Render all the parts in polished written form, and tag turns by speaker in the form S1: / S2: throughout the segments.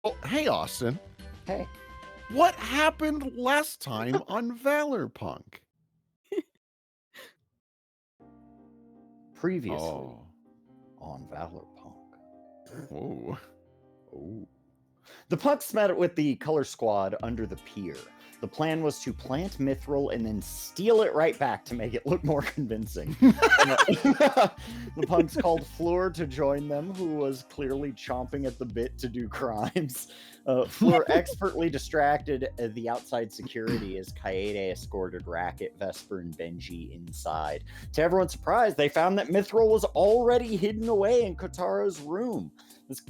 S1: Oh, hey, Austin.
S2: Hey.
S1: What happened last time on Valor Punk?
S2: Previously
S1: Oh,
S2: on Valor Punk.
S1: whoa.
S2: Oh. The Punks met with the Color Squad under the pier. The plan was to plant Mithril and then steal it right back to make it look more convincing. The Punks called Fleur to join them, who was clearly chomping at the bit to do crimes. Fleur expertly distracted the outside security as Kaede escorted Racket, Vesper, and Benji inside. To everyone's surprise, they found that Mithril was already hidden away in Kotaro's room. This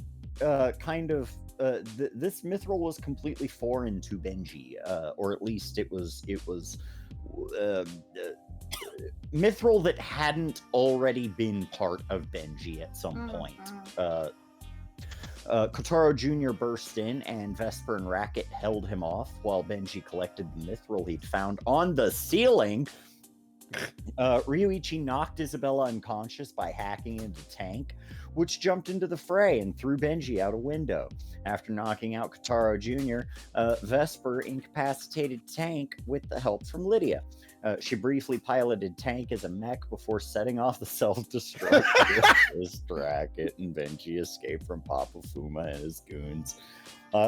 S2: this mithril was completely foreign to Benji, or at least it was mithril that hadn't already been part of Benji at some point. Kotaro Jr. burst in, and Vesper and Racket held him off while Benji collected the mithril he'd found on the ceiling. Ryuichi knocked Isabella unconscious by hacking into Tank, which jumped into the fray and threw Benji out a window. After knocking out Kotaro Jr., Vesper incapacitated Tank with the help from Lydia. She briefly piloted Tank as a mech before setting off the self-destruct. Racket and Benji escaped from Papa Fuma and his goons.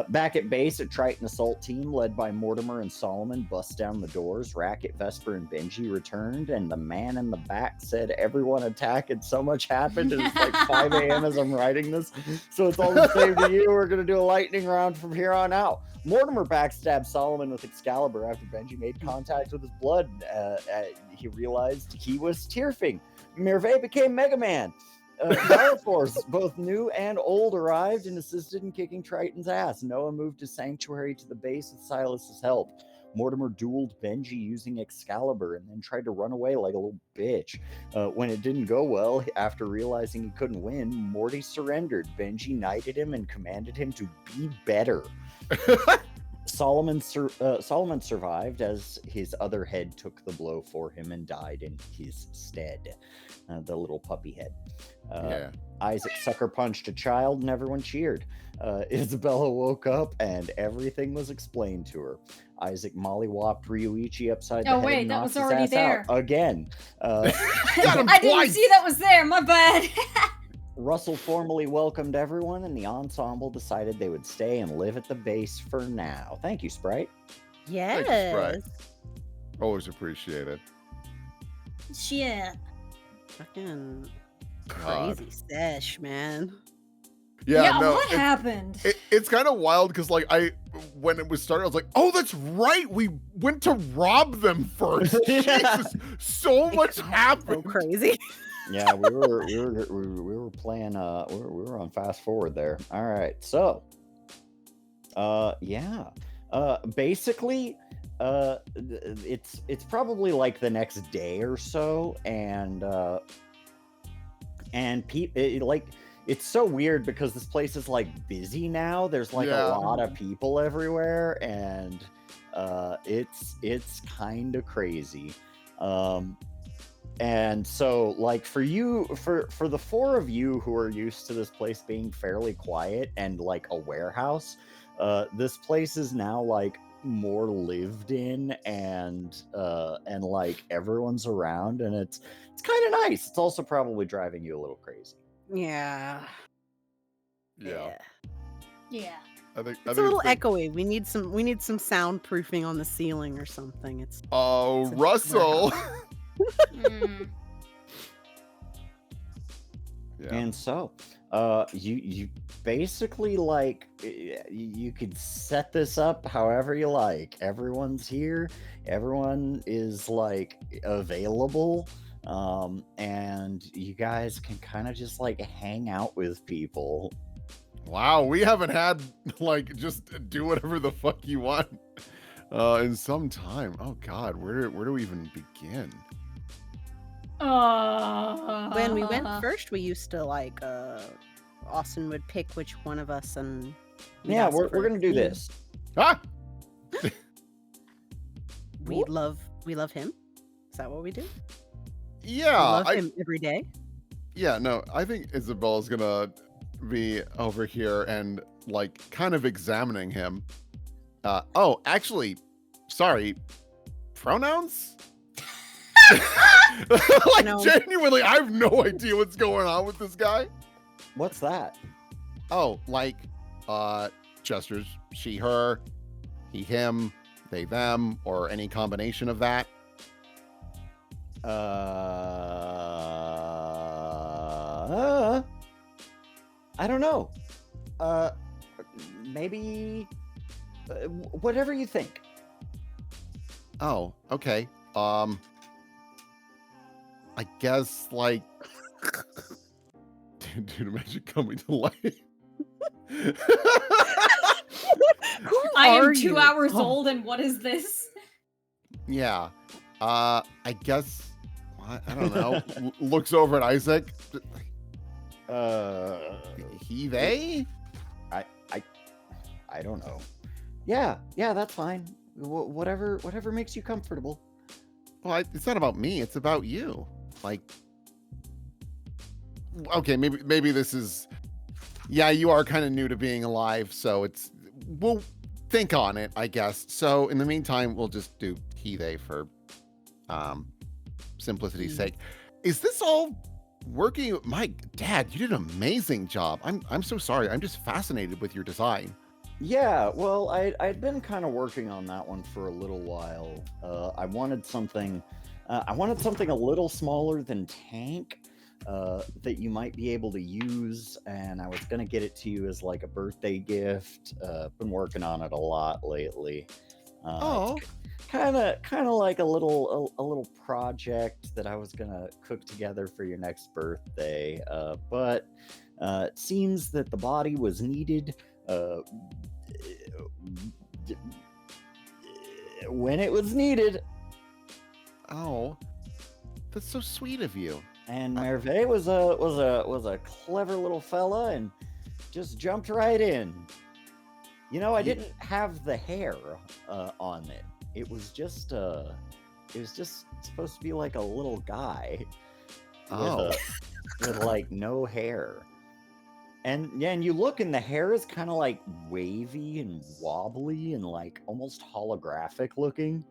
S2: Back at base, a Triton assault team led by Mortimer and Solomon bust down the doors. Racket, Vesper, and Benji returned, and the man in the back said everyone attack and so much happened. It's like 5 a.m. as I'm writing this, so it's all the same to you. We're going to do a lightning round from here on out. Mortimer backstabbed Solomon with Excalibur after Benji made contact with his blood. He realized he was Tierfing. Merve became Mega Man. Valor Force, both new and old, arrived and assisted in kicking Triton's ass. Noah moved his sanctuary to the base with Silas's help. Mortimer dueled Benji using Excalibur and then tried to run away like a little bitch. When it didn't go well, after realizing he couldn't win, Morty surrendered. Benji knighted him and commanded him to be better. Solomon survived as his other head took the blow for him and died in his stead. The little puppy head. Isaac sucker punched a child and everyone cheered. Isabella woke up and everything was explained to her. Isaac mollywopped Ryuichi upside the head.
S3: Oh wait,
S2: and
S3: that
S2: knocked
S3: was
S2: his
S3: already
S2: ass
S3: there.
S2: out again.
S3: I didn't see that was there. My bad.
S2: Russell formally welcomed everyone, and the ensemble decided they would stay and live at the base for now. Thank you, Sprite.
S4: Yes.
S1: Thank you, Sprite. Always appreciate it.
S4: Shit. Fucking crazy sesh, man.
S1: Yeah, no,
S3: what happened?
S1: It's kind of wild because, like, when it was started, I was like, "Oh, that's right. We went to rob them first." Jesus, so much happened.
S4: So crazy.
S2: Yeah, we were playing. We were on fast forward there. All right, so, basically, it's probably like the next day or so, and it's so weird because this place is like busy now. There's like a lot of people everywhere, and it's kind of crazy. And so, like, for the four of you who are used to this place being fairly quiet and like a warehouse, this place is now like more lived in, and like everyone's around, and it's kind of nice. It's also probably driving you a little crazy.
S4: Yeah.
S3: Yeah.
S1: I think
S4: It's a little echoey. We need some soundproofing on the ceiling or something. It's
S1: Russell.
S2: And so, you basically, like, you could set this up however you like. Everyone's here. Everyone is like available. And you guys can kind of just like hang out with people.
S1: Wow, we haven't had like just do whatever the fuck you want in some time. Oh God, where do we even begin?
S4: When we went first, we used to like Austin would pick which one of us, and
S2: we're gonna do this.
S4: We love him. Is that what we do?
S1: Yeah,
S4: we love him every day.
S1: Yeah, no, I think Isabella's gonna be over here, and like kind of examining him. Oh, actually, sorry, pronouns? Like
S4: No.
S1: genuinely, I have no idea what's going on with this guy.
S2: What's that?
S1: Oh, like gestures, she, her, he, him, they, them, or any combination of that.
S2: I don't know. Maybe whatever you think.
S1: Oh, okay. I guess like dude, imagine coming to life.
S4: Who
S3: I
S4: are
S3: am 2
S4: you?
S3: hours
S2: Oh.
S3: old, and what is this?
S1: Yeah. I guess I don't know. Looks over at Isaac. He, they?
S2: I don't know. Yeah, that's fine. Whatever makes you comfortable.
S1: Well, it's not about me. It's about you. Like, okay, maybe this is. Yeah, you are kind of new to being alive, so we'll think on it, I guess. So in the meantime, we'll just do he, they for simplicity's sake. Is this all working? My dad, you did an amazing job. I'm so sorry. I'm just fascinated with your design.
S2: Yeah, well, I'd been kind of working on that one for a little while. I wanted something a little smaller than Tank that you might be able to use, and I was gonna get it to you as like a birthday gift. Been working on it a lot lately.
S1: Oh,
S2: Kind of like a little project that I was gonna cook together for your next birthday. But it seems that the body was needed when it was needed.
S1: oh, that's so sweet of you.
S2: And Merve was a clever little fella and just jumped right in. You know, I didn't have the hair on it. It was just supposed to be like a little guy
S1: Oh,
S2: with like no hair. And yeah, and you look and the hair is kind of like wavy and wobbly and like almost holographic looking.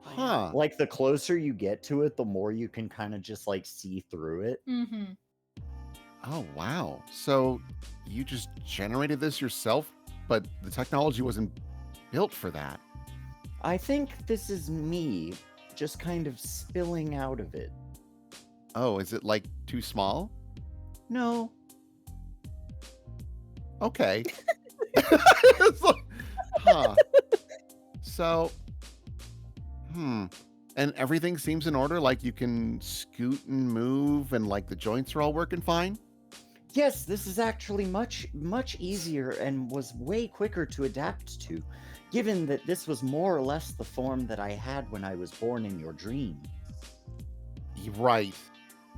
S1: huh.
S2: Like the closer you get to it, the more you can kind of just like see through it.
S3: Mm-hmm.
S1: Oh, wow. So you just generated this yourself, but the technology wasn't built for that.
S2: I think this is me just kind of spilling out of it.
S1: Oh, is it like too small?
S2: No.
S1: Okay. It's like, huh. So, and everything seems in order, like you can scoot and move and like the joints are all working fine?
S2: Yes, this is actually much easier and was way quicker to adapt to, given that this was more or less the form that I had when I was born in your dream.
S1: Right.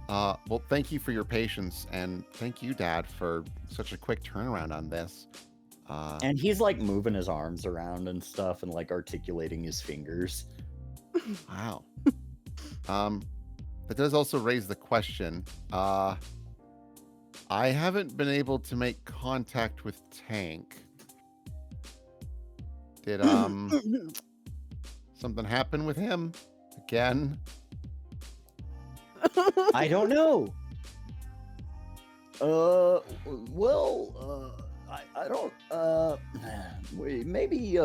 S1: Well, thank you for your patience, and thank you, Dad, for such a quick turnaround on this.
S2: And he's like moving his arms around and stuff and like articulating his fingers.
S1: Wow. That does also raise the question. I haven't been able to make contact with Tank. Did something happen with him again?
S2: I don't know. I don't. Maybe.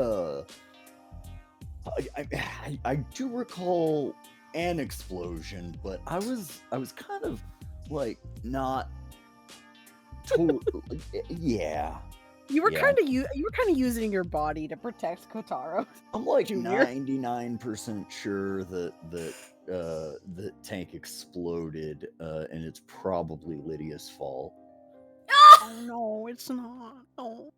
S2: I do recall an explosion, but I was kind of like not. Yeah.
S4: You were
S2: Yeah.
S4: kind of using your body to protect Kotaro.
S2: I'm like
S4: Junior.
S2: 99% sure that the tank exploded, and it's probably Lydia's fault.
S4: Oh no, it's not. Oh.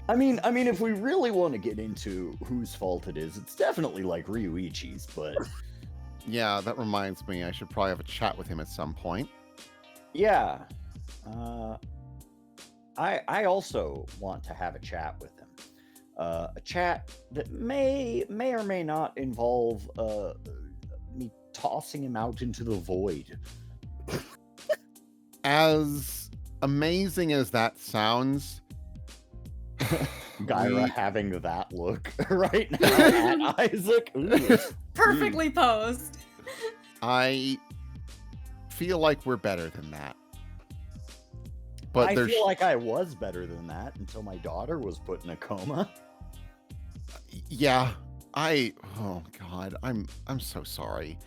S2: I mean, if we really want to get into whose fault it is, it's definitely like Ryuichi's, but
S1: Yeah, that reminds me. I should probably have a chat with him at some point.
S2: yeah. I also want to have a chat with him. A chat that may or may not involve me tossing him out into the void.
S1: As amazing as that sounds,
S2: Gyra
S1: we-
S2: having that look right now at Isaac. Ooh.
S3: Perfectly posed.
S1: I feel like we're better than that. But
S2: I
S1: there's
S2: feel like I was better than that until my daughter was put in a coma.
S1: yeah, oh god, I'm so sorry.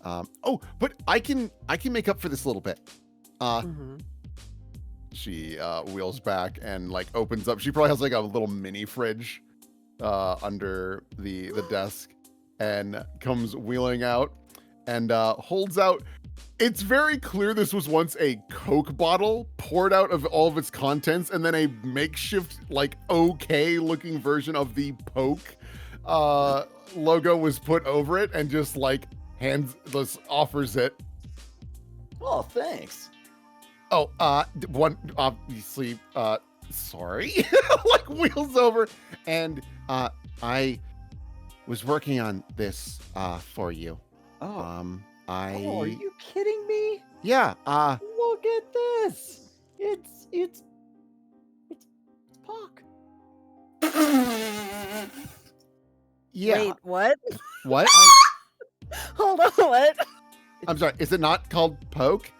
S1: But I can make up for this a little bit.
S4: Mhm.
S1: She wheels back and like opens up. She probably has like a little mini fridge under the desk, and comes wheeling out and holds out. It's very clear this was once a Coke bottle poured out of all of its contents, and then a makeshift, like, okay looking version of the Poke logo was put over it, and just like offers it.
S2: Oh, thanks.
S1: Oh, one obviously, sorry, like wheels over, and I was working on this for you.
S2: Oh,
S1: I
S2: are you kidding me?
S1: yeah,
S2: Look at this. It's Pock.
S1: yeah.
S4: Wait, what?
S1: What?
S4: Hold on, what?
S1: I'm sorry. Is it not called Poke?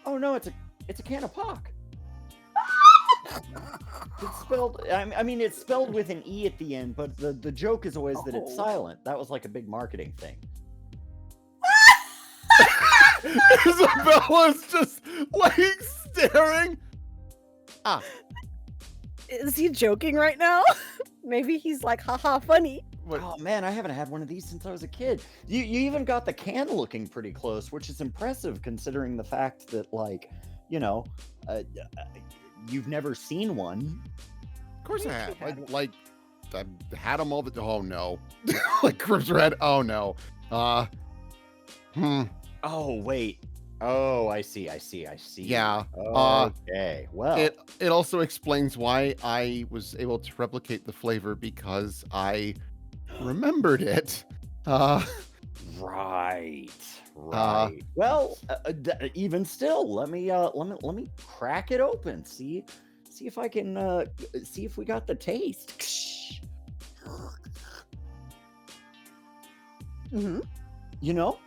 S2: Oh no, it's a can of Pock. It's spelled. I mean, it's spelled with an E at the end, but the joke is always that it's
S4: Oh.
S2: silent. That was like a big marketing thing.
S1: Isabella's just like staring.
S4: Is he joking right now? Maybe he's like, haha, funny.
S1: What?
S2: Oh man, I haven't had one of these since I was a kid. You even got the can looking pretty close, which is impressive considering the fact that, like, you know, you've never seen one.
S1: Of course I
S4: Yes,
S1: have.
S4: you had
S1: Like I had them all the. Oh no. Like Crips Red. Oh no.
S2: Oh wait. Oh, I see.
S1: Yeah.
S2: Okay. Well.
S1: It also explains why I was able to replicate the flavor, because I remembered it.
S2: Right. Well, even still, let me crack it open. See if I can see if we got the taste.
S4: Mm-hmm.
S2: You know,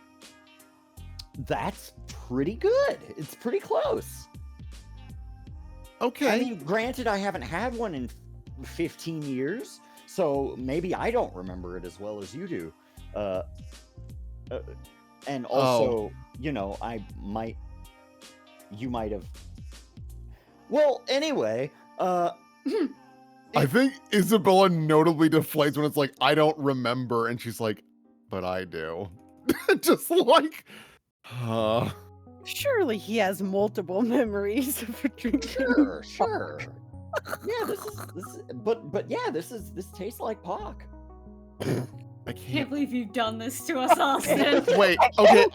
S2: that's pretty good. It's pretty close.
S1: Okay.
S2: I mean, granted, I haven't had one in 15 years, so maybe I don't remember it as well as you do. And also, you know, you might have. Well, anyway,
S1: I think Isabella notably deflates when it's like, I don't remember, and she's like, but I do. Just like,
S4: Surely he has multiple memories of drinking.
S2: sure. Yeah, this tastes like Pock.
S1: I
S3: Can't
S1: can't.
S3: believe you've done this to us, Austin.
S1: Wait, okay,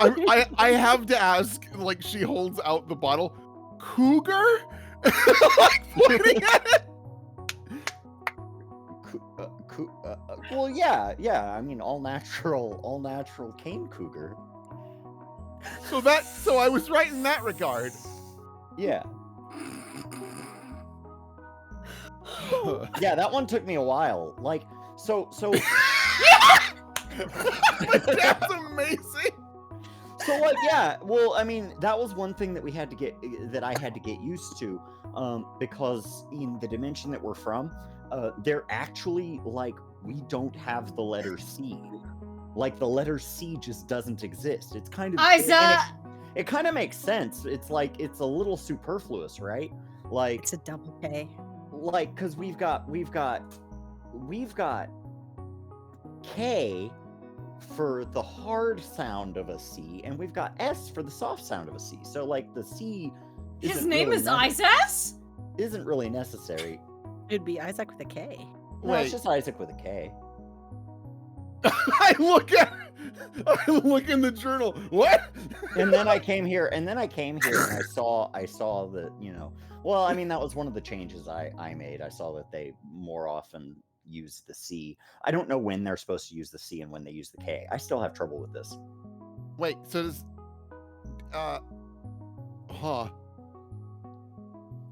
S1: I have to ask, like, she holds out the bottle. Cougar? Like, pointing at it?
S2: Well, yeah. I mean, all natural cane cougar.
S1: So I was right in that regard.
S2: Yeah, yeah. That one took me a while. Like, so.
S1: That's amazing.
S2: So like, yeah, well, I mean, that was one thing that I had to get used to, because in the dimension that we're from, they're actually, like, we don't have the letter C. Like, the letter C just doesn't exist. It's kind of
S3: Isaac!
S2: it kind of makes sense. It's like, it's a little superfluous, right? Like,
S4: It's a double K.
S2: like, because we've got K for the hard sound of a C, and we've got S for the soft sound of a C. So, like, the C
S3: His name is Isaac?
S2: isn't really necessary.
S4: It'd be Isaac with a K.
S2: No, it's
S1: Wait.
S2: just Isaac with a K.
S1: I look in the journal. What?
S2: And then I came here and I saw that, you know, well, I mean, that was one of the changes I made. I saw that they more often use the C. I don't know when they're supposed to use the C and when they use the K. I still have trouble with this.
S1: Wait, so does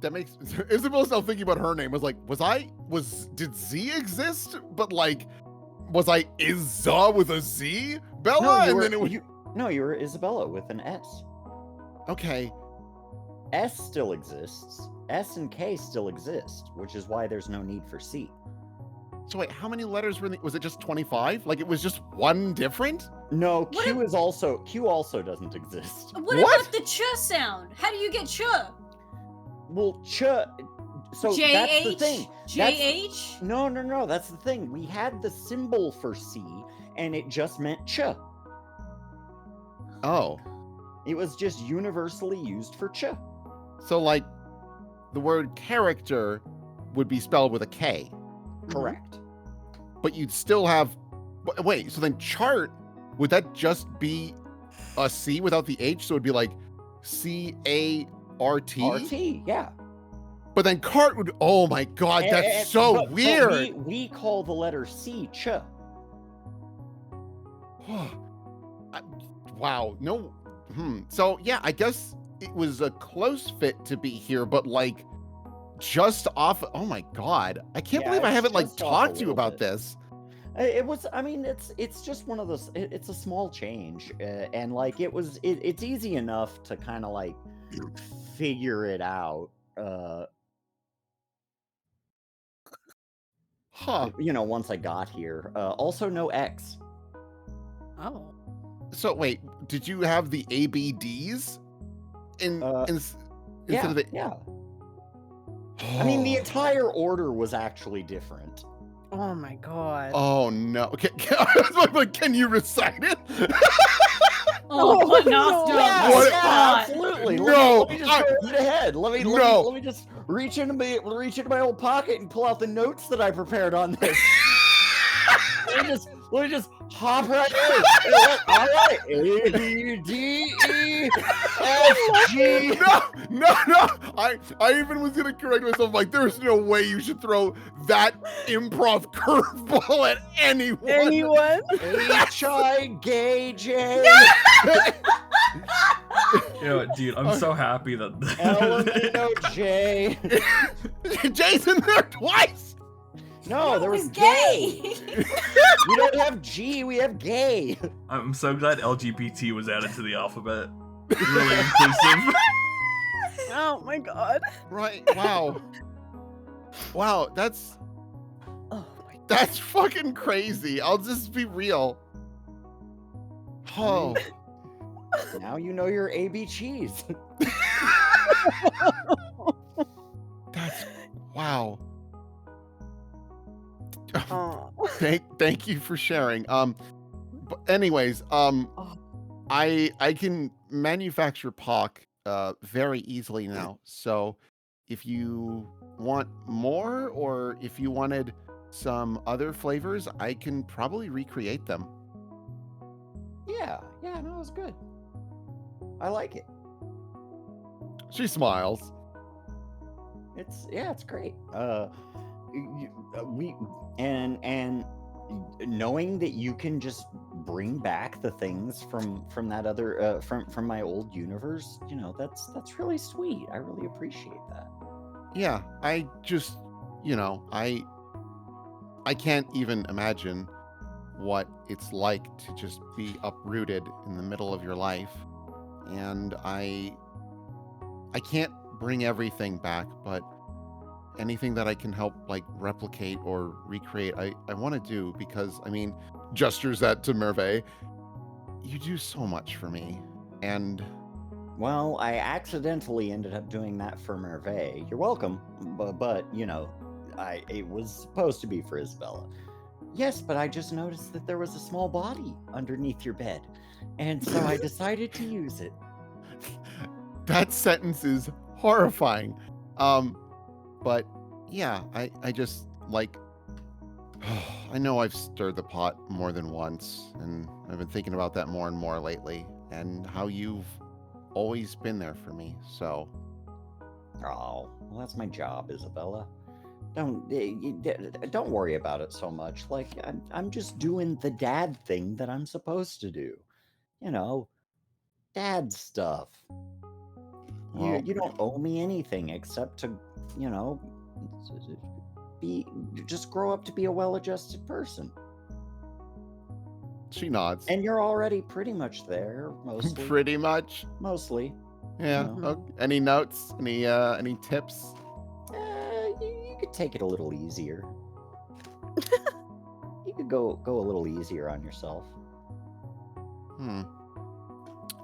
S1: That makes Isabel's now thinking about her name. Did Z exist? But like, was I Izza with a Z? Bella?
S2: No,
S1: and then it was
S2: you were Isabella with an S.
S1: okay.
S2: S still exists. S and K still exist, which is why there's no need for C.
S1: So wait, how many letters were was it just 25? Like it was just one different?
S2: No,
S3: What
S2: Q also doesn't exist.
S3: What
S1: What?
S3: about the ch sound? How do you get ch?
S2: Well, so that's the
S3: JH?
S2: thing.
S3: JH?
S2: No, that's the thing. We had the symbol for C, and it just meant ch.
S1: Oh.
S2: It was just universally used for ch.
S1: So like the word character would be spelled with a K.
S2: Correct.
S1: But you'd still have wait, so then chart, would that just be a C without the H? So it'd be like CART?
S2: RT, yeah.
S1: But then cart would, oh my God, that's so
S2: but
S1: weird.
S2: we call the letter C ch.
S1: Wow, no. So yeah, I guess it was a close fit to be here, but like just off, oh my God. I can't believe I
S2: it's
S1: haven't like
S2: just off a
S1: talked to you
S2: little
S1: about
S2: bit.
S1: this.
S2: It was, I mean, it's just one of those, it's a small change. And like, it's easy enough to kind of like figure it out.
S1: Huh.
S2: Once I got here. Also no X.
S4: Oh.
S1: So wait, did you have the ABDs instead
S2: Yeah,
S1: of the?
S2: yeah. I mean, the entire order was actually different.
S4: Oh my God.
S1: Oh no! I was like, can you recite it?
S3: Oh, what not?
S4: no.
S2: Yes,
S1: What-
S2: absolutely.
S1: No,
S2: let me just go right ahead. Let me just reach into my old pocket and pull out the notes that I prepared on this. let me just hop right in. All right, A B D E F G.
S1: No! I even was gonna correct myself. Like, there's no way you should throw that improv curveball at anyone.
S4: Anyone?
S2: H I gay J.
S5: You know what, dude, I'm so happy that
S2: L J.
S1: Jay's in there twice.
S2: No, there
S3: It
S2: was
S3: gay.
S2: We don't have G, we have gay.
S5: I'm so glad LGBT was added to the alphabet. Really inclusive.
S4: Oh my God.
S1: Right? Wow. Wow. That's
S4: Oh my God.
S1: that's fucking crazy. I'll just be real. Oh.
S2: Now you know your AB cheese.
S1: That's wow.
S4: Oh.
S1: Thank you for sharing. But anyways, I can manufacture POC very easily now. So if you want more, or if you wanted some other flavors, I can probably recreate them.
S2: Yeah, no, it was good. I like it.
S1: She smiles.
S2: It's great. And knowing that you can just bring back the things from that other from my old universe, that's really sweet. I really appreciate that.
S1: Yeah, I just, I can't even imagine what it's like to just be uprooted in the middle of your life. And I can't bring everything back, but anything that I can help like replicate or recreate, I want to do, because I mean, gestures that to Merve, you do so much for me. And
S2: Well, I accidentally ended up doing that for Merve. You're welcome, but it was supposed to be for Isabella. Yes, but I just noticed that there was a small body underneath your bed, and so I decided to use it.
S1: that sentence is horrifying. But yeah, I just like, I know I've stirred the pot more than once, and I've been thinking about that more and more lately, and how you've always been there for me. So,
S2: Oh, well, that's my job, Isabella. Don't worry about it so much. Like I'm just doing the dad thing that I'm supposed to do. Dad stuff.
S1: Well,
S2: you don't owe me anything except to, you know, be just grow up to be a well-adjusted person.
S1: she nods.
S2: And you're already pretty much there, mostly.
S1: Pretty much.
S2: Mostly.
S1: Yeah.
S2: No.
S1: Okay. Any notes? Any tips?
S2: You could take it a little easier. You could go a little easier on yourself.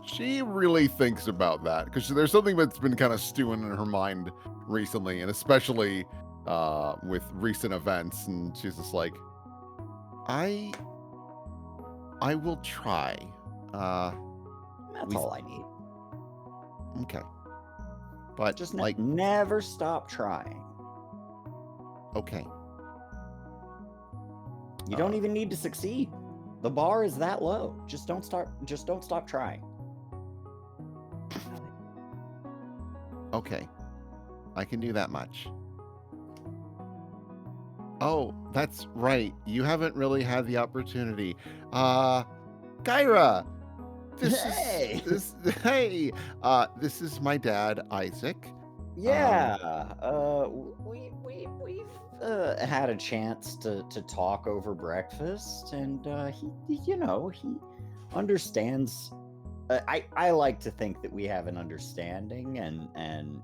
S1: She really thinks about that because there's something that's been kind of stewing in her mind recently, and especially with recent events. And she's just like, I will try.
S2: That's all I need.
S1: Okay. But
S2: Just
S1: like,
S2: never stop trying.
S1: okay.
S2: You don't even need to succeed. The bar is that low. Just don't stop trying.
S1: Okay. I can do that much. Oh, that's right. You haven't really had the opportunity. Gyra.
S2: Hey!
S1: This is my dad, Isaac.
S2: Yeah. We've had a chance to talk over breakfast, and he understands. I like to think that we have an understanding, and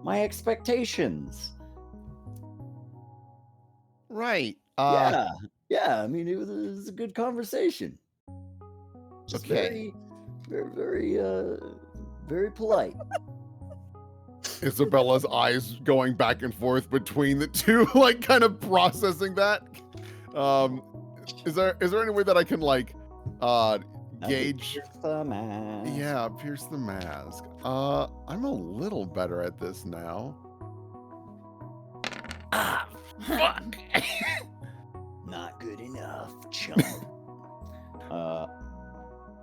S2: my expectations.
S1: Right.
S2: Yeah. I mean, it was a good conversation. Just
S1: Okay.
S2: very polite.
S1: Isabella's eyes going back and forth between the two, like kind of processing that. Is there any way that I can like gauge?
S2: Pierce the mask.
S1: Yeah, pierce the mask. I'm a little better at this now. Ah, fuck.
S2: Not good enough, chump.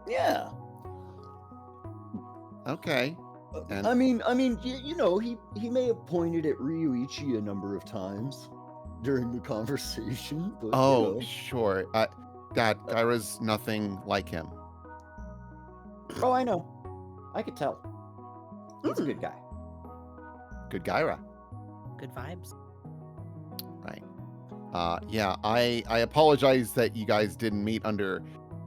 S2: Yeah.
S1: Okay. And
S2: I mean, he may have pointed at Ryuichi a number of times during the conversation. But,
S1: oh, sure. Dad, Gyra's nothing like him.
S2: Oh, I know. I could tell. He's a good guy.
S1: Good Gyra.
S4: Good vibes.
S1: Right. Yeah, I apologize that you guys didn't meet under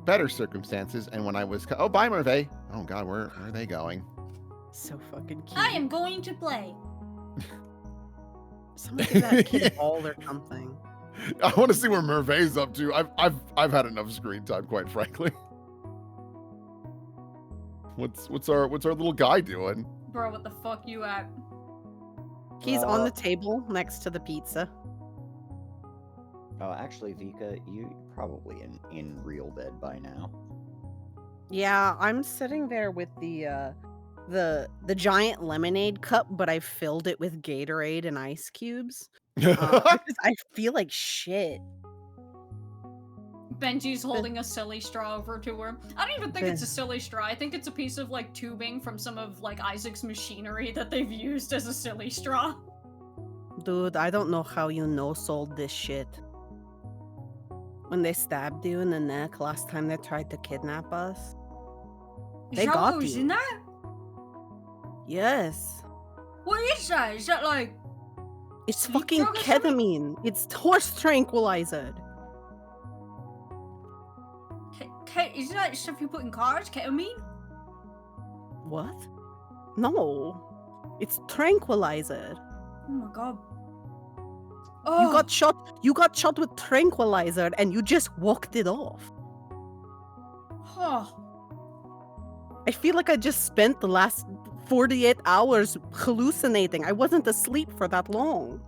S1: better circumstances. And when I was... Oh, bye, Merve. Oh, God, where are they going?
S4: So fucking cute.
S3: I am going to play.
S4: Someone give that kid
S1: Yeah.
S4: a ball or something.
S1: I want to see where Merve's up to. I've had enough screen time, quite frankly. What's our little guy doing?
S3: Bro, what the fuck you at?
S4: He's on the table next to the pizza.
S2: Oh, actually, Vika, you probably in real bed by now.
S4: Yeah, I'm sitting there with the giant lemonade cup, but I filled it with Gatorade and ice cubes. Because I feel like shit.
S3: Benji's holding a silly straw over to her. I don't even think it's a silly straw. I think it's a piece of like tubing from some of like Isaac's machinery that they've used as a silly straw.
S4: Dude, I don't know how you no-sold this shit. When they stabbed you in the neck last time they tried to kidnap us. They
S3: that
S4: got
S3: what was
S4: you.
S3: in that?
S4: Yes.
S3: What is that? Is that like...
S4: It's
S3: Sleep
S4: fucking
S3: drug or something?
S4: ketamine. It's horse tranquilizer.
S3: Isn't that stuff you put in cars? Ketamine?
S4: What? No. It's tranquilizer.
S3: Oh my god.
S4: You got shot with tranquilizer and you just walked it off.
S3: Huh.
S4: I feel like I just spent the last 48 hours hallucinating. I wasn't asleep for that long.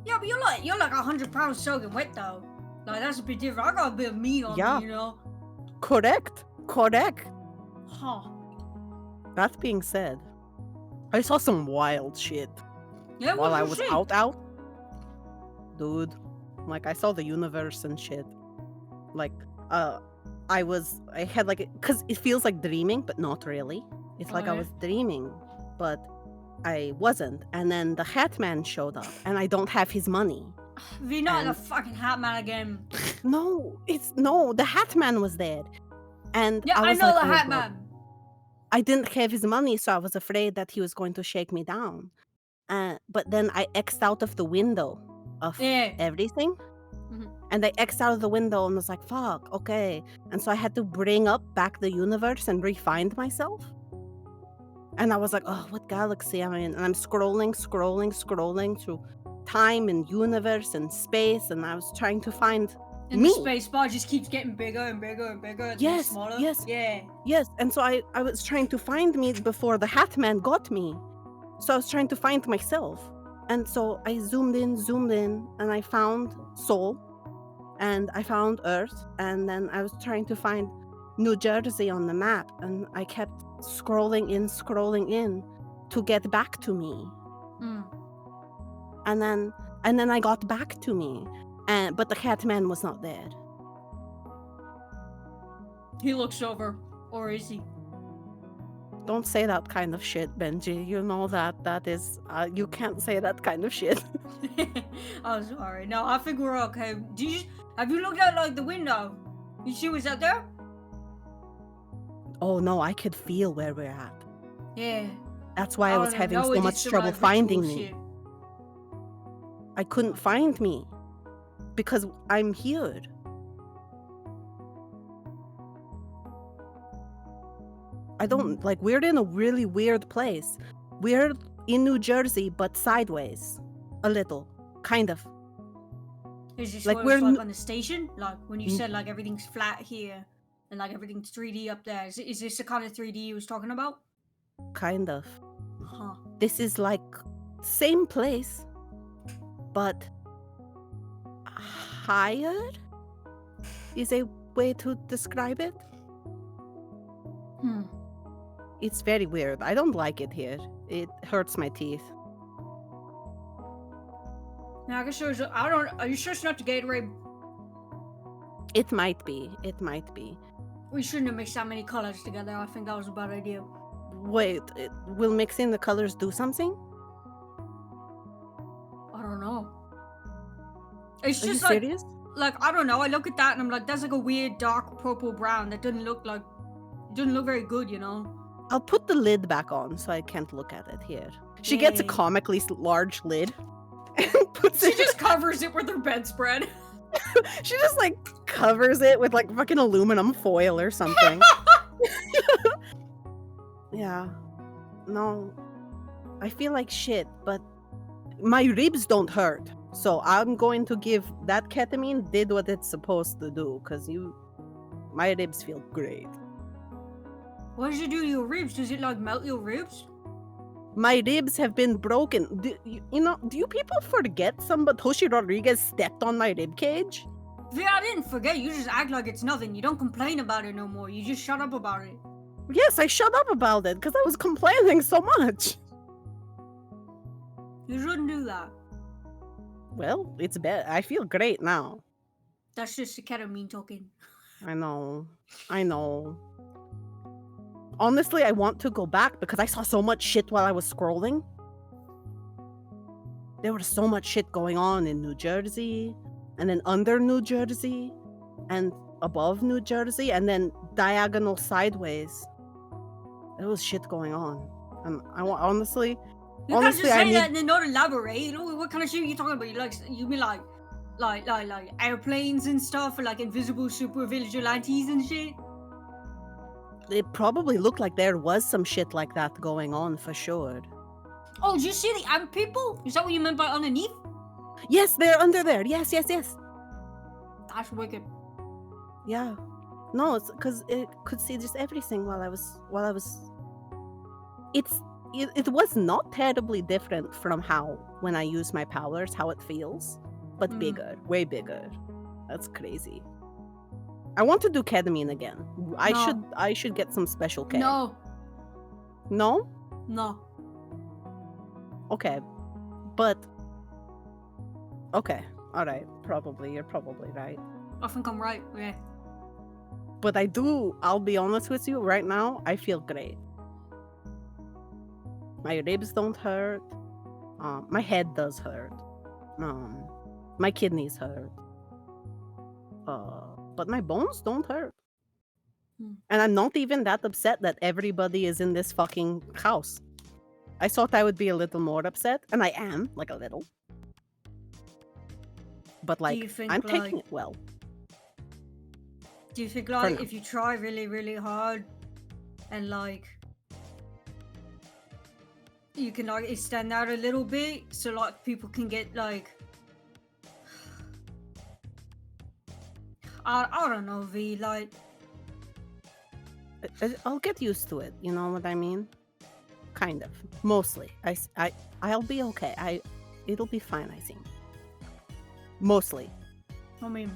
S3: Yeah, but you're like 100 pounds soaking wet though. Like that's a bit different. I got a bit of meat on
S4: Yeah.
S3: me, you know.
S4: Correct.
S3: Huh.
S4: That being said, I saw some wild shit
S3: Yeah,
S4: while
S3: what
S4: I
S3: you
S4: was
S3: see?
S4: out. Dude, like I saw the universe and shit. Like, I had like, cause it feels like dreaming, but not really. It's like I
S3: Okay.
S4: was dreaming, but I wasn't. And then the Hat Man showed up, and I don't have his money.
S3: You're not the
S4: And-
S3: fucking Hat Man again.
S4: No, the Hat Man was there. And
S3: Yeah,
S4: I
S3: I
S4: was
S3: know
S4: like,
S3: the
S4: "Oh,
S3: Hat
S4: God."
S3: Man.
S4: I didn't have his money, so I was afraid that he was going to shake me down. But then I X'd out of the window of
S3: Yeah.
S4: everything.
S3: Mhm.
S4: And I X'd out of the window and was like, fuck, okay. And so I had to bring up back the universe and re-find myself. And I was like, oh, what galaxy am I in? And I'm scrolling through time and universe and space. And I was trying to find
S3: And
S4: me.
S3: the space bar just keeps getting bigger and bigger and bigger and
S4: Yes,
S3: smaller.
S4: yes.
S3: Yeah.
S4: Yes. And so I was trying to find me before the Hat Man got me. So I was trying to find myself. And so I zoomed in, and I found Seoul. And I found Earth, and then I was trying to find New Jersey on the map, and I kept scrolling in to get back to me.
S3: Mm.
S4: And then I got back to me, but the Catman was not there.
S3: He looks over, or is he?
S4: Don't say that kind of shit, Benji. You know that is you can't say that kind of shit.
S3: I'm sorry. No, I think we're okay. Have you looked out like the window? You see what's out there?
S4: Oh no, I could feel where we're at.
S3: Yeah.
S4: That's why I was
S3: don't
S4: having
S3: know,
S4: so
S3: it's
S4: much
S3: just
S4: trouble
S3: like ritual
S4: finding me.
S3: shit.
S4: I couldn't find me because I'm here. I don't like, we're in a really weird place. We're in New Jersey, but sideways. A little. Kind of.
S3: Is this
S4: Like,
S3: what
S4: we're
S3: it's like
S4: n-
S3: on the station? Like when you
S4: N-
S3: said like everything's flat here and like everything's 3D up there. Is this the kind of 3D you was talking about?
S4: Kind of.
S3: Huh.
S4: This is like same place, but higher is a way to describe it.
S3: Hmm.
S4: It's very weird. I don't like it here. It hurts my teeth.
S3: Now I guess there's I don't. Are you sure it's not the Gatorade?
S4: It might be. It might be.
S3: We shouldn't have mixed that many colors together. I think that was a bad idea.
S4: Wait, will mixing the colors do something?
S3: I don't know. It's
S4: Are you
S3: just like
S4: serious?
S3: I don't know. I look at that and I'm like, that's like a weird dark purple brown that doesn't look very good, you know.
S4: I'll put the lid back on so I can't look at it here. She gets a
S3: Yay.
S4: comically large lid and puts
S3: She
S4: it.
S3: just covers it with her bedspread.
S4: She just like covers it with like fucking aluminum foil or something. Yeah. No. I feel like shit, but my ribs don't hurt. So I'm going to give that ketamine did what it's supposed to do, because my ribs feel great.
S3: What does it do to your ribs? Does it like melt your ribs?
S4: My ribs have been broken. Do you people forget Toshi Rodriguez stepped on my rib cage?
S3: Yeah, I didn't forget. You just act like it's nothing. You don't complain about it no more. You just shut up about it.
S4: Yes, I shut up about it because I was complaining so much.
S3: You shouldn't do that.
S4: Well, it's bad. I feel great now.
S3: That's just a ketamine token.
S4: I know. Honestly, I want to go back because I saw so much shit while I was scrolling. There was so much shit going on in New Jersey, and then under New Jersey, and above New Jersey, and then diagonal sideways. There was shit going on. And honestly,
S3: You can't just
S4: I
S3: say
S4: need...
S3: that and then not elaborate. You know what kind of shit are you talking about? You mean like airplanes and stuff, or like invisible super vigilantes and shit?
S4: It probably looked like there was some shit like that going on for sure.
S3: Oh, did you see the ant people? Is that what you meant by underneath?
S4: Yes, they're under there. Yes.
S3: That's wicked.
S4: Yeah. No, it's because it could see just everything while I was. It was not terribly different from how when I use my powers, how it feels, but bigger, way bigger. That's crazy. I want to do ketamine again. I should get some special K.
S3: No.
S4: No?
S3: No.
S4: Okay. But okay. All right. You're probably right.
S3: I think I'm right. Yeah.
S4: But I'll be honest with you, right now, I feel great. My ribs don't hurt. My head does hurt. My kidneys hurt. But my bones don't hurt. And I'm not even that upset that everybody is in this fucking house. I thought I would be a little more upset, and I am, like a little. But
S6: Do you
S4: like,
S6: think
S4: I'm
S6: like
S4: taking it well.
S6: do you think
S4: For
S6: like
S4: now.
S6: if you try really, really hard and like you can like extend out a little bit so like people can get like I don't know, V, like
S4: I'll get used to it. You know what I mean? Kind of. Mostly. I'll be okay. It'll be fine. I think. Mostly.
S6: I mean,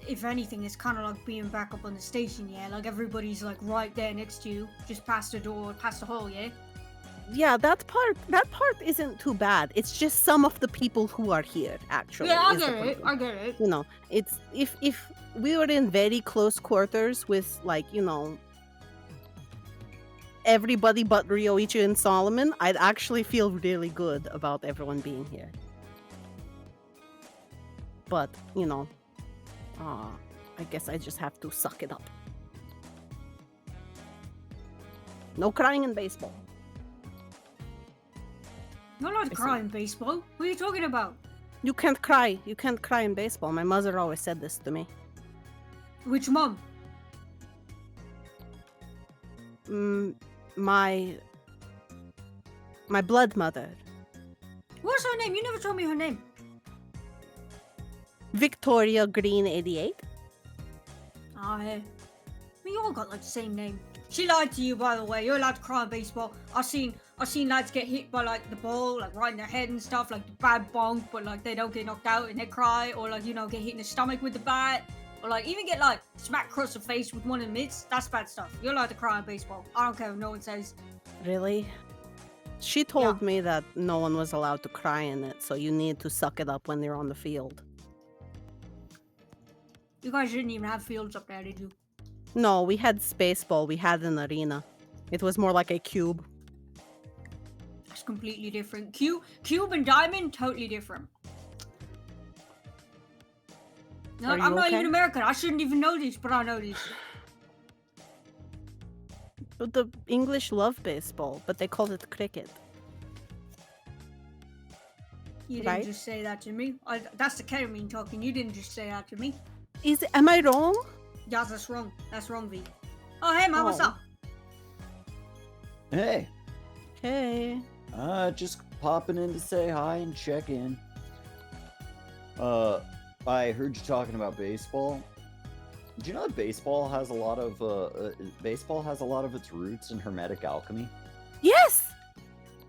S6: if anything, it's kind of like being back up on the station, yeah? Like everybody's like right there next to you, just past the door, past the hall, yeah?
S4: Yeah, that part isn't too bad. It's just some of the people who are here. Actually,
S6: Yeah, I
S4: is the
S6: get it.
S4: problem.
S6: I get it.
S4: You know, it's if we were in very close quarters with like everybody but Ryoichi and Solomon, I'd actually feel really good about everyone being here. But I guess I just have to suck it up. No crying in baseball.
S6: You're not
S4: see.
S6: crying baseball. What are you talking about?
S4: You can't cry. You can't cry in baseball. My mother always said this to me.
S6: Which mom?
S4: My blood mother,
S6: What's her name? You never told me her name.
S4: Victoria Green 88.
S6: Ah, hey. We all got like the same name. She lied to you, by the way. You're allowed to cry in baseball. I've seen lads get hit by like the ball, like right in their head and stuff, like the bad bonk, but like they don't get knocked out and they cry, or like get hit in the stomach with the bat, or like even get like smacked across the face with one of the mitts. That's bad stuff. You're allowed to cry in baseball. I don't care what no one says.
S4: Really? She told me that no one was allowed to cry in it, so you need to suck it up when you're on the field.
S6: You guys didn't even have fields up there, did you?
S4: No, we had spaceball. We had an arena. It was more like a cube.
S6: That's completely different. Cube and diamond, totally different. No,
S4: Are you
S6: I'm not
S4: okay?
S6: even American. I shouldn't even know this, but I know this.
S4: But the English love baseball, but they called it cricket.
S6: You didn't
S4: Right?
S6: just say that to me. That's the ketamine talking. You didn't just say that to me.
S4: Am I wrong?
S6: Yeah, that's wrong. That's wrong, V. Oh, hey, man, what's
S4: Oh.
S6: up?
S2: Hey,
S4: Hey.
S2: just popping in to say hi and check in. I heard you talking about baseball. Do you know that baseball has a lot of its roots in hermetic alchemy?
S4: Yes!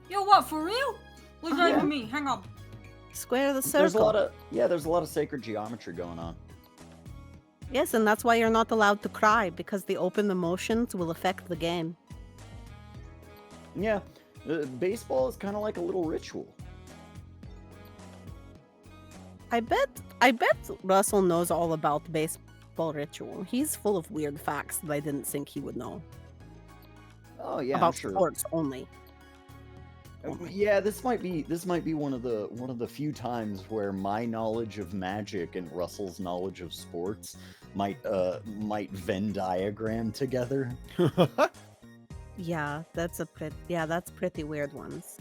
S6: Yo, what, for real? What does that
S2: Yeah.
S6: even mean? Hang on.
S4: Square the
S2: There's a
S4: circle.
S2: lot of sacred geometry going on.
S4: Yes, and that's why you're not allowed to cry, because the open emotions will affect the game.
S2: Yeah, baseball is kind of like a little ritual.
S4: I bet Russell knows all about baseball ritual. He's full of weird facts that I didn't think he would know.
S2: Oh yeah, I'm
S4: about
S2: sure.
S4: sports only.
S2: Yeah, this might be one of the few times where my knowledge of magic and Russell's knowledge of sports might Venn diagram together.
S4: Yeah, that's pretty weird ones.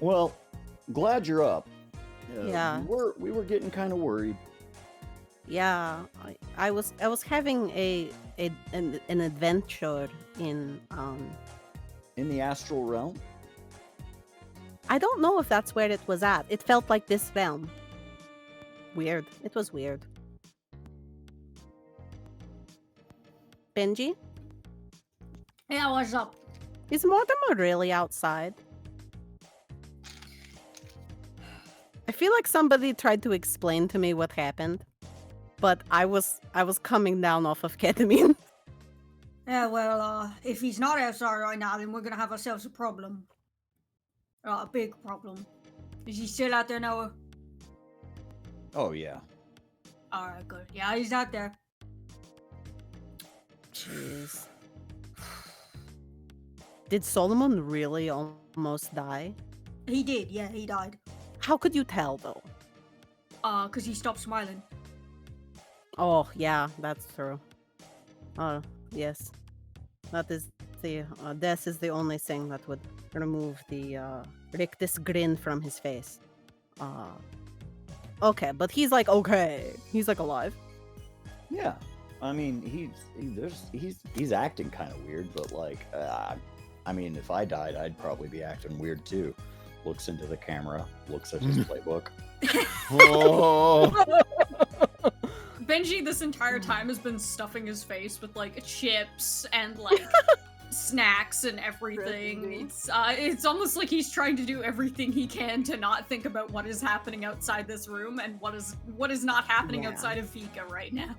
S2: Well, glad you're up.
S4: Yeah.
S2: we were getting kind of worried.
S4: Yeah, I was having an adventure in
S2: In the astral realm?
S4: I don't know if that's where it was at. It felt like this realm. Weird. It was weird. Benji,
S6: Yeah, what's up?
S4: is Mortimer really outside? I feel like somebody tried to explain to me what happened, but I was coming down off of ketamine.
S6: Yeah, well, if he's not outside right now, then we're gonna have ourselves a problem. A big problem. Is he still out there, Noah?
S2: Oh yeah.
S6: Alright, good. Yeah, he's out there.
S4: Jeez. Did Solomon really almost die?
S6: He did, yeah, he died.
S4: How could you tell though?
S6: 'Cause he stopped smiling.
S4: Oh, yeah, that's true. Oh, yes. That is death is the only thing that would remove the rictus grin from his face. Okay, but he's like okay. He's like alive.
S2: Yeah. I mean, he's acting kind of weird, but like, I mean, if I died, I'd probably be acting weird too. Looks into the camera, looks at his playbook.
S1: Oh.
S3: Benji this entire time has been stuffing his face with like chips and like snacks and everything. It's almost like he's trying to do everything he can to not think about what is happening outside this room and what is not happening
S4: Yeah.
S3: outside of Vika right now.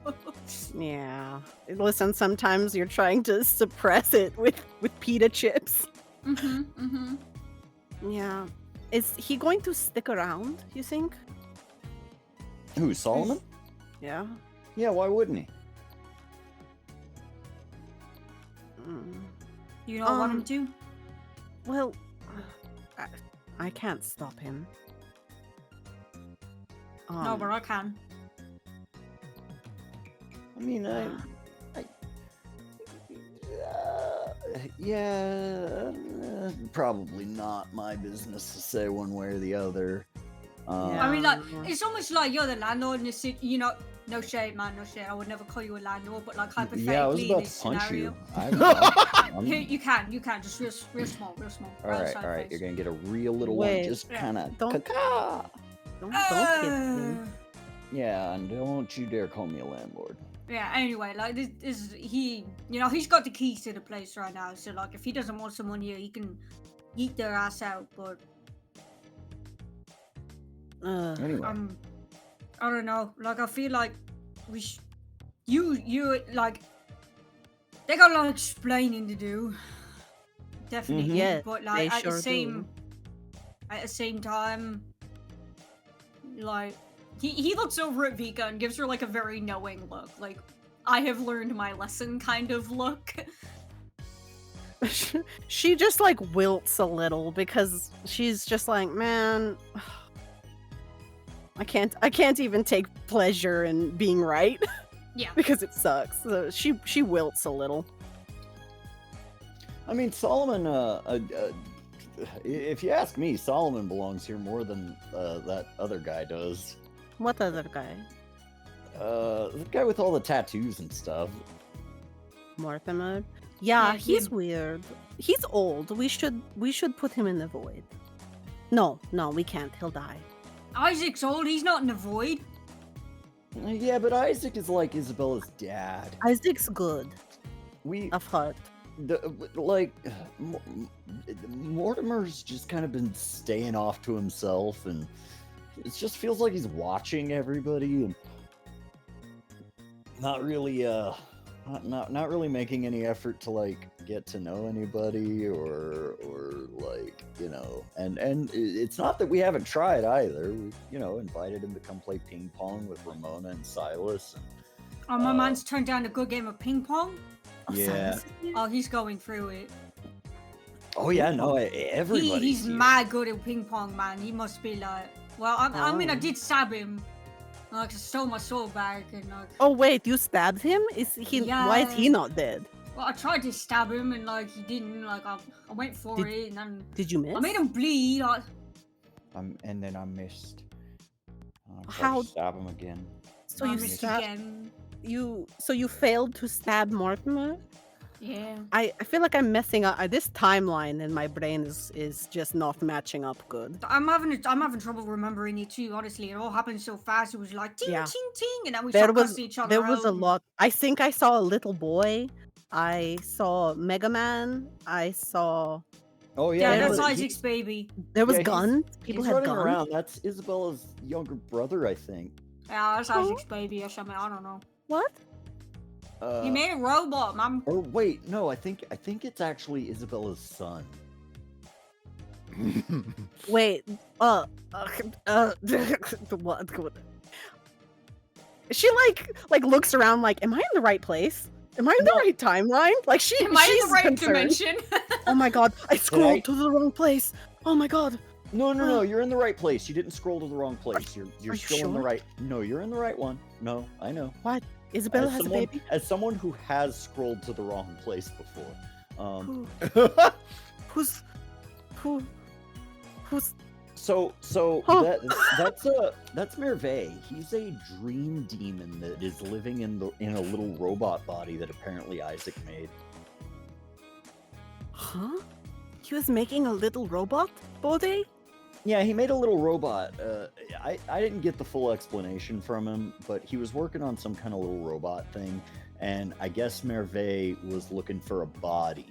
S4: Yeah. Listen, sometimes you're trying to suppress it with pita chips. Yeah. Is he going to stick around, you think?
S2: Who, Solomon?
S4: Yeah.
S2: Yeah, why wouldn't he?
S4: Mm.
S6: You don't want him to?
S4: Well, I can't stop him.
S6: No, but I can.
S2: I mean, yeah, probably not my business to say one way or the other.
S6: I mean, like,
S4: Yeah.
S6: it's almost like you're the landlord in this city. You know, no shade, man, no shade. I would never call you a landlord, but like hypothetically,
S2: Yeah, I was
S6: in
S2: about
S6: this
S2: to punch
S6: scenario,
S2: you. I'm-
S6: Here, you can, just real small,
S2: all right,
S6: outside
S2: you're
S6: face.
S2: gonna get a real little
S4: Wait.
S2: one, just
S6: Yeah.
S2: kind of.
S4: Don't hit me.
S2: Yeah, and don't you dare call me a landlord.
S6: Yeah. Anyway, like this he, you know, he's got the keys to the place right now. So like, if he doesn't want someone here, he can eat their ass out. But
S2: Anyway,
S6: I don't know. Like, I feel like you like, they got a lot of explaining to do. Definitely.
S2: Mhm.
S4: Yeah,
S6: But
S4: they
S6: like at
S4: sure
S6: the
S4: do.
S6: same time, like he looks over at Vika and gives her like a very knowing look, like I have learned my lesson kind of look.
S4: She just like wilts a little because she's just like, man, I can't even take pleasure in being right
S3: Yeah.
S4: because it sucks. So she wilts a little.
S2: I mean, Solomon. If you ask me, Solomon belongs here more than that other guy does.
S4: What other guy?
S2: The guy with all the tattoos and stuff.
S4: Mortimer? Yeah,
S6: Yeah,
S4: he's
S6: him.
S4: weird. He's old. We should put him in the void. No, we can't. He'll die.
S6: Isaac's old, he's not in the void.
S2: Yeah, but Isaac is like Isabella's dad.
S4: Isaac's good.
S2: We
S4: Of heart.
S2: Mortimer's just kind of been staying off to himself, and it just feels like he's watching everybody and not really not really making any effort to like get to know anybody or like, you know, and it's not that we haven't tried either. We, you know, invited him to come play ping pong with Ramona and Silas, and
S6: Oh, my man's turned down a good game of ping pong.
S4: Oh,
S2: Yeah.
S4: Silas is here?
S6: Oh, he's going through it.
S2: oh yeah, no, everybody.
S6: He's mad good at ping pong, man. He must be like, well, I mean, I did stab him. Like, I stole my sword back, and like,
S4: Oh wait, you stabbed him? Is he? Why is he
S6: Yeah.
S4: not dead?
S6: well, I tried to stab him, and like, he didn't. Like, I went for
S4: Did-
S6: it, and then
S4: Did you miss?
S6: I made him bleed.
S2: And then I missed. I tried to
S4: How-
S2: stab him again.
S4: So
S6: I
S4: you
S6: missed
S4: stabbed
S6: again.
S4: you failed to stab Mortimer?
S6: Yeah.
S4: I feel like I'm messing up. This timeline in my brain is just not matching up good.
S6: I'm having trouble remembering it too. Honestly, it all happened so fast. It was like ting
S4: Yeah.
S6: ting ting, and then we
S4: There
S6: started
S4: was
S6: cussing each other
S4: there was a
S6: out.
S4: lot. I think I saw a little boy. I saw Mega Man. I saw
S2: Oh
S6: Yeah,
S2: yeah,
S6: that's
S2: no,
S6: Isaac's baby.
S4: there was
S2: Yeah, he's-
S4: guns. People
S2: he's
S4: had
S2: running
S4: guns.
S2: around. That's Isabella's younger brother, I think.
S6: Yeah, that's
S4: Oh.
S6: Isaac's baby or something. I don't know.
S4: What?
S6: He made a robot, man.
S2: Or wait, no, I think it's actually Isabella's son.
S4: Wait. What? She like looks around like, am I in the right place? Am I in the
S2: No.
S4: right timeline? Like
S3: Am I in
S4: she's
S3: the right
S4: concerned.
S3: dimension?
S4: Oh my god, I
S2: I-
S4: scrolled to the wrong place. Oh my god.
S2: No, you're in the right place. You didn't scroll to the wrong place. You're
S4: you
S2: still in the
S4: sure?
S2: right. No, you're in the right one. No, I know.
S4: What? Isabella has
S2: someone,
S4: a baby?
S2: as someone who has scrolled to the wrong place before,
S4: Who? Who's? Who's?
S2: so
S4: Huh.
S2: that's Merve. He's a dream demon that is living in a little robot body that apparently Isaac made.
S4: Huh? He was making a little robot body?
S2: Yeah, he made a little robot. I didn't get the full explanation from him, but he was working on some kind of little robot thing, and I guess Merve was looking for a body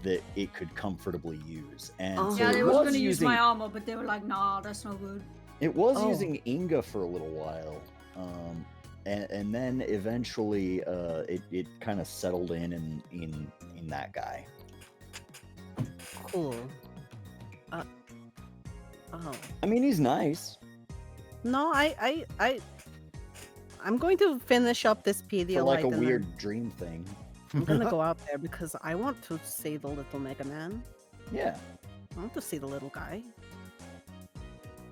S2: that it could comfortably use. And
S4: Oh.
S2: so
S3: Yeah,
S2: it
S3: they was gonna use
S2: using,
S3: my armor, but they were like, nah, that's no good.
S2: it was
S4: Oh.
S2: using Inga for a little while, and then eventually it kind of settled in that guy.
S4: Cool. Oh.
S2: I mean, he's nice
S4: No, I'm going to finish up this
S2: for
S4: Pedialyte.
S2: like a
S4: and then
S2: weird dream thing.
S4: I'm gonna go out there because I want to see the little Mega Man.
S2: Yeah.
S4: I want to see the little guy.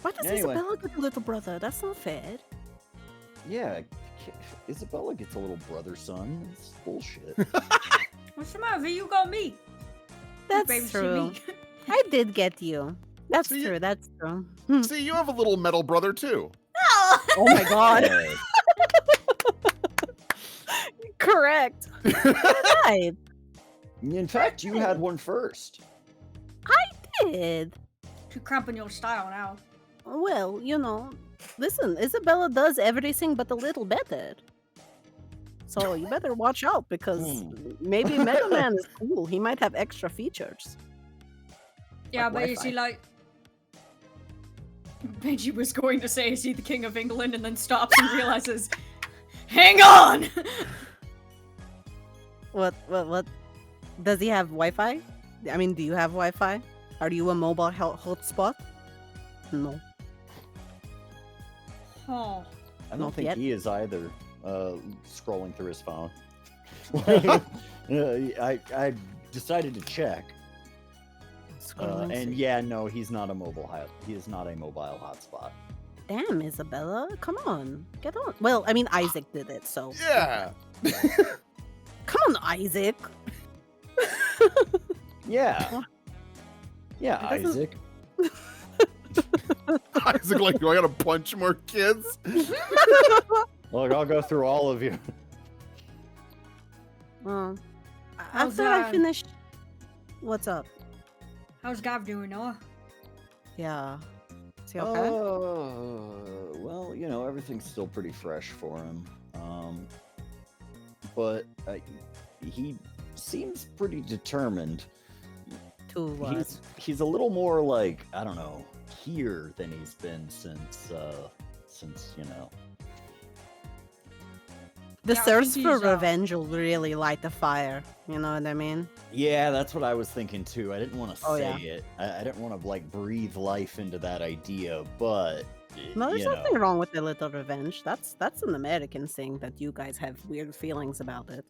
S4: Why does
S2: Anyway.
S4: Isabella get a little brother? That's not fair.
S2: Yeah, Isabella gets a little brother son. It's bullshit.
S6: What's the matter? You got me.
S4: That's
S6: babysit
S4: true.
S6: me.
S4: I did get you. That's
S1: See,
S4: true. That's true.
S1: See, you have a little metal brother too.
S4: Oh my god.
S2: Hey,
S4: Correct. Right.
S2: in fact, you had one first.
S4: Did.
S6: Too cramping your style now.
S4: Well, listen, Isabella does everything but a little better. So you better watch out because maybe Mega Man is cool. He might have extra features.
S6: Yeah,
S4: Like
S6: but is
S4: Wi-Fi.
S6: he like?
S3: Benji was going to say, is he the King of England? And then stops and realizes, hang on!
S4: What? Does he have Wi-Fi? I mean, do you have Wi-Fi? Are you a mobile hotspot? No.
S6: Oh,
S2: I don't
S4: Not
S2: think
S4: yet.
S2: he is either. Scrolling through his phone. I decided to check,
S4: Scrolling
S2: and
S4: through.
S2: yeah, no, he's not a mobile. He is not a mobile hotspot.
S4: Damn, Isabella, come on, get on. Well, I mean, Isaac did it, so
S1: Yeah.
S4: come on, Isaac.
S2: Yeah, yeah,
S4: It doesn't-
S2: Isaac.
S1: Isaac, like, do I gotta punch more kids?
S2: Look, I'll go through all of you.
S4: Well,
S6: How's
S4: after I
S6: that?
S4: finish, what's up?
S6: how's Gav doing, Noah?
S4: Yeah, is he okay?
S2: Well, everything's still pretty fresh for him. But he seems pretty determined.
S4: To what?
S2: He's a little more like, I don't know, here than he's been since
S4: The
S3: Yeah, I
S4: thirst
S3: think
S4: for
S3: he's,
S4: revenge will really light the fire. You know what I mean?
S2: Yeah, that's what I was thinking too. I didn't want to
S4: Oh,
S2: say
S4: yeah.
S2: it. I didn't want to like breathe life into that idea, but
S4: No, there's
S2: you know.
S4: nothing wrong with a little revenge. That's an American thing that you guys have weird feelings about it.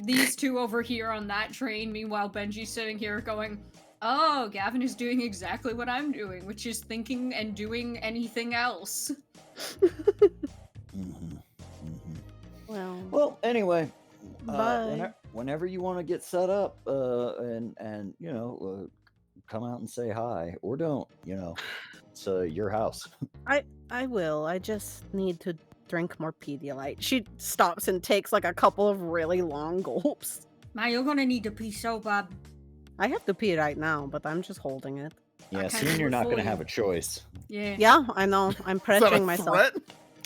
S3: These two over here on that train, meanwhile Benji's sitting here going, oh, Gavin is doing exactly what I'm doing, which is thinking and doing anything else.
S2: Mhm.
S4: Well,
S2: Anyway,
S4: Bye.
S2: whenever you want to get set up, and come out and say hi, or don't, it's your house.
S4: I will. I just need to drink more Pedialyte. She stops and takes like a couple of really long gulps.
S6: Man, you're gonna need to pee so bad.
S4: I have to pee right now, but I'm just holding it.
S2: Yeah,
S3: can't
S2: soon
S3: do
S2: you're
S3: it
S2: not
S3: for
S2: going to
S3: you.
S2: have a choice.
S3: Yeah.
S4: Yeah, I know. I'm
S1: Is that a
S4: pressuring myself.
S1: threat?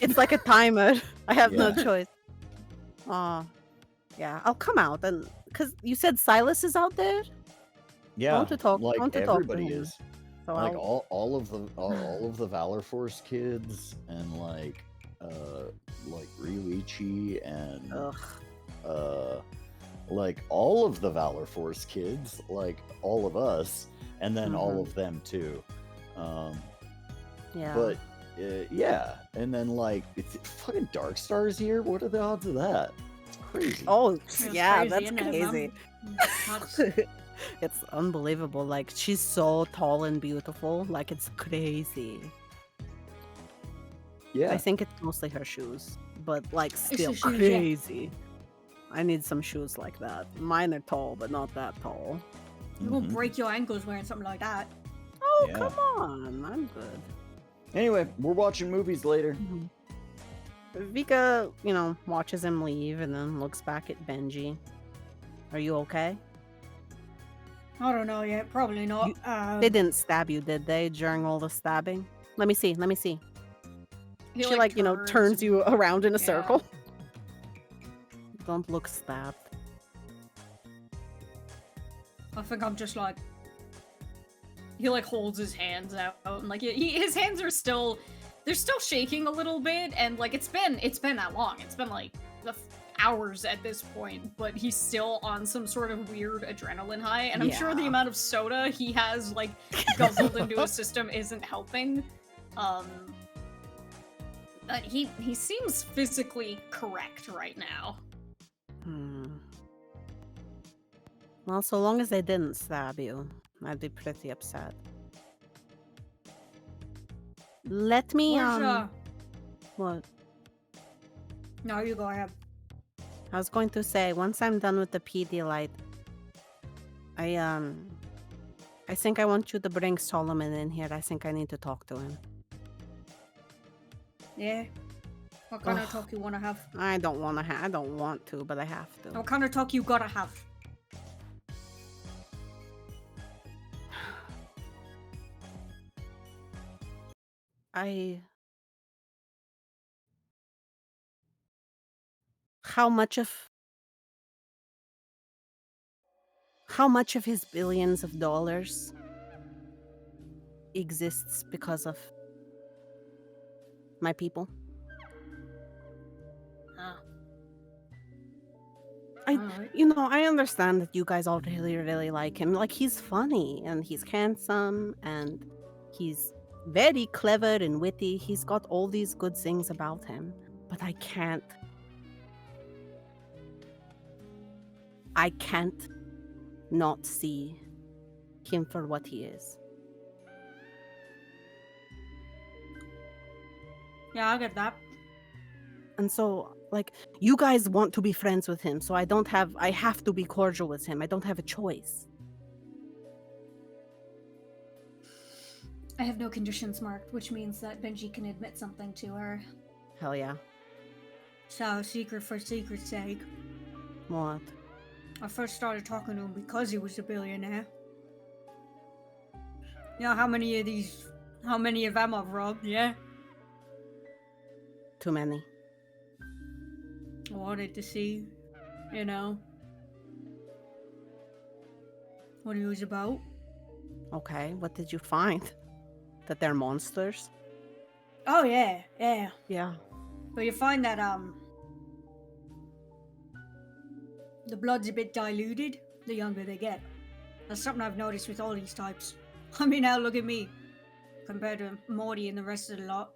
S4: It's like a timer. I have no
S2: Yeah.
S4: choice. Yeah, I'll come out and because you said Silas is out there,
S2: Yeah,
S4: want to talk- I
S2: like
S4: want to talk to
S2: everybody
S4: him.
S2: is.
S4: so
S2: Like
S4: I'll.
S2: all of the Valor Force kids and like Ryuichi and
S4: Ugh.
S2: like all of the Valor Force kids, like all of us, and then all
S4: Mhm.
S2: of them too.
S4: Yeah.
S2: But yeah, and then like it's fucking Dark Stars here. What are the odds of that? It's crazy.
S4: Oh,
S6: That's
S4: yeah,
S6: crazy,
S4: that's
S6: isn't it,
S4: crazy.
S6: Mum? Nuts.
S4: It's unbelievable. Like, she's so tall and beautiful. Like, it's crazy. I
S2: Yeah.
S4: think it's mostly her shoes, but like
S6: It's the
S4: still
S6: shoes, yeah.
S4: crazy. I need some shoes like that. Mine are tall, but not that tall.
S6: You won't
S2: Mhm.
S6: break your ankles wearing something like that.
S4: Oh,
S2: Yeah.
S4: come on. I'm good.
S2: Anyway, we're watching movies later.
S4: Vika, watches him leave and then looks back at Benji. Are you okay?
S6: I don't know yet. Probably not.
S4: They didn't stab you, did they, during all the stabbing? Let me see.
S3: He,
S4: She turns
S3: and-
S4: you around in a
S3: Yeah.
S4: circle. Don't look stabbed.
S3: I think I'm just like. He holds his hands out and his hands are still, they're still shaking a little bit, and it's been that long. It's been hours at this point, but he's still on some sort of weird adrenaline high, and I'm sure the
S4: Yeah.
S3: amount of soda he has guzzled into his system isn't helping. But he seems physically correct right now.
S4: Well, so long as they didn't stab you, I'd be pretty upset. Let me,
S6: Where's,
S4: what?
S6: No, you go ahead.
S4: I was going to say, once I'm done with the PD light, I think I want you to bring Solomon in here. I think I need to talk to him.
S6: Yeah. What kind of
S4: Ugh.
S6: talk you want to have?
S4: I don't want to, but I have to.
S6: What kind of talk you gotta have?
S4: How much of his billions of dollars exists because of my people?
S6: Alright.
S4: I understand that you guys all really, really like him. He's funny and he's handsome and he's very clever and witty. He's got all these good things about him, but I can't not see him for what he is.
S6: Yeah, I get that.
S4: And so, you guys want to be friends with him, so I have to be cordial with him. I don't have a choice.
S6: I have no conditions marked, which means that Benji can admit something to her.
S4: Hell yeah.
S6: So, secret for secret's sake.
S4: What?
S6: I first started talking to him because he was a billionaire. You know how many of them I've robbed, yeah?
S4: Too many.
S6: I wanted to see, what he was about.
S4: Okay, what did you find? That they're monsters?
S6: Oh, yeah.
S4: Yeah.
S6: But you find that, the blood's a bit diluted the younger they get. That's something I've noticed with all these types. I mean, now look at me. Compared to Morty and the rest of the lot.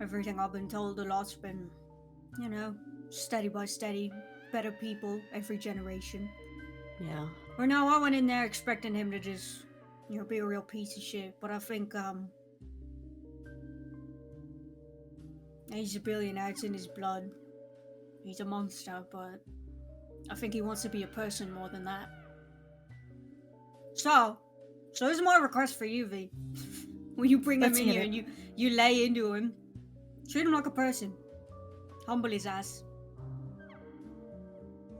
S6: Everything I've been told, the lot's been, steady by steady, better people every generation.
S4: Yeah.
S6: Or no, I went in there expecting him to just, be a real piece of shit. But I think, he's a billionaire, it's in his blood. He's a monster, but I think he wants to be a person more than that. So this is my request for you, V. When you bring him
S4: Let's
S6: in
S4: hear
S6: here
S4: it.
S6: and you lay into him, treat him like a person. Humble his ass.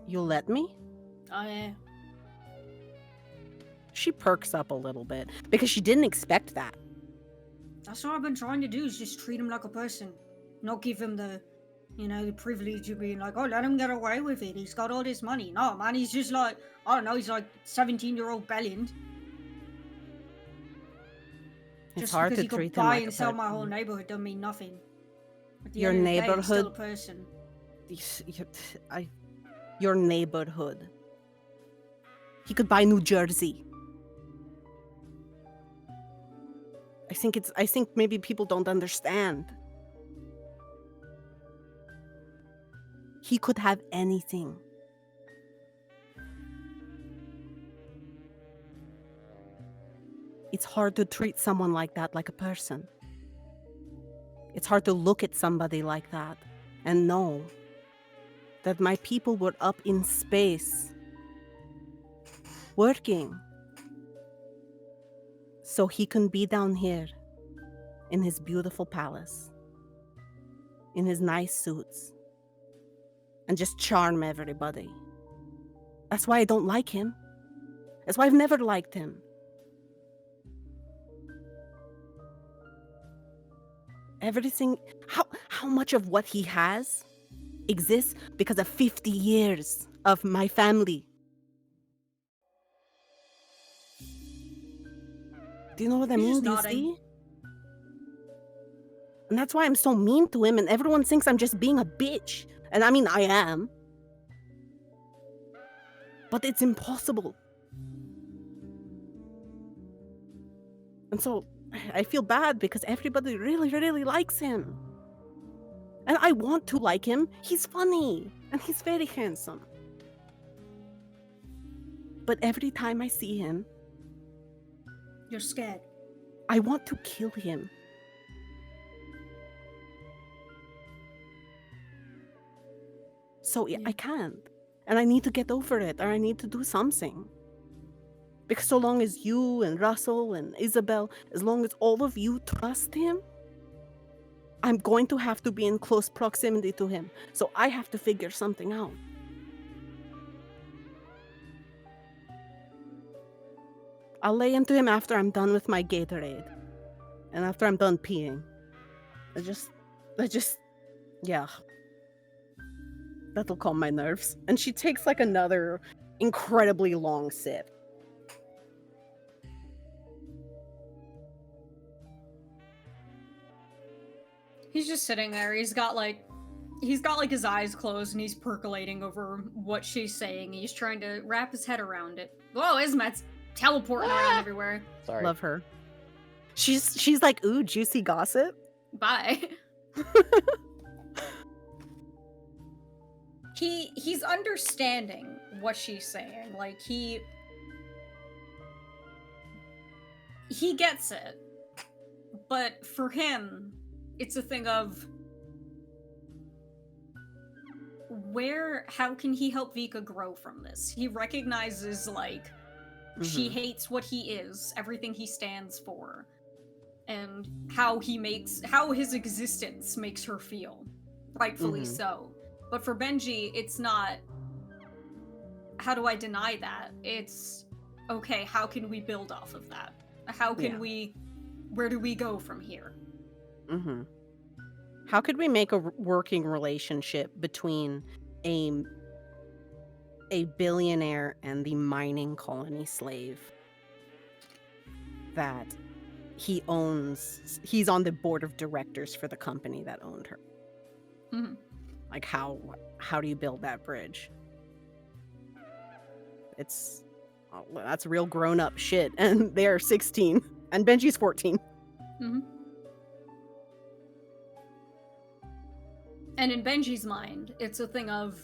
S4: You let me?
S6: Oh, yeah.
S4: She perks up a little bit because she didn't expect that.
S6: That's what I've been trying to do, is just treat him like a person. Not give him the privilege of being like, oh, let him get away with it. He's got all this money. No, man, he's just like, I don't know, he's like 17-year-old bellend.
S4: It's
S6: Just
S4: hard
S6: because
S4: to
S6: he could
S4: treat him
S6: buy
S4: like
S6: and
S4: a
S6: sell my
S4: person.
S6: whole neighborhood don't mean nothing. At the
S4: Your
S6: end of the day, he's still a
S4: neighborhood-
S6: person.
S4: Your neighborhood. He could buy New Jersey. I think maybe people don't understand. He could have anything. It's hard to treat someone like that like a person. It's hard to look at somebody like that and know that my people were up in space working so he can be down here in his beautiful palace, in his nice suits, and just charm everybody. That's why I don't like him. That's why I've never liked him. Everything, how much of what he has exists because of 50 years of my family. Do you know what I
S3: He's
S4: mean?
S3: just
S4: Do you
S3: nodding.
S4: see? And that's why I'm so mean to him, and everyone thinks I'm just being a bitch. And I mean, I am. But it's impossible. And so I feel bad because everybody really, really likes him. And I want to like him. He's funny and he's very handsome. But every time I see him,
S6: You're scared.
S4: I want to kill him. So I can't. And I need to get over it, or I need to do something. Because so long as you and Russell and Isabel, as long as all of you trust him, I'm going to have to be in close proximity to him. So I have to figure something out. I'll lay into him after I'm done with my Gatorade. And after I'm done peeing. I just, yeah. That'll calm my nerves. And she takes like another incredibly long sip.
S3: He's just sitting there. He's got like his eyes closed and he's percolating over what she's saying. He's trying to wrap his head around it. Whoa, Ismet's teleporting around everywhere.
S2: Sorry.
S4: Love her. She's like, ooh, juicy gossip.
S3: Bye. He's understanding what she's saying. Like he gets it. But for him, it's a thing of how can he help Vika grow from this? He recognizes like she hates what he is, everything he stands for, and how his existence makes her feel. Rightfully so. But for Benji, it's not, how do I deny that? It's, okay, how can we build off of that? How can where do we go from here?
S4: How could we make a working relationship between a billionaire and the mining colony slave that he owns? He's on the board of directors for the company that owned her. Like how do you build that bridge? That's real grown up shit, and they are 16 and Benji's 14.
S3: And in Benji's mind, it's a thing of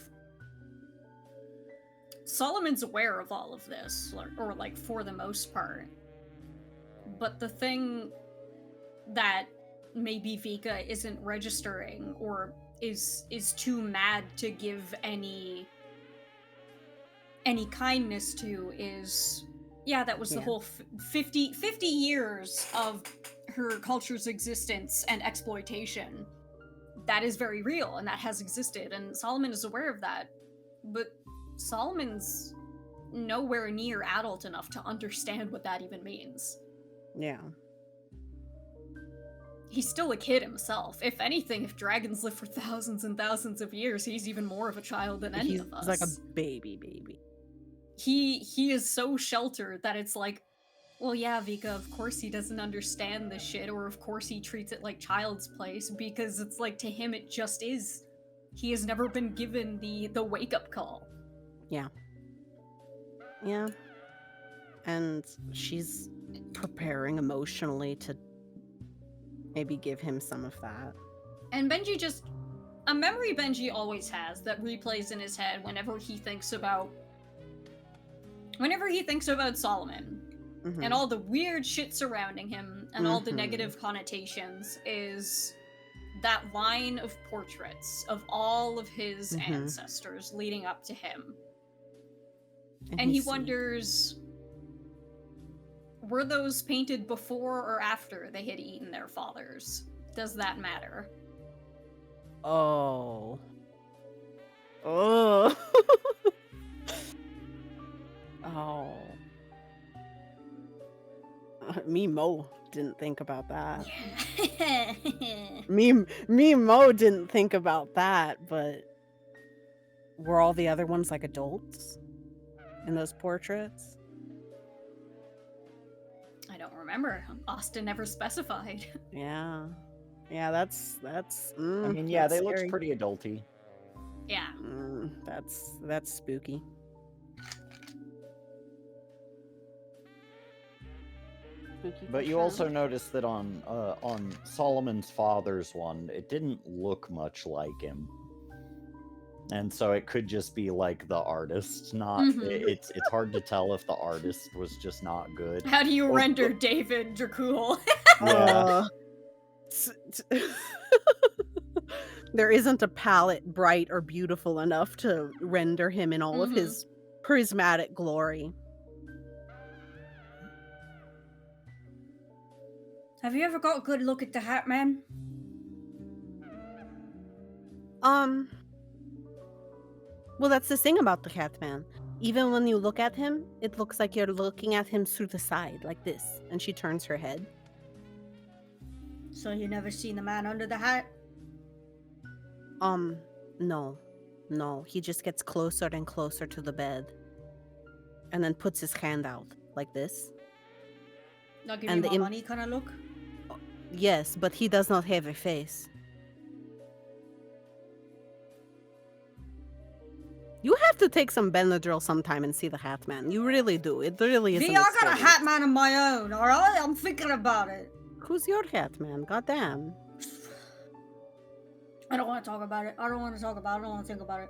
S3: Solomon's aware of all of this, or like for the most part. But the thing that maybe Vika isn't registering or is too mad to give any kindness to is, that was the whole 50 years of her culture's existence and exploitation. That is very real, and that has existed, and Solomon is aware of that. But Solomon's nowhere near adult enough to understand what that even means.
S4: Yeah.
S3: He's still a kid himself. If anything, if dragons live for thousands and thousands of years, he's even more of a child than any of us.
S4: He's like a baby.
S3: He is so sheltered that it's like, well, yeah, Vika, of course he doesn't understand this shit, or of course he treats it like child's place, because it's like, to him it just is. He has never been given the wake-up call.
S4: Yeah. And she's preparing emotionally to maybe give him some of that.
S3: And Benji a memory Benji always has that replays in his head whenever he thinks about Solomon. and
S4: Mhm.
S3: all the weird shit surrounding him and all the negative connotations is that line of portraits of all of his ancestors leading up to him. And he
S4: he's
S3: wonders, were those painted before or after they had eaten their fathers? Does that matter?
S4: Oh. Oh. Oh. Me Mo didn't think about that. Me Mo didn't think about that, but were all the other ones like adults in those portraits?
S3: I don't remember. Austin never specified.
S4: Yeah. Yeah, that's
S2: I mean, yeah,
S4: that's
S2: they looked
S4: scary.
S2: pretty adulty.
S3: Yeah.
S4: That's spooky. Spooky
S2: But
S4: for
S2: you
S4: sure.
S2: also noticed that on Solomon's father's one, it didn't look much like him. And so it could just be like the artist, not it's hard to tell if the artist was just not good.
S3: How do you
S2: Or-
S3: render David Dracul?
S2: Yeah.
S4: There isn't a palette bright or beautiful enough to render him in all of his prismatic glory.
S6: Have you ever got a good look at the Hat Man?
S4: Well, that's the thing about the Catman. Even when you look at him, it looks like you're looking at him through the side, like this. And she turns her head.
S6: So you never seen the man under the hat?
S4: No. No, he just gets closer and closer to the bed. And then puts his hand out, like this.
S6: Not give
S4: And
S6: me
S4: the
S6: my money kind of look?
S4: Yes, but he does not have a face. You have to take some Benadryl sometime and see the Hat Man. You really do. It really is.
S6: V, I got a Hat Man of my own, alright? I'm thinking about it.
S4: Who's your Hat Man? Goddamn.
S6: I don't want to talk about it. I don't want to talk about it. I don't want to think about it.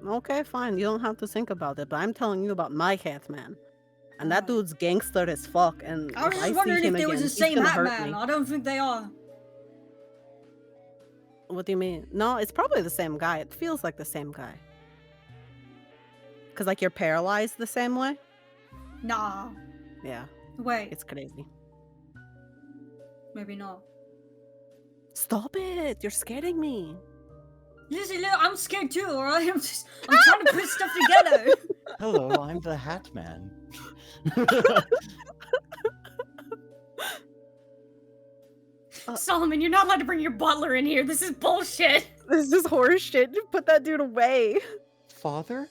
S4: Okay, fine. You don't have to think about it, but I'm telling you about my Hat Man. And that dude's gangster as fuck. And
S6: I was
S4: if
S6: just
S4: see
S6: wondering
S4: him
S6: if they was
S4: again,
S6: the
S4: he's
S6: same
S4: gonna
S6: Hat
S4: hurt
S6: Man.
S4: me.
S6: I don't think they are.
S4: What do you mean? No, it's probably the same guy. It feels like the same guy. Because, like, you're paralyzed the same way?
S6: Nah.
S4: Yeah,
S6: Wait.
S4: it's crazy.
S6: Maybe not.
S4: Stop it! You're scaring me.
S6: Listen, look, I'm scared too, alright? I'm trying to put stuff together.
S2: Hello, I'm the Hat Man.
S3: Solomon, you're not allowed to bring your butler in here. This is bullshit.
S4: This is horse shit. Put that dude away.
S2: Father?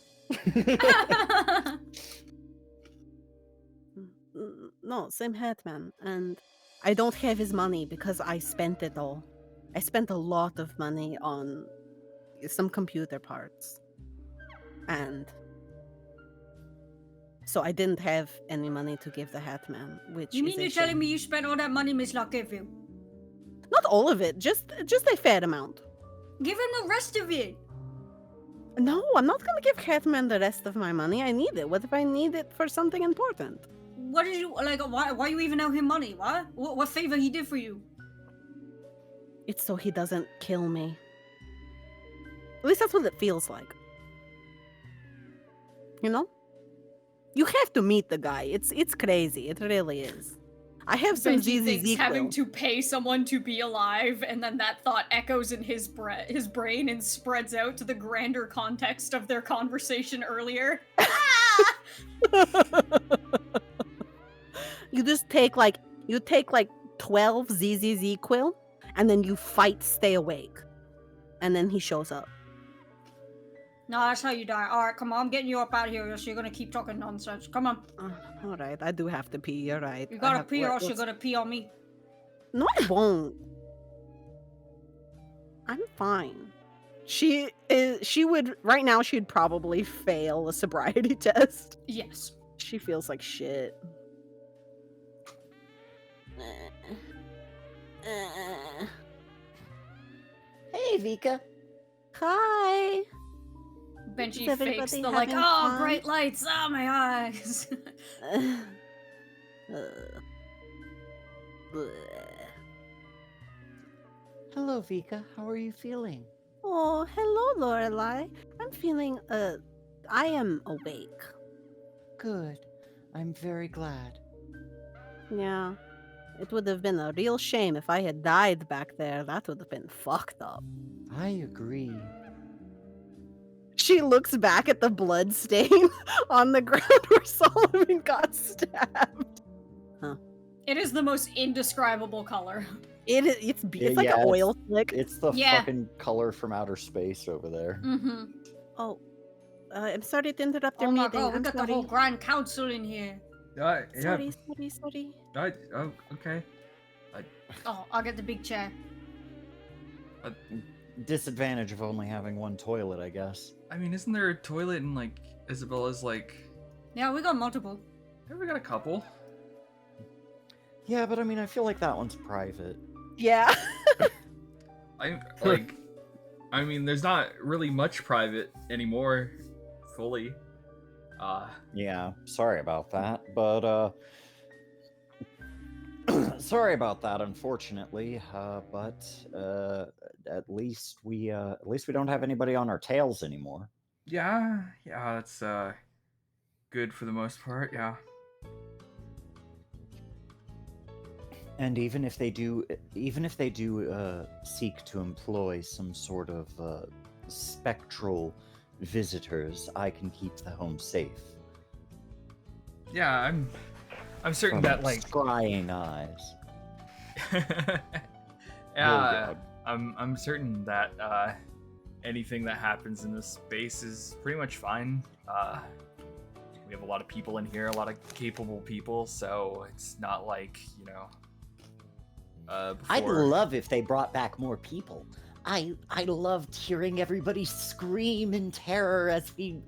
S4: No, same Hatman. And I don't have his money because I spent it all. I spent a lot of money on some computer parts. And so I didn't have any money to give the Hatman, which
S6: You
S4: is
S6: mean
S4: a
S6: you're telling
S4: shame.
S6: me you spent all that money Miss Luck gave you?
S4: Not all of it, just a fair amount.
S6: Give him the rest of it.
S4: No, I'm not gonna give Catman the rest of my money. I need it. What if I need it for something important?
S6: What did you, like, why you even owe him money? What favor he did for you?
S4: It's so he doesn't kill me. At least that's what it feels like. You know? You have to meet the guy. It's crazy. It really is. I have some
S3: Benji thinks
S4: ZZZ
S3: having
S4: quill.
S3: to pay someone to be alive, and then that thought echoes in his brain and spreads out to the grander context of their conversation earlier.
S4: You just take like 12 ZZZ quill, and then you fight stay awake. And then he shows up.
S6: No, that's how you die. Alright, come on, I'm getting you up out of here, or else you're gonna keep talking nonsense. Come on.
S4: All right, I do have to pee. You're right.
S6: You
S4: I
S6: gotta
S4: have-
S6: pee, or else you're
S4: let's-
S6: gonna pee on me.
S4: No, I won't. I'm fine. She would right now. She'd probably fail a sobriety test.
S3: Yes.
S4: She feels like shit.
S2: Hey, Vika.
S4: Hi.
S3: Benji
S4: Is
S3: fakes
S4: everybody
S3: the like,
S4: having
S3: oh,
S4: fun?"
S3: bright lights, oh, my eyes.
S4: Bleh.
S2: Hello, Vika. How are you feeling?
S4: Oh, hello, Lorelai. I'm feeling, I am awake.
S2: Good. I'm very glad.
S4: Yeah. It would have been a real shame if I had died back there. That would have been fucked up.
S2: I agree.
S4: She looks back at the blood stain on the ground where Solomon got stabbed.
S3: It is the most indescribable color.
S4: It's like
S2: Yeah,
S4: an oil slick.
S2: It's the
S3: Yeah.
S2: fucking color from outer space over there.
S3: Mm-hmm.
S4: Oh, I'm sorry to interrupt your
S6: Oh my
S4: meeting.
S6: god, we
S4: I'm
S6: got
S4: sorry.
S6: the whole Grand Council in here.
S5: Yeah.
S4: Sorry.
S5: Oh, okay.
S6: Oh, I'll get the big chair.
S2: Disadvantage of only having one toilet, I guess.
S5: I mean, isn't there a toilet in like Isabella's like?
S6: Yeah, we got multiple.
S5: Yeah, we got a couple.
S2: Yeah, but I mean, I feel like that one's private.
S4: Yeah.
S5: I mean, there's not really much private anymore, fully.
S2: Yeah, sorry about that, but sorry about that, unfortunately. But at least we don't have anybody on our tails anymore.
S5: Yeah, that's good for the most part. Yeah.
S2: And even if they do seek to employ some sort of spectral visitors, I can keep the home safe.
S5: Yeah, I'm certain
S2: From
S5: that like
S2: scrying eyes.
S5: yeah, I'm certain that anything that happens in this space is pretty much fine. We have a lot of people in here, a lot of capable people, so it's not like, you know.
S2: I'd
S5: Before.
S2: love if they brought back more people. I loved hearing everybody scream in terror as we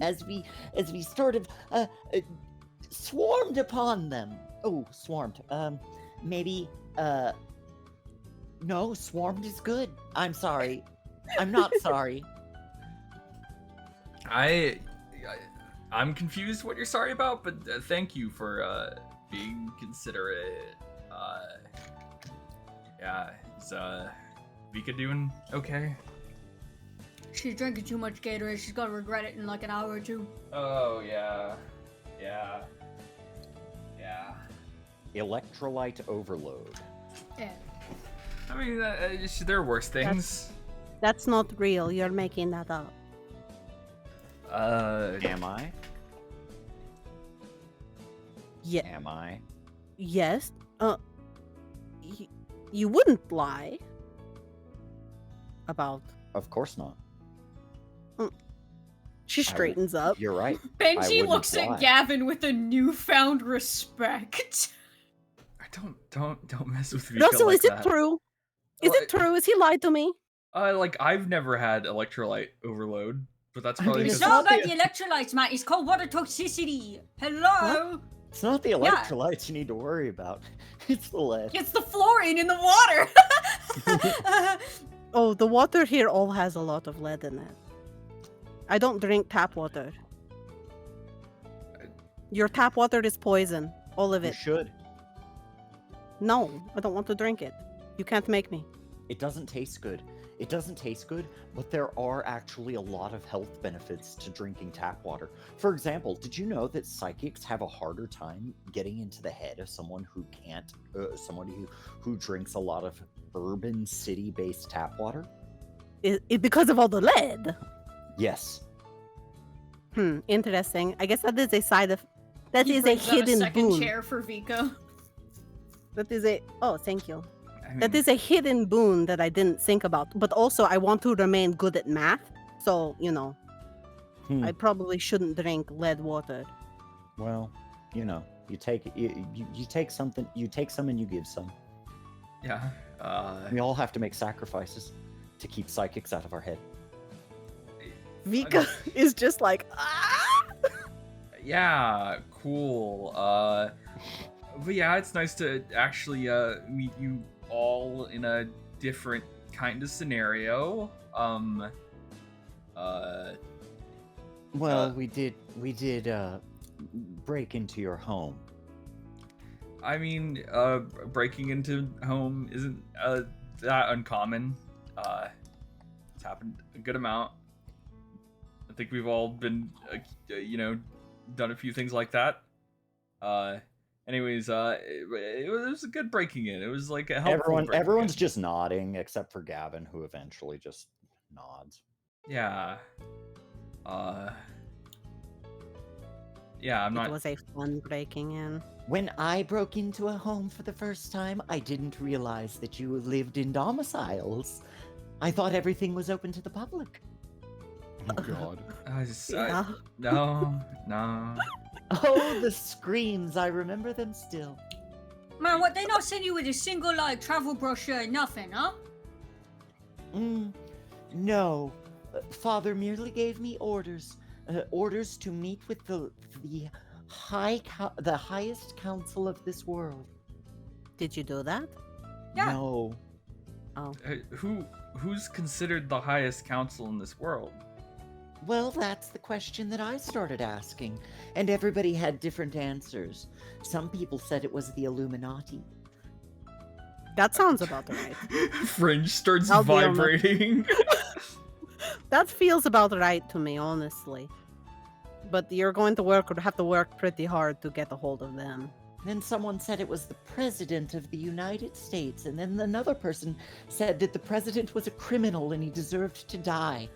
S2: sort of swarmed upon them. Oh, swarmed. Maybe no, swarmed is good. I'm sorry. I'm not sorry.
S5: I'm confused what you're sorry about, but thank you for being considerate. Yeah, is Vika doing okay?
S6: She's drinking too much Gatorade. She's gonna regret it in like an hour or two.
S5: Oh yeah.
S2: Electrolyte overload.
S6: Yeah.
S5: I mean, there are worse things.
S4: That's not real. You're making that up.
S2: Am I?
S4: Yeah.
S2: Am I?
S4: Yes. You wouldn't lie about.
S2: Of course not.
S4: She straightens up.
S2: You're right. I
S3: Benji
S2: wouldn't
S3: looks
S2: lie.
S3: at Gavin with a newfound respect.
S5: Don't mess with Vika
S4: Russell,
S5: like
S4: is it
S5: that.
S4: true? Is
S5: Well,
S4: it true? Is he lied to me?
S5: Like I've never had electrolyte overload, but that's probably
S2: mean,
S6: It's
S5: because
S6: not about the electrolytes, Matt. It's called water toxicity. Hello?
S2: It's not the electrolytes you need to worry about. It's the lead.
S3: It's the fluorine in the water.
S4: Oh, the water here all has a lot of lead in it. I don't drink tap water. Your tap water is poison. All of
S2: You
S4: it.
S2: should.
S4: No, I don't want to drink it. You can't make me.
S2: It doesn't taste good. It doesn't taste good, but there are actually a lot of health benefits to drinking tap water. For example, did you know that psychics have a harder time getting into the head of someone who can't, somebody who drinks a lot of urban city-based tap water?
S4: It because of all the lead.
S2: Yes.
S4: Interesting. I guess that is a side of. That
S3: He
S4: is a
S3: brings out
S4: hidden
S3: second
S4: boon.
S3: chair for Vika.
S4: That is a. Oh, thank you.
S5: I
S4: That
S5: mean,
S4: is a hidden boon that I didn't think about. But also, I want to remain good at math. So, I probably shouldn't drink lead water.
S2: Well, you take you take something, you take some and you give some.
S5: yeah.
S2: We all have to make sacrifices to keep psychics out of our head.
S4: Vika is just like, ah!
S5: Yeah, cool. But yeah, it's nice to actually meet you all in a different kind of scenario.
S2: Well, we did break into your home.
S5: I mean, breaking into home isn't that uncommon. It's happened a good amount. I think we've all been, done a few things like that. Anyways, it was a good breaking in. It was like a helpful breaking
S2: Everyone's
S5: in.
S2: just nodding except for Gavin, who eventually just nods.
S5: Yeah. Yeah, I'm
S4: It
S5: not.
S4: was a fun breaking in.
S2: When I broke into a home for the first time, I didn't realize that you lived in domiciles. I thought everything was open to the public.
S1: Oh God.
S4: Yeah.
S5: No.
S2: Oh, the screams. I remember them still.
S6: Man, what, they not send you with a single, like, travel brochure, nothing, huh?
S2: No. Father merely gave me orders. Orders to meet with the highest council of this world.
S4: Did you do that?
S6: Yeah.
S2: No.
S4: Oh.
S5: Who's considered the highest council in this world?
S2: Well, that's the question that I started asking, and everybody had different answers. Some people said it was the Illuminati.
S4: That sounds about right.
S5: Fringe starts
S4: I'll be honest.
S5: vibrating.
S4: That feels about right to me, honestly. But you're going to have to work pretty hard to get a hold of them.
S2: Then someone said it was the President of the United States, and then another person said that the President was a criminal and he deserved to die.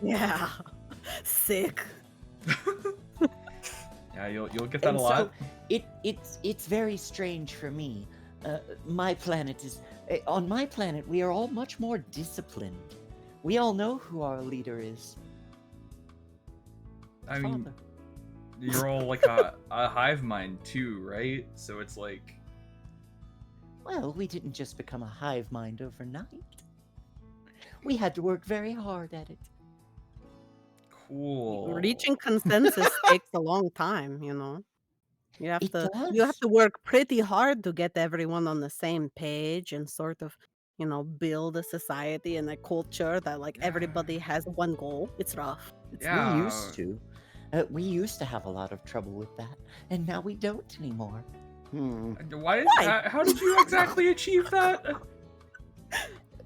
S4: Yeah. Sick.
S5: Yeah, you'll get that
S2: And
S5: a lot.
S2: So it's very strange for me. My planet is on my planet. We are all much more disciplined. We all know who our leader is.
S5: I mean,
S2: Father.
S5: you're all like a hive mind too, right? So it's like,
S2: Well, we didn't just become a hive mind overnight. We had to work very hard at it.
S5: cool.
S4: Reaching consensus takes a long time, you know. You have
S2: It
S4: to
S2: does.
S4: work pretty hard to get everyone on the same page and sort of, build a society and a culture that like everybody has one goal. It's rough.
S5: Yeah.
S2: We used to. We used to have a lot of trouble with that, and now we don't anymore.
S5: Why?
S4: Why?
S5: How did you exactly achieve that?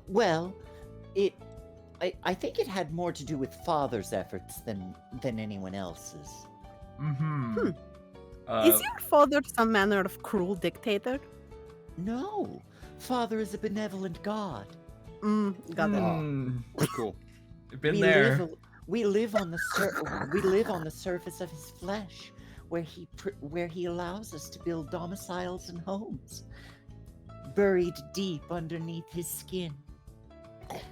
S2: Well, I think it had more to do with Father's efforts than anyone else's.
S5: Mm-hmm.
S4: Is your father some manner of cruel dictator?
S2: No, Father is a benevolent God.
S4: Got it.
S1: Cool.
S5: Been
S2: we
S5: there.
S2: We live on the surface of his flesh, where he allows us to build domiciles and homes, buried deep underneath his skin.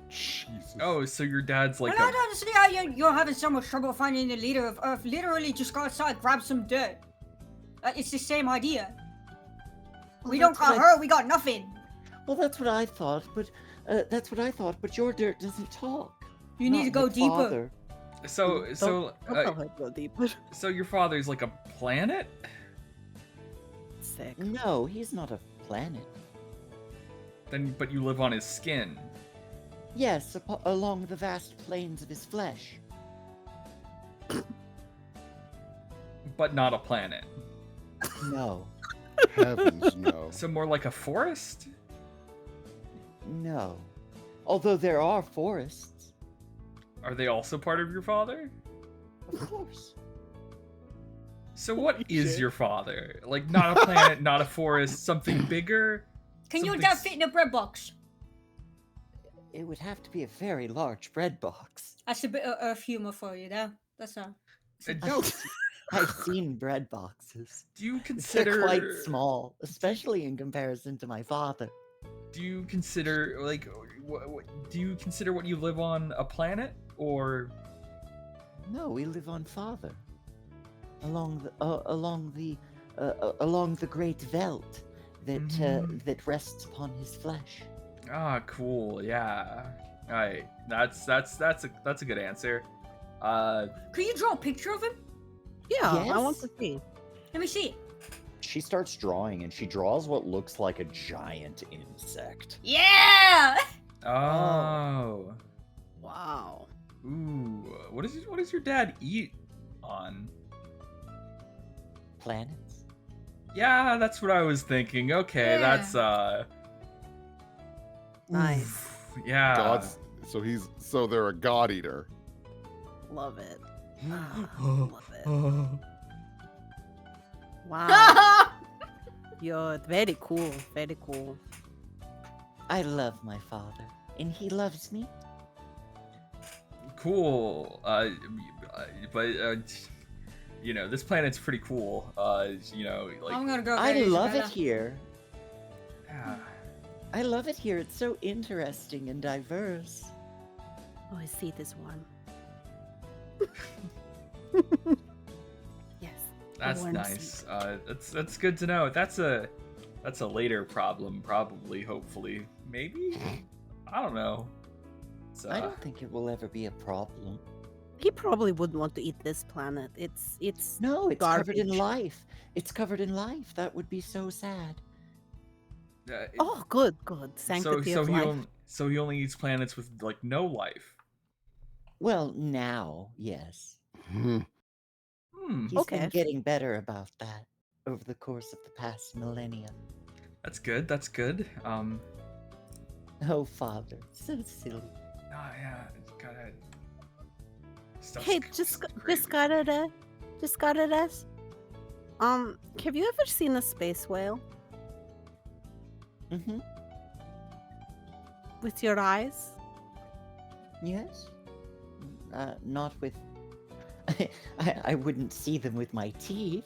S1: Jesus.
S5: Oh, so your dad's like
S6: Well, I don't see how you're having so much trouble finding the leader of Earth. Literally, just go outside, grab some dirt. It's the same idea. We don't got her, we got nothing.
S2: Well, that's what I thought, but your dirt doesn't talk.
S6: You need
S2: Not
S6: to go
S2: with
S6: deeper.
S2: Father.
S5: so
S4: Don't tell her to go deeper.
S5: so your father's like a planet?
S4: Sick.
S2: No, he's not a planet.
S5: But you live on his skin.
S2: Yes, along the vast plains of his flesh.
S5: But not a planet.
S2: No,
S1: Heavens no.
S5: So more like a forest?
S2: no. Although there are forests,
S5: Are they also part of your father?
S2: of course.
S5: So what is your father? Like not a planet, not a forest, something bigger?
S6: Can your
S5: Something
S6: dad fit in a bread box?
S2: It would have to be a very large bread box.
S6: That's a bit of Earth humor for you, there. That's all.
S5: No.
S2: I've seen bread boxes.
S5: Do you
S2: They're
S5: consider
S2: quite small, especially in comparison to my father.
S5: Do you consider like do you consider what you live on a planet or
S2: No, we live on Father, along the great veldt that rests upon his flesh.
S5: cool, yeah. Alright. That's a good answer.
S6: Can you draw a picture of him?
S4: Yeah, I want
S2: Yes.
S4: to see.
S6: Let me see it.
S2: She starts drawing, and she draws what looks like a giant insect.
S6: Yeah!
S5: Oh.
S4: Wow.
S5: Ooh. What does your dad eat on?
S2: Planets.
S5: Yeah, that's what I was thinking. Okay,
S3: Yeah.
S5: that's
S4: Nice.
S5: oof, yeah.
S1: Gods. So they're a god eater.
S4: Love it. Love it. Wow.
S3: Oh,
S4: Yo, very cool. Very cool.
S2: I love my father, and he loves me.
S5: Cool. But you know, this planet's pretty cool. You know, like
S3: I'm gonna go.
S2: I
S3: get
S2: love it
S3: Isabella.
S2: here.
S5: yeah.
S2: I love it here. It's so interesting and diverse.
S4: Oh, I see this one. Yes.
S5: That's
S4: warm
S5: nice. That's good to know. That's a later problem, probably, hopefully, maybe. I don't know. It's,
S2: I don't think it will ever be a problem.
S4: He probably wouldn't want to eat this planet. It's
S2: No, it's covered in
S4: garbage.
S2: life. It's covered in life. That would be so sad.
S4: Oh, good. Sanctity of life.
S5: So he only eats planets with like no life.
S2: Well, now, yes.
S1: Hmm.
S5: Hmm.
S2: He's been
S4: Okay.
S2: getting better about that over the course of the past millennia.
S5: That's good. That's good.
S2: Oh, father, so silly.
S5: Oh yeah, gotta. Stuff's
S4: Hey,
S5: crazy.
S4: got it. Have you ever seen a space whale
S2: Mm-hmm.
S4: with your eyes?
S2: Yes. Not with. I wouldn't see them with my teeth.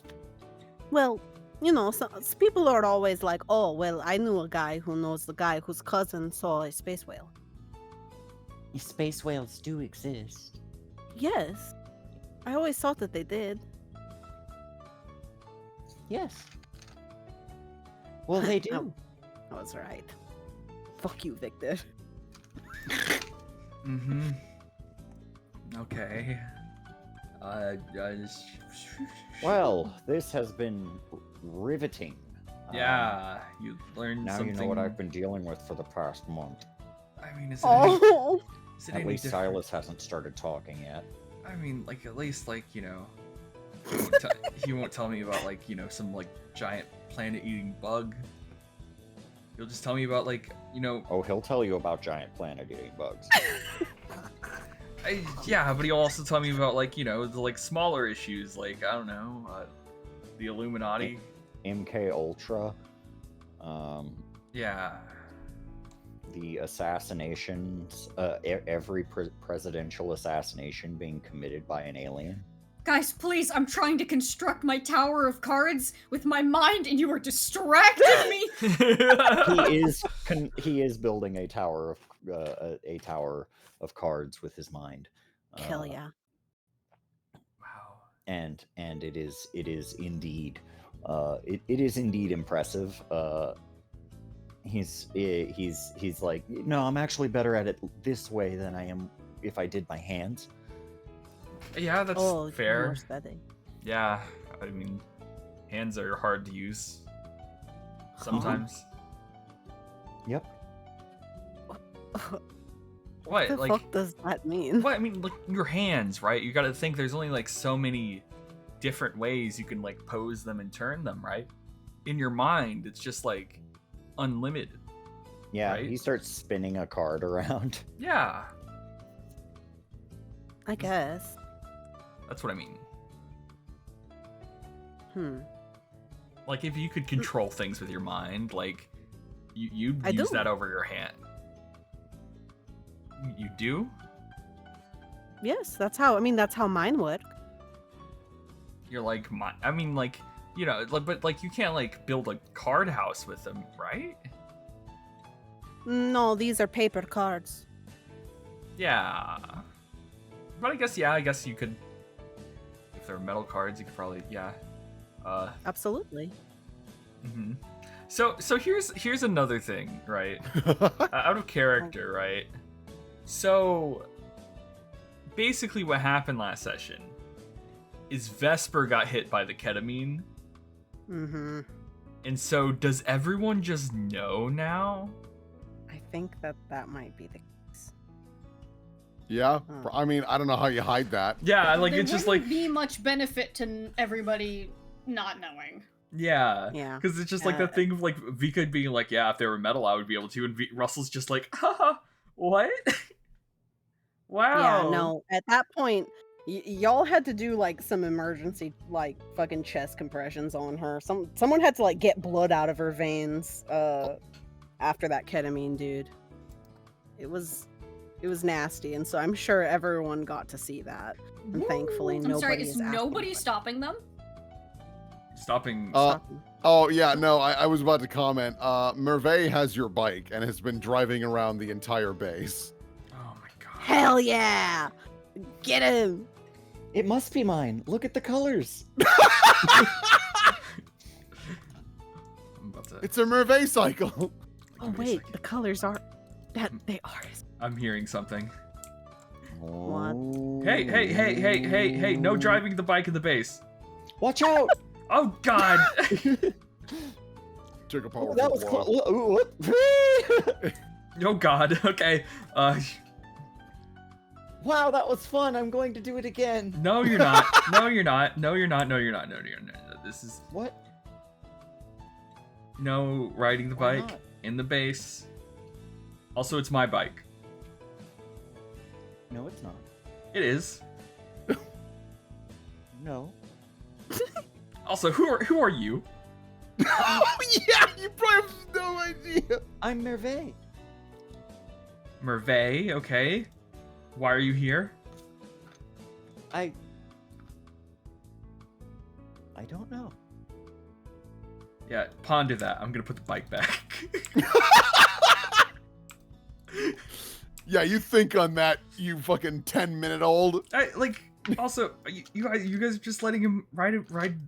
S4: Well, you know, people are always like, "Oh, well, I knew a guy who knows the guy whose cousin saw a space whale."
S2: Space whales do exist.
S4: Yes, I always thought that they did.
S2: Yes. Well, they do.
S4: I was right. Fuck you, Victor.
S5: Mm-hmm. Okay.
S2: Well, this has been riveting.
S5: Yeah, you learned
S2: Now
S5: something.
S2: you know what I've been dealing with for the past month.
S5: I mean, is
S4: Oh,
S5: it
S2: At
S5: any
S2: least
S5: different?
S2: Silas hasn't started talking yet.
S5: I mean, like at least like you know, he won't tell me about like you know some like giant planet-eating bug. He'll just tell me about like you know.
S2: Oh, he'll tell you about giant planet-eating bugs.
S5: Yeah, but he'll also tell me about like you know the like smaller issues like I don't know, the Illuminati.
S2: MK Ultra,
S5: Yeah.
S2: the assassinations, every presidential assassination being committed by an alien.
S3: Guys, please, I'm trying to construct my tower of cards with my mind, and you are distracting me.
S2: He is building a tower of cards with his mind.
S4: hell yeah!
S5: Wow.
S2: And it is indeed it is indeed impressive. He's like, no, I'm actually better at it this way than I am if I did my hands.
S5: Yeah, that's
S4: Oh,
S5: fair.
S4: more steady.
S5: Yeah, I mean, hands are hard to use sometimes.
S2: Yep.
S5: What?
S4: the
S5: Like,
S4: fuck does that mean?
S5: what? I mean, like your hands, right? You got to think there's only like so many different ways you can like pose them and turn them, right? In your mind, it's just like unlimited.
S2: Yeah,
S5: Right?
S2: he starts spinning a card around.
S5: Yeah,
S4: I guess.
S5: that's what I mean. Like if you could control things with your mind, like you'd
S4: I
S5: use
S4: do.
S5: that over your hand. You do?
S4: Yes, that's how. I mean, that's how mine work.
S5: You're like I mean, like you know, but like you can't like build a card house with them, right?
S4: No, these are paper cards.
S5: Yeah. But I guess you could. If they're metal cards, you could probably
S4: Absolutely.
S5: hmm So here's another thing, right? Out of character, right? So basically, what happened last session is Vesper got hit by the ketamine,
S4: Mm-hmm.
S5: and so does everyone just know now?
S4: I think that might be the case.
S1: Yeah.
S4: Huh.
S1: I mean, I don't know how you hide that.
S5: Yeah, like
S3: There
S5: it's just like
S3: wouldn't be much benefit to everybody not knowing.
S5: Yeah.
S4: Yeah.
S5: Because it's just like the thing of like Vika being like, yeah, if they were metal, I would be able to, and Russell's just like, haha, what? Wow.
S4: Yeah, no. At that point, y'all had to do like some emergency like fucking chest compressions on her. Someone had to like get blood out of her veins after that ketamine dude. It was nasty, and so I'm sure everyone got to see that. And thankfully
S3: I'm
S4: nobody
S3: sorry,
S4: is
S3: is
S4: asking
S3: nobody
S4: about it.
S3: stopping them?
S5: Stopping.
S1: Oh yeah, no, I was about to comment. Merve has your bike and has been driving around the entire base.
S5: Oh my god.
S4: Hell yeah! Get him!
S2: It must be mine. Look at the colors.
S5: I'm about to.
S1: It's a Merve cycle.
S4: Oh
S5: Give me a
S4: wait,
S5: second.
S4: the colors are that they are.
S5: I'm hearing something.
S2: Oh.
S5: Hey! No driving the bike in the base.
S2: Watch out!
S5: Oh god.
S1: Took a powerful
S2: That was
S1: blow.
S2: what?
S5: Oh god. Okay.
S2: Wow, that was fun. I'm going to do it again.
S5: No, you're not. No, you're not. No, you're not. No, you're not. No, you're not. This is
S2: What?
S5: no riding the
S2: Why
S5: bike
S2: not?
S5: in the base. Also, it's my bike.
S2: No, it's not.
S5: It is.
S2: No.
S5: Also, who are you?
S1: Oh yeah, you probably have no idea.
S2: I'm Merve.
S5: Merve, okay. Why are you here?
S2: I don't know.
S5: Yeah, ponder that. I'm gonna put the bike back.
S1: Yeah, you think on that, you fucking 10-minute-old.
S5: Also, you guys are just letting him ride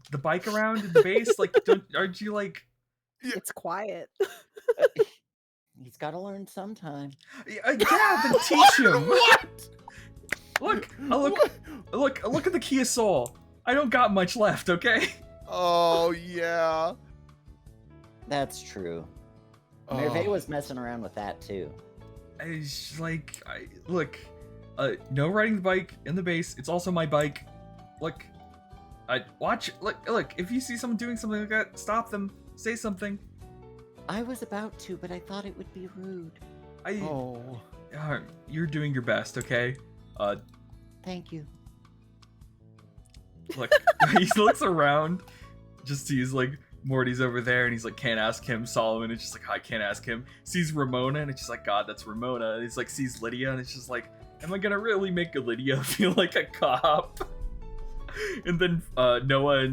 S5: the bike around in the base? Like, aren't you like?
S4: It's quiet.
S2: He's got to learn sometime.
S5: Yeah, then teach him.
S1: What?
S5: Look at the Kia Soul. I don't got much left, okay?
S1: Oh yeah.
S2: That's true.
S1: Oh.
S2: Merve was messing around with that too.
S5: No riding the bike in the base. It's also my bike. Look, if you see someone doing something like that, stop them. Say something.
S2: I was about to, but I thought it would be rude.
S1: Oh.
S5: You're doing your best, okay?
S2: Thank you.
S5: Look, he looks around, just sees like Morty's over there, and he's like, can't ask him. Solomon is just like, I can't ask him. Sees Ramona, and it's just like, God, that's Ramona. And he's like, sees Lydia, and it's just like, am I gonna really make a Lydia feel like a cop? And then Noah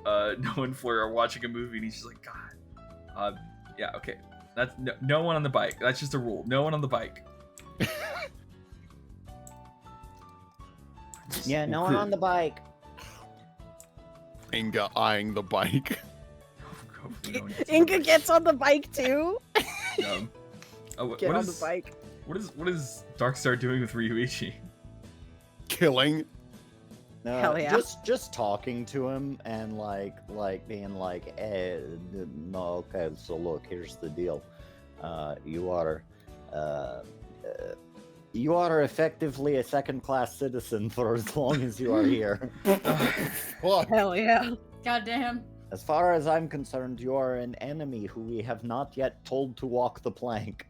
S5: and Fleur are watching a movie, and he's just like, God, yeah, okay, that's no one on the bike. That's just a rule. No one on the bike.
S2: Yeah, no one on the bike.
S1: Inga eyeing the bike.
S4: Inga gets on the bike too.
S5: What
S4: Get on
S5: is-
S4: the bike.
S5: What is Darkstar doing with Ryuichi?
S1: Killing.
S2: No,
S4: Hell yeah.
S2: Just talking to him and like being like, no, okay, so look, here's the deal. You are effectively a second-class citizen for as long as you are here.
S1: What?
S4: Hell yeah.
S3: Goddamn.
S2: As far as I'm concerned, you are an enemy who we have not yet told to walk the plank.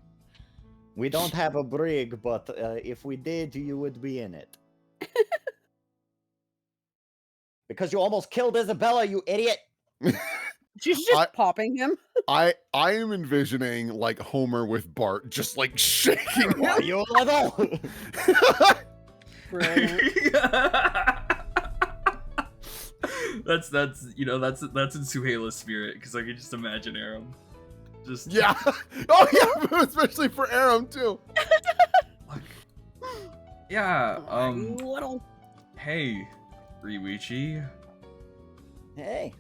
S2: We don't have a brig, but if we did, you would be in it. Because you almost killed Isabella, you idiot!
S4: She's just popping him.
S1: I am envisioning like Homer with Bart, just like shaking.
S2: Why you little?
S4: Brilliant.
S5: that's in Suheila's spirit, because I can just imagine Aram. Just
S1: Yeah. Oh yeah, especially for Aram too.
S5: yeah.
S4: You little.
S5: Hey, Ryuichi.
S2: Hey,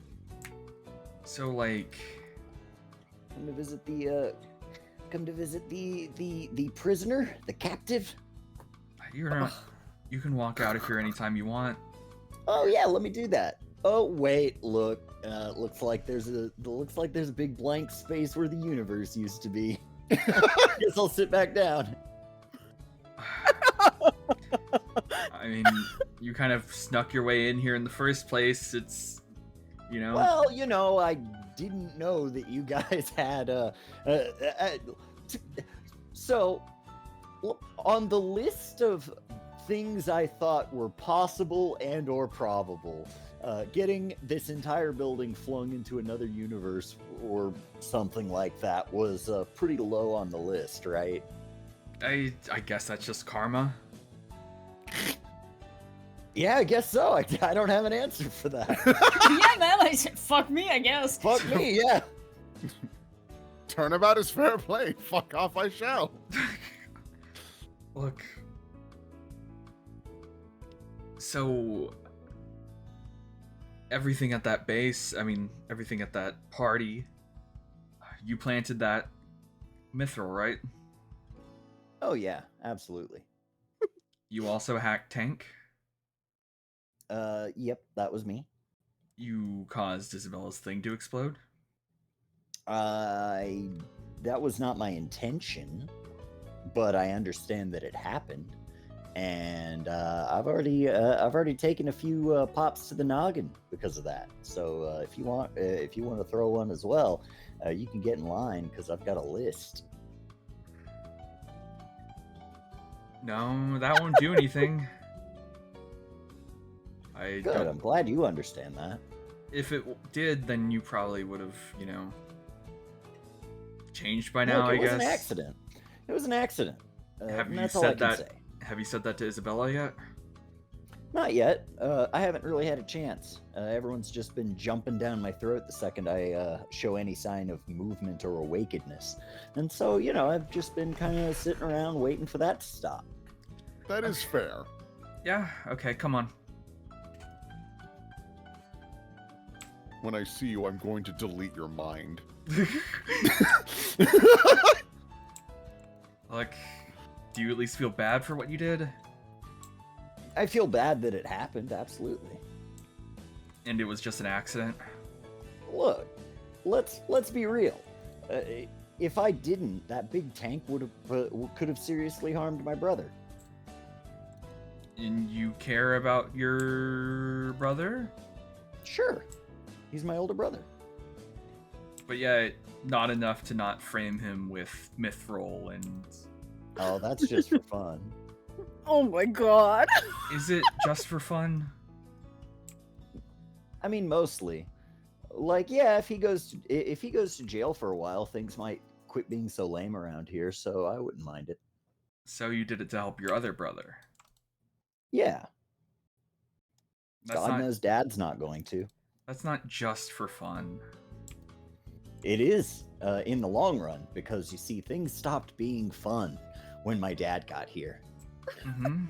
S5: So like,
S2: come to visit the prisoner, the captive.
S5: you're not. You can walk out of here anytime you want.
S2: Oh yeah, let me do that. Oh wait, look. Looks like there's a big blank space where the universe used to be. Guess I'll sit back down.
S5: I mean, you kind of snuck your way in here in the first place. You know?
S2: Well, I didn't know that you guys had t- so on the list of things I thought were possible and or probable, getting this entire building flung into another universe or something like that was pretty low on the list, right?
S5: I guess that's just karma.
S2: Yeah, I guess so. I don't have an answer for that.
S3: Yeah, man, I said, fuck me, I guess.
S2: Fuck me, yeah.
S1: Turnabout is fair play. Fuck off, I shall.
S5: Look. So everything at that base, everything at that party, you planted that mithril, right?
S2: Oh yeah, absolutely.
S5: You also hacked Tank.
S2: Yep, that was me.
S5: You caused Isabella's thing to explode.
S2: That was not my intention, but I understand that it happened, and I've already taken a few pops to the noggin because of that. So if you want to throw one as well, you can get in line because I've got a list.
S5: No, that won't do anything.
S2: Good. I'm glad you understand that.
S5: If it did, then you probably would have, changed by now.
S2: Look,
S5: I guess.
S2: It was an accident. It was an accident.
S5: Have you
S2: that's all I
S5: said
S2: can
S5: that?
S2: say.
S5: Have you said that to Isabella yet?
S2: Not yet. I haven't really had a chance. Everyone's just been jumping down my throat the second I show any sign of movement or awakenedness. And so, I've just been kind of sitting around waiting for that to stop.
S1: That is fair.
S5: Yeah. Okay. Come on.
S1: When I see you, I'm going to delete your mind.
S5: Look, do you at least feel bad for what you did?
S2: I feel bad that it happened, absolutely.
S5: And it was just an accident?
S2: Look, let's be real. If I didn't, that big tank could have seriously harmed my brother.
S5: And you care about your brother?
S2: Sure. He's my older brother.
S5: But yeah, not enough to not frame him with mithril and...
S2: Oh, that's just for fun.
S4: Oh my god.
S5: Is it just for fun?
S2: I mean, mostly. Like, yeah, if he goes to jail for a while, things might quit being so lame around here, so I wouldn't mind it.
S5: So you did it to help your other brother?
S2: Yeah.
S5: That's
S2: God
S5: not,
S2: knows Dad's not going to.
S5: That's not just for fun.
S2: It is, in the long run, because you see, things stopped being fun when my dad got here.
S5: Mm-hmm.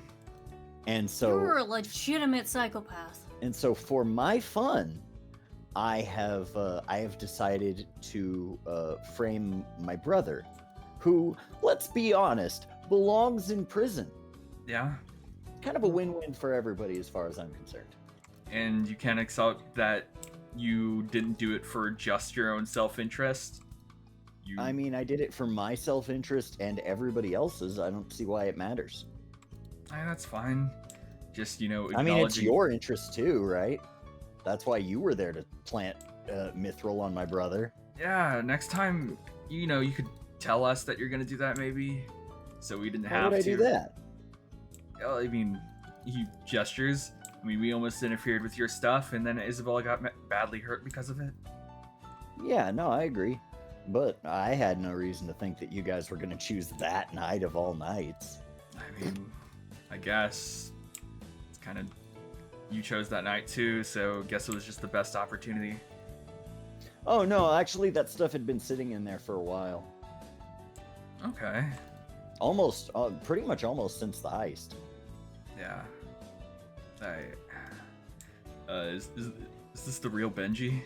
S2: And so
S6: You're a legitimate psychopath.
S2: And so for my fun, I have decided to frame my brother, who, let's be honest, belongs in prison.
S5: Yeah?
S2: Kind of a win-win for everybody as far as I'm concerned.
S5: And you can't accept that you didn't do it for just your own self-interest?
S2: I mean, I did it for my self-interest and everybody else's. I don't see why it matters.
S5: That's fine. Just, acknowledging...
S2: I mean, it's your interest too, right? That's why you were there to plant mithril on my brother.
S5: Yeah, next time, you could tell us that you're gonna do that, maybe, so we didn't have to.
S2: Why would I do that?
S5: Well, I mean, he gestures. I mean, we almost interfered with your stuff, and then Isabella got badly hurt because of it.
S2: Yeah, no, I agree. But I had no reason to think that you guys were going to choose that night of all nights.
S5: I mean, I guess it's kind of... You chose that night too, so guess it was just the best opportunity.
S2: Oh, no, actually, that stuff had been sitting in there for a while.
S5: Okay.
S2: Almost, pretty much almost since the heist.
S5: Yeah. Is this the real Benji?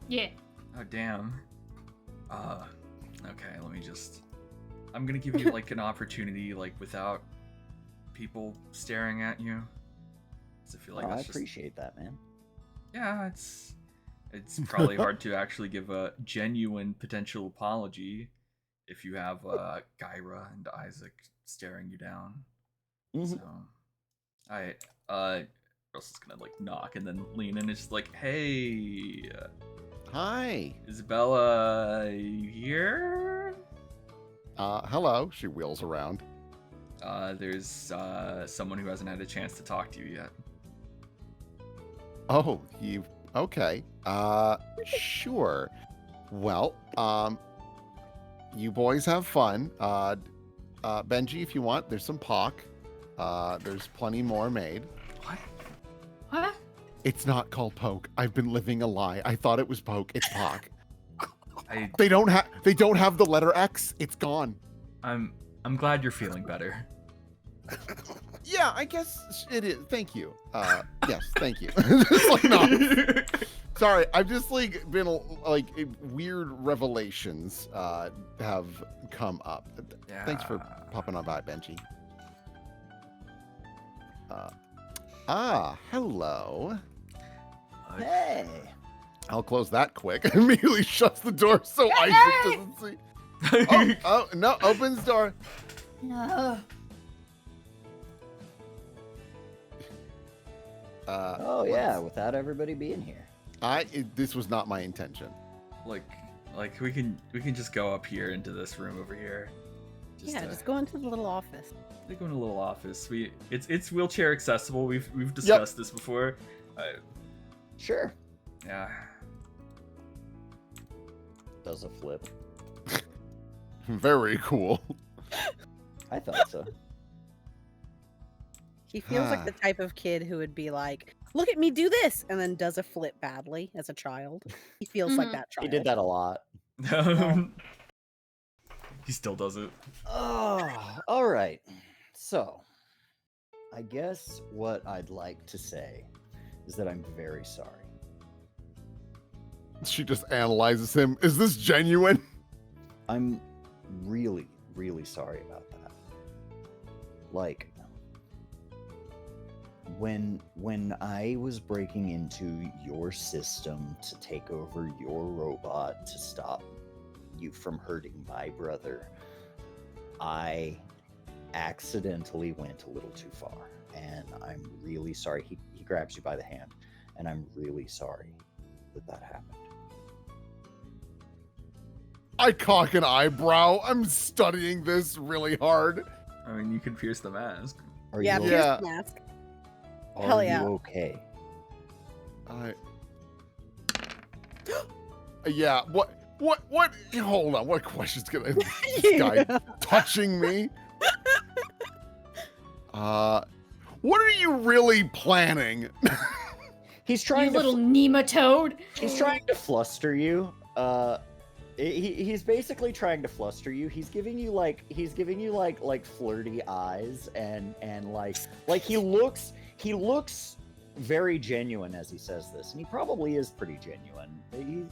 S3: Yeah.
S5: Oh, damn. Okay, let me just... I'm gonna give you, like, an opportunity, like, without people staring at you. I feel like
S2: I
S5: that's just...
S2: appreciate that, man.
S5: Yeah, it's probably hard to actually give a genuine potential apology if you have Gyra and Isaac staring you down.
S2: Mhm.
S5: So, else is gonna like knock and then lean in. It's just like, hey,
S1: Hi.
S5: Isabella here?
S1: Hello. She wheels around.
S5: There's someone who hasn't had a chance to talk to you yet.
S1: Oh, you okay. Sure. Well, you boys have fun. Benji, if you want, there's some Pock. There's plenty more made.
S5: What?
S3: What?
S1: It's not called Poke. I've been living a lie. I thought it was Poke. It's Pock.
S5: I
S1: They don't have the letter X. It's gone.
S5: I'm glad you're feeling better.
S1: Yeah, I guess it is. Thank you. Yes, thank you. Just like, no. Sorry, I've just like been like weird revelations have come up. Thanks for popping on by, Benji. Hello.
S2: Hey.
S1: I'll close that quick. Immediately shuts the door so Isaac doesn't see. Oh, no, opens door.
S6: No.
S2: Oh yeah, without everybody being here.
S1: This was not my intention.
S5: like we can just go up here into this room over here.
S4: Just go into the little office.
S5: They go in a little office. It's wheelchair accessible. We've discussed this before.
S2: Sure.
S5: Yeah.
S2: Does a flip.
S1: Very cool.
S2: I thought so.
S4: He feels like the type of kid who would be like, "Look at me do this," and then does a flip badly as a child. He feels like that child.
S2: He did that a lot.
S5: He still does it.
S2: Oh, all right. So, I guess what I'd like to say is that I'm very sorry.
S1: She just analyzes him. Is this genuine?
S2: I'm really, really sorry about that. Like, when I was breaking into your system to take over your robot to stop you from hurting my brother, I accidentally went a little too far, and I'm really sorry. He grabs you by the hand, and I'm really sorry that happened.
S1: I cock an eyebrow. I'm studying this really hard.
S5: I mean, you can pierce the mask.
S2: Are
S4: Yeah,
S2: you
S4: pierce
S1: Yeah.
S4: the mask.
S2: Are
S4: Hell
S2: you
S4: yeah.
S2: okay?
S1: Yeah. What? Hold on. What question's gonna? This guy touching me. What are you really planning?
S2: He's
S3: You
S2: trying
S3: little
S2: to
S3: nematode.
S2: he's trying to fluster you. He's basically trying to fluster you. He's giving you like flirty eyes and like he looks very genuine as he says this, and he probably is pretty genuine.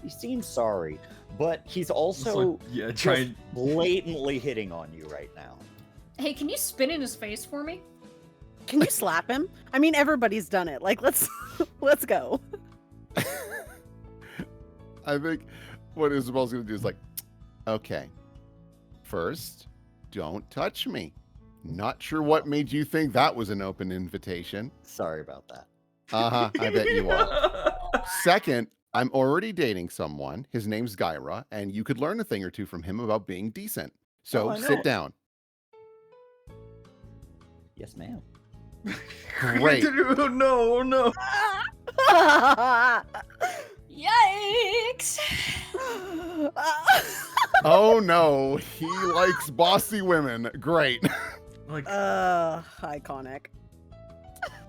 S2: He seems sorry, but he's also just blatantly hitting on you right now.
S3: Hey, can you spin in his face for me?
S4: Can you slap him? I mean, everybody's done it. Like, let's go.
S1: I think what Isabel's gonna do is like, okay, first, don't touch me. Not sure what made you think that was an open invitation.
S2: Sorry about that.
S1: I bet you are. Second, I'm already dating someone. His name's Gyra, and you could learn a thing or two from him about being decent. So
S2: I know.
S1: sit down.
S2: Yes, ma'am.
S1: Great.
S5: No.
S3: Yikes!
S1: Oh no, he likes bossy women. Great.
S5: Like,
S4: iconic.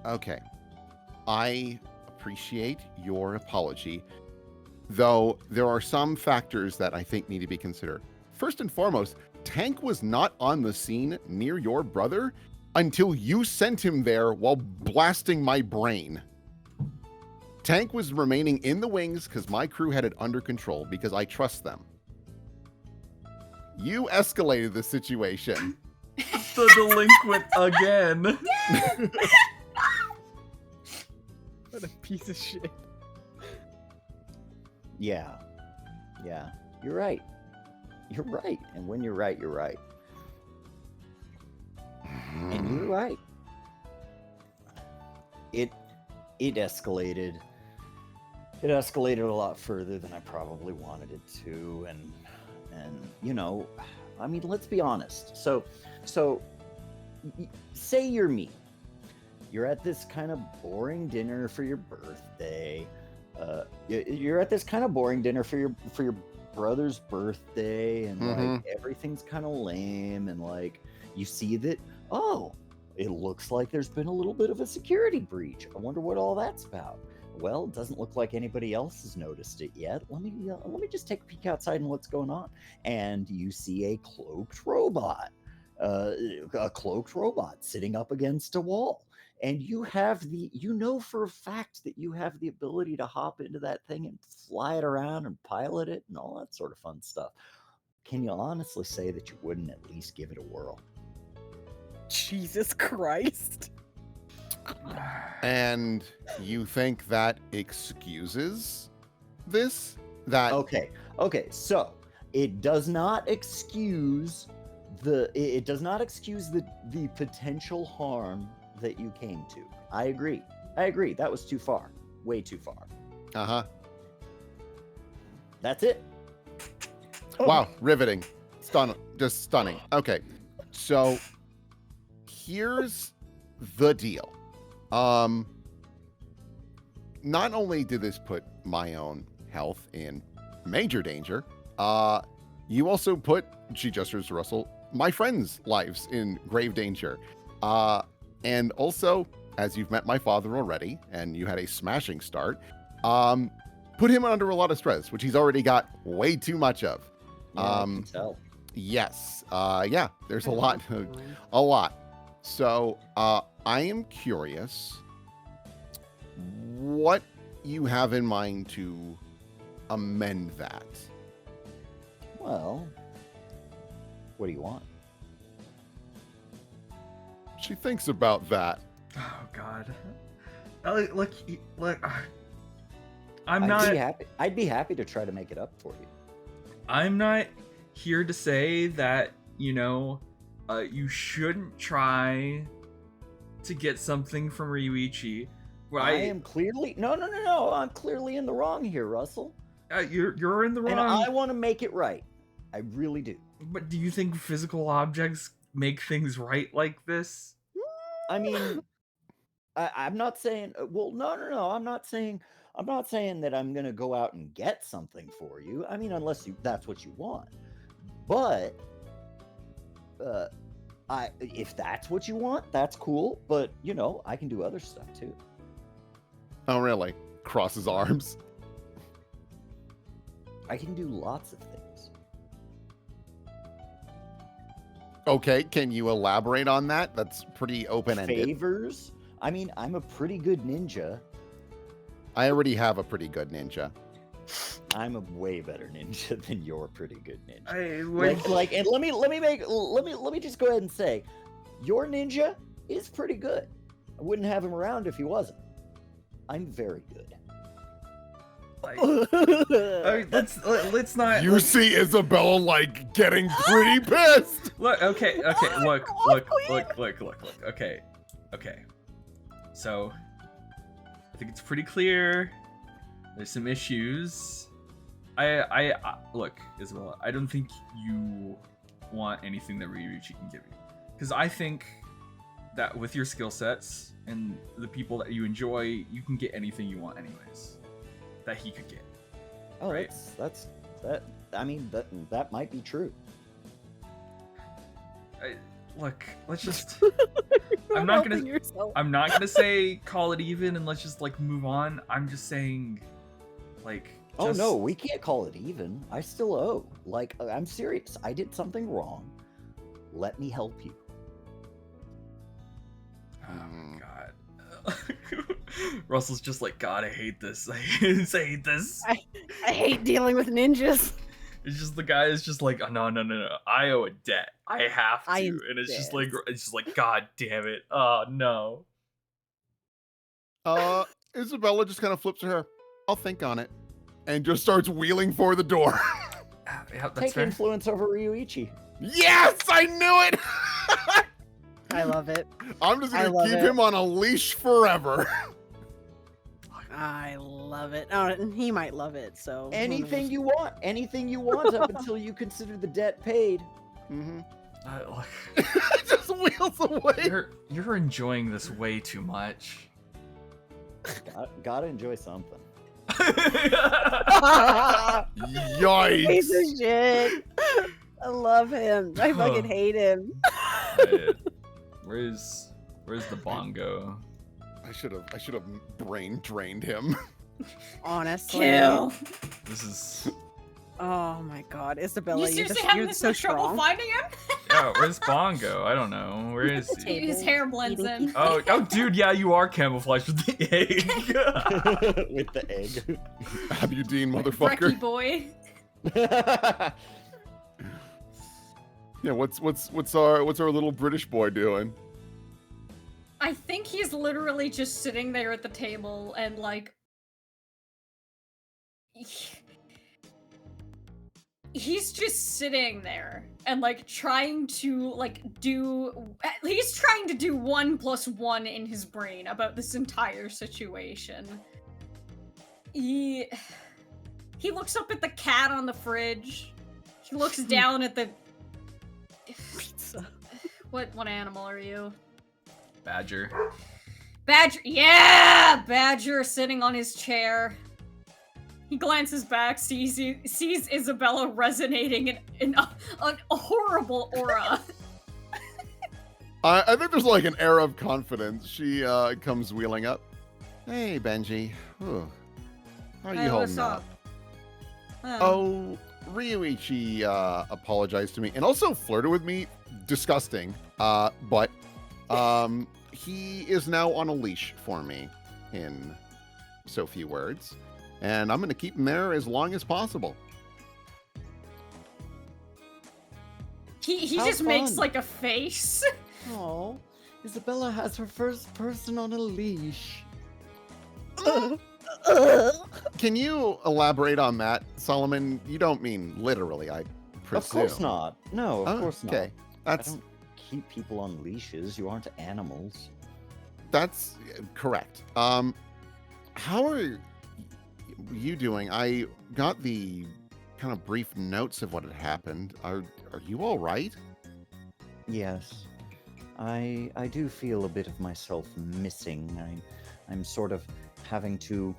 S1: Okay. I appreciate your apology, though there are some factors that I think need to be considered. First and foremost, Tank was not on the scene near your brother until you sent him there while blasting my brain. Tank was remaining in the wings because my crew had it under control because I trust them. You escalated the situation.
S5: the delinquent again.
S7: What a piece of shit.
S2: Yeah. You're right. You're right. And when you're right, you're right. And you're right. it escalated. It escalated a lot further than I probably wanted it to, and you know, I mean, let's be honest. So say you're me. You're at this kind of boring dinner for your birthday. You're at this kind of boring dinner for your brother's birthday, and like everything's kind of lame, and like you see that, oh, it looks like there's been a little bit of a security breach. I wonder what all that's about. Well, it doesn't look like anybody else has noticed it yet. Let me just take a peek outside and what's going on. And you see a cloaked robot sitting up against a wall. And you know for a fact that you have the ability to hop into that thing and fly it around and pilot it and all that sort of fun stuff. Can you honestly say that you wouldn't at least give it a whirl?
S4: Jesus Christ.
S1: And you think that excuses this? That
S2: Okay, so it does not excuse the potential harm that you came to. I agree. That was too far. Way too far.
S1: Uh-huh.
S2: That's it.
S1: Wow, riveting. Just stunning. Okay. So here's the deal. Not only did this put my own health in major danger, you also put, she gestures to Russell, my friends' lives in grave danger. And also, as you've met my father already, and you had a smashing start, put him under a lot of stress, which he's already got way too much of.
S2: Yeah, I can tell.
S1: Yes. Yeah, there's a lot. A lot. So, I am curious what you have in mind to amend that.
S2: Well, what do you want?
S1: She thinks about that.
S5: Oh God. Look.
S2: I'd be happy to try to make it up for you.
S5: I'm not here to say that, you shouldn't try to get something from Ryuichi.
S2: I am clearly no. I'm clearly in the wrong here, Russell.
S5: You're in the wrong.
S2: And I want to make it right. I really do.
S5: But do you think physical objects make things right like this?
S2: I mean, I'm not saying. Well, no. I'm not saying that I'm gonna go out and get something for you. I mean, unless that's what you want. But if that's what you want, that's cool. But I can do other stuff too.
S1: Oh, really? Crosses arms.
S2: I can do lots of things.
S1: Okay, can you elaborate on that? That's pretty open-ended.
S2: Favors? I mean, I'm a pretty good ninja.
S1: I already have a pretty good ninja.
S2: I'm a way better ninja than you're pretty good ninja.
S5: I
S2: And let me just go ahead and say, your ninja is pretty good. I wouldn't have him around if he wasn't. I'm very good.
S5: Let's not.
S1: You see Isabella getting pretty pissed.
S5: Look. Okay. Look. Okay. So, I think it's pretty clear. There's some issues. I look, Isabella. I don't think you want anything that Ryuichi can give you, because I think that with your skill sets and the people that you enjoy, you can get anything you want, anyways. That he could get.
S2: Oh,
S5: right?
S2: that. I mean, that might be true.
S5: Look, let's just. I'm not gonna say call it even and let's just move on. I'm just saying,
S2: Oh no, we can't call it even. I still owe. I'm serious. I did something wrong. Let me help you.
S5: Oh my God. Russell's just God, I hate this. I hate this.
S4: I hate dealing with ninjas.
S5: It's just the guy is just oh, no. I owe a debt. I have to.
S4: I
S5: And it's just God damn it. Oh no.
S1: Isabella just kind of flips to her. I'll think on it. And just starts wheeling for the door.
S5: Yeah, that's
S2: Take
S5: fair.
S2: influence over Ryuichi.
S1: Yes, I knew it.
S4: I love it.
S1: I'm just
S4: I
S1: gonna
S4: love
S1: keep
S4: it.
S1: him on a leash forever.
S4: I love it. Oh, and he might love it. So who
S2: Anything
S4: knows?
S2: you want. Anything you want up until you consider the debt paid.
S1: Mm-hmm.
S5: Look,
S1: Just wheels away.
S5: you're enjoying this way too much.
S2: Gotta enjoy something.
S1: Yikes.
S4: Piece of shit. I love him. I fucking hate him.
S5: Right. Where's the bongo?
S1: I should have brain drained him.
S4: Honestly.
S3: Kill.
S5: This is
S4: Oh my god, Isabella,
S3: You
S4: you're,
S3: seriously
S4: just,
S3: having
S4: you're
S3: this
S4: so
S3: much trouble
S4: strong.
S3: finding him?
S5: yeah. Where's bongo? I don't know. Where is he?
S3: His hair blends in.
S5: Oh, dude, yeah, you are camouflaged with the egg.
S2: With the egg.
S1: Abudine,
S3: Brekkie
S1: motherfucker.
S3: boy.
S1: Yeah, what's our little British boy doing?
S3: I think he's literally just sitting there at the table and like he's just sitting there and like trying to he's trying to do 1 + 1 in his brain about this entire situation. He looks up at the cat on the fridge. He looks down at the
S4: Pizza.
S3: what animal are you?
S5: Badger.
S3: Badger, yeah! Badger sitting on his chair. He glances back, sees Isabella resonating in a horrible aura.
S1: I think there's like an air of confidence. She comes wheeling up. Hey, Benji. Ooh. How are you holding up? Oh, Ryuichi apologized to me and also flirted with me. Disgusting. But he is now on a leash for me, in so few words. And I'm going to keep him there as long as possible.
S3: He
S2: How
S3: just makes
S2: fun.
S3: like a face.
S2: Oh, Isabella has her first person on a leash.
S1: Can you elaborate on that, Solomon? You don't mean literally, I presume.
S2: Of course not. No, of course not.
S1: Okay,
S2: I
S1: that's
S2: don't keep people on leashes. You aren't animals.
S1: that's correct. How are you doing? I got the kind of brief notes of what had happened. Are you all right?
S2: Yes, I do feel a bit of myself missing. I'm sort of having to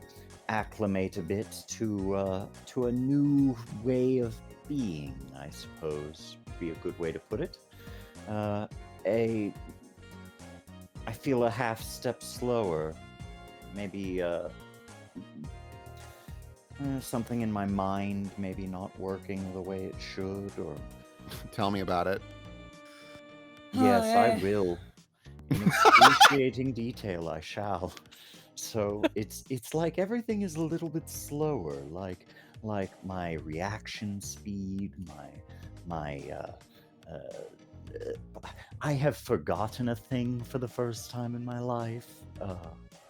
S2: acclimate a bit to a new way of being, I suppose, would be a good way to put it. I feel a half step slower. Maybe something in my mind maybe not working the way it should, or
S1: Tell me about it.
S2: yes, I
S3: Okay.
S2: will. In excruciating detail, I shall. So it's like everything is a little bit slower, like my reaction speed, I have forgotten a thing for the first time in my life.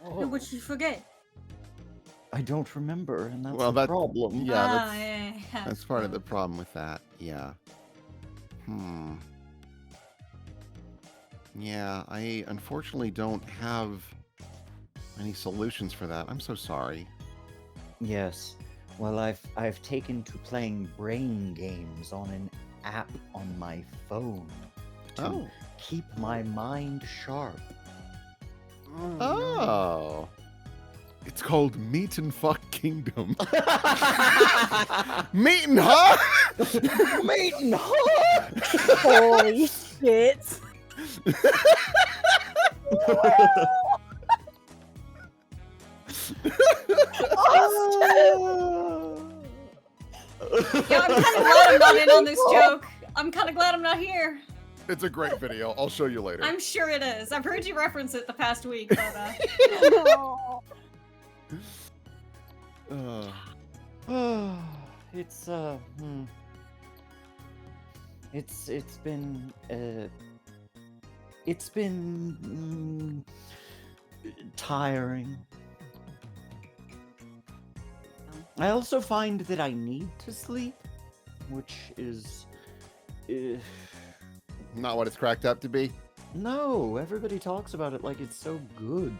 S6: What'd you forget?
S2: I don't remember, and that's
S1: Well,
S2: the
S1: that-
S2: problem.
S1: Yeah,
S3: Yeah.
S1: that's part of the problem with that. Yeah. Yeah, I unfortunately don't have any solutions for that. I'm so sorry.
S2: Yes. Well, I've taken to playing brain games on an app on my phone to
S1: Oh.
S2: keep my mind sharp.
S1: Oh. It's called Meat and Fuck Kingdom. Meat and Huh?
S2: Meat and Hot!
S4: Holy shit.
S3: Yeah, I'm kind of glad I'm not in on this joke. I'm kind of glad I'm not here.
S1: It's a great video. I'll show you later.
S3: I'm sure it is. I've heard you reference it the past week, but
S2: It's it's been tiring. I also find that I need to sleep, which is
S1: Not what it's cracked up to be.
S2: no, everybody talks about it like it's so good.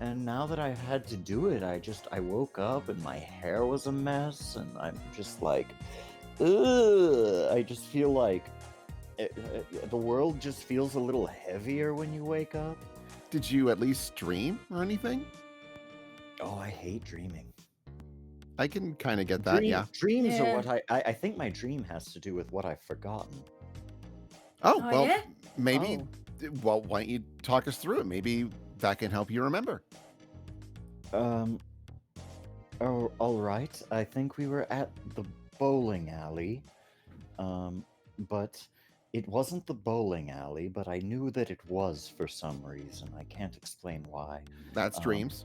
S2: and now that I've had to do it, I woke up and my hair was a mess, and I'm just like, ugh. I just feel like the world just feels a little heavier when you wake up.
S1: Did you at least dream or anything?
S2: Oh, I hate dreaming.
S1: I can kind of get that, yeah.
S2: Dreams are
S6: Yeah.
S2: what I think my dream has to do with what I've forgotten.
S1: Oh,
S6: Oh,
S1: well,
S6: yeah?
S1: maybe.
S4: Oh.
S1: Well, why don't you talk us through it? Maybe that can help you remember.
S2: Oh, all right. I think we were at the bowling alley. But it wasn't the bowling alley, but I knew that it was for some reason. I can't explain why.
S1: That's
S2: Um,
S1: dreams.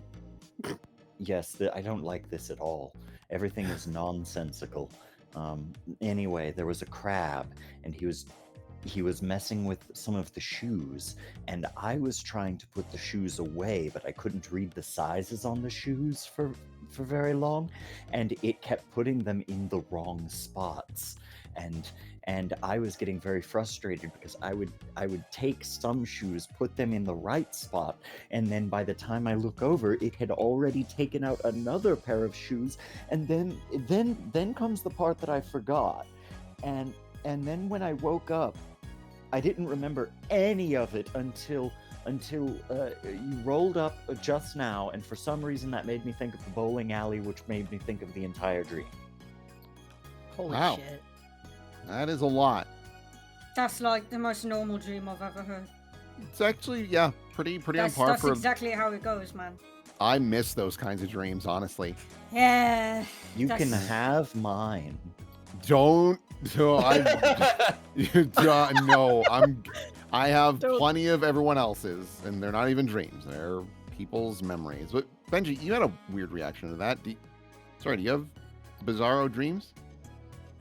S2: Yes, I don't like this at all. Everything is nonsensical. Anyway, there was a crab, and he was messing with some of the shoes, and I was trying to put the shoes away, but I couldn't read the sizes on the shoes for very long, and it kept putting them in the wrong spots. And I was getting very frustrated because I would take some shoes, put them in the right spot, and then by the time I look over, it had already taken out another pair of shoes, and then comes the part that I forgot. And then when I woke up, I didn't remember any of it until you rolled up just now, and for some reason that made me think of the bowling alley, which made me think of the entire dream.
S4: Holy
S1: Wow.
S4: shit.
S1: That is a lot.
S6: That's like the most normal dream I've ever heard.
S1: It's actually, yeah, pretty on
S6: That's,
S1: par
S6: that's
S1: for.
S6: exactly how it goes, man.
S1: I miss those kinds of dreams, honestly.
S6: Yeah.
S2: You can
S6: That's-
S2: have mine.
S1: Don't. No, no, I have
S4: Don't.
S1: plenty of everyone else's, and they're not even dreams. They're people's memories. But Benji, you had a weird reaction to that. Do you have bizarro dreams?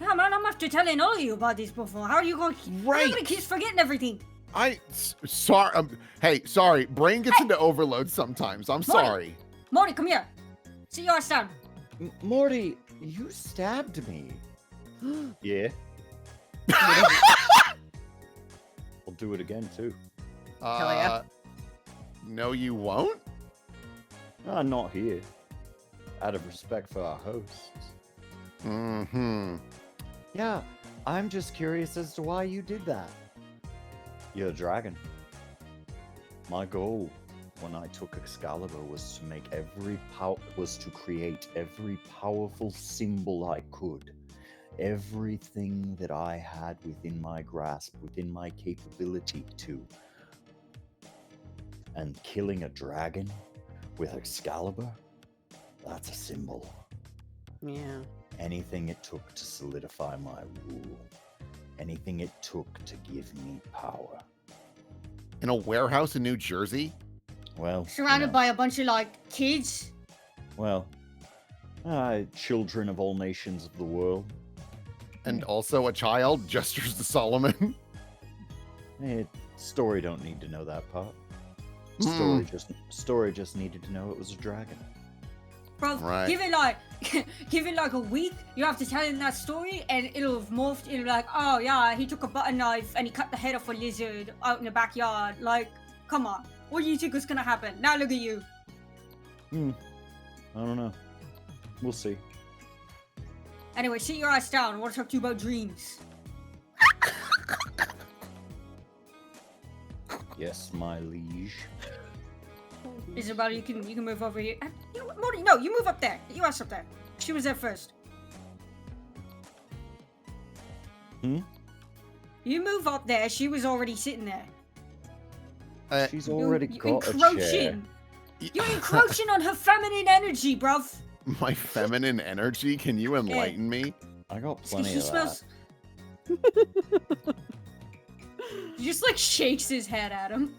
S6: Yeah, man, I'm after telling all of you about this before. How are you going to keep forgetting everything?
S1: Sorry. Hey, sorry. Brain gets into overload sometimes. I'm
S6: Morty.
S1: sorry.
S6: Morty, come here. See your ass down.
S2: Morty, you stabbed me. Yeah. I'll do it again too.
S4: Hell yeah.
S1: No, you won't.
S2: Not here. Out of respect for our hosts.
S1: Mm-hmm.
S2: Yeah, I'm just curious as to why you did that. You're a dragon. My goal when I took Excalibur was to create every powerful symbol I could. Everything that I had within my grasp, within my capability to. And killing a dragon with Excalibur, that's a symbol.
S4: Yeah.
S2: Anything it took to solidify my rule. Anything it took to give me power.
S1: In a warehouse in New Jersey?
S2: Well,
S6: Surrounded by a bunch of, like, kids.
S2: Well, children of all nations of the world.
S1: And also a child, gestures to Solomon.
S2: Story don't need to know that part.
S1: Hmm.
S2: Story just needed to know it was a dragon.
S6: Bro,
S1: Right.
S6: give it like a week. You have to tell him that story, and it'll have morphed into like, oh yeah, he took a butter knife and he cut the head off a lizard out in the backyard. Like, come on, what do you think was gonna happen? Now look at you.
S2: I don't know. We'll see.
S6: Anyway, sit your ass down. I want to talk to you about dreams.
S2: Yes, my liege.
S6: Isabel, you can move over here. You know what, Morty? No, you move up there. Get your ass up there. She was there first. You move up there. She was already sitting there.
S2: She's already
S6: you
S2: got a chair.
S6: encroaching. You're encroaching on her feminine energy, bruv.
S1: My feminine energy? Can you enlighten me?
S2: I got
S6: See,
S2: plenty
S6: she
S2: of
S6: smells. He just like shakes his head at him.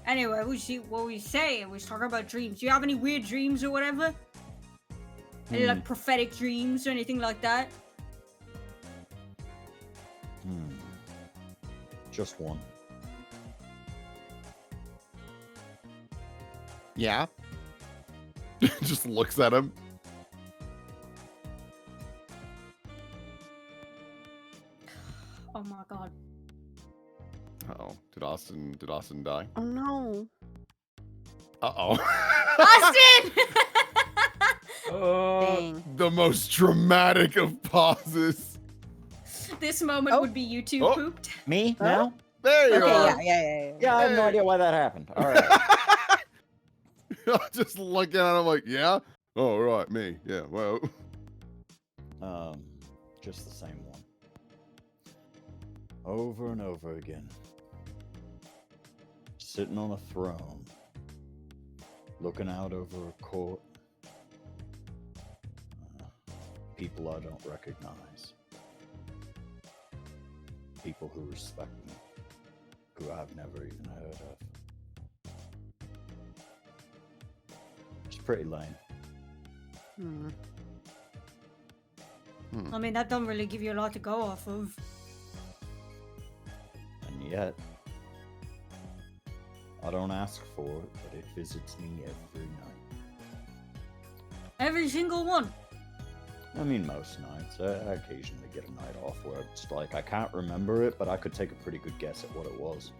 S6: Anyway, what we saying? We was talking about dreams. Do you have any weird dreams or whatever? Any like prophetic dreams or anything like that?
S2: Just one.
S1: Yeah. Just looks at him.
S6: Oh my god.
S1: Oh, did Austin die?
S4: Oh no.
S1: Uh-oh.
S3: Austin!
S4: Dang.
S1: The most dramatic of pauses.
S3: This moment
S4: Oh.
S3: would be you two
S1: Oh.
S3: pooped.
S2: Me
S4: Huh?
S2: now?
S1: There you
S4: Okay,
S1: are.
S4: yeah.
S2: Yeah, I have no
S1: Hey.
S2: idea why that happened. All right.
S1: Just looking at him like, yeah? Oh, right, me. Yeah, well.
S2: Just the same one. Over and over again. Sitting on a throne. Looking out over a court. People I don't recognize. People who respect me. Who I've never even heard of. It's pretty lame.
S4: Hmm.
S6: I mean, that don't really give you a lot to go off of.
S2: And yet, I don't ask for it, but it visits me every night.
S6: Every single one.
S2: I mean, most nights. I occasionally get a night off where it's like, I can't remember it, but I could take a pretty good guess at what it was.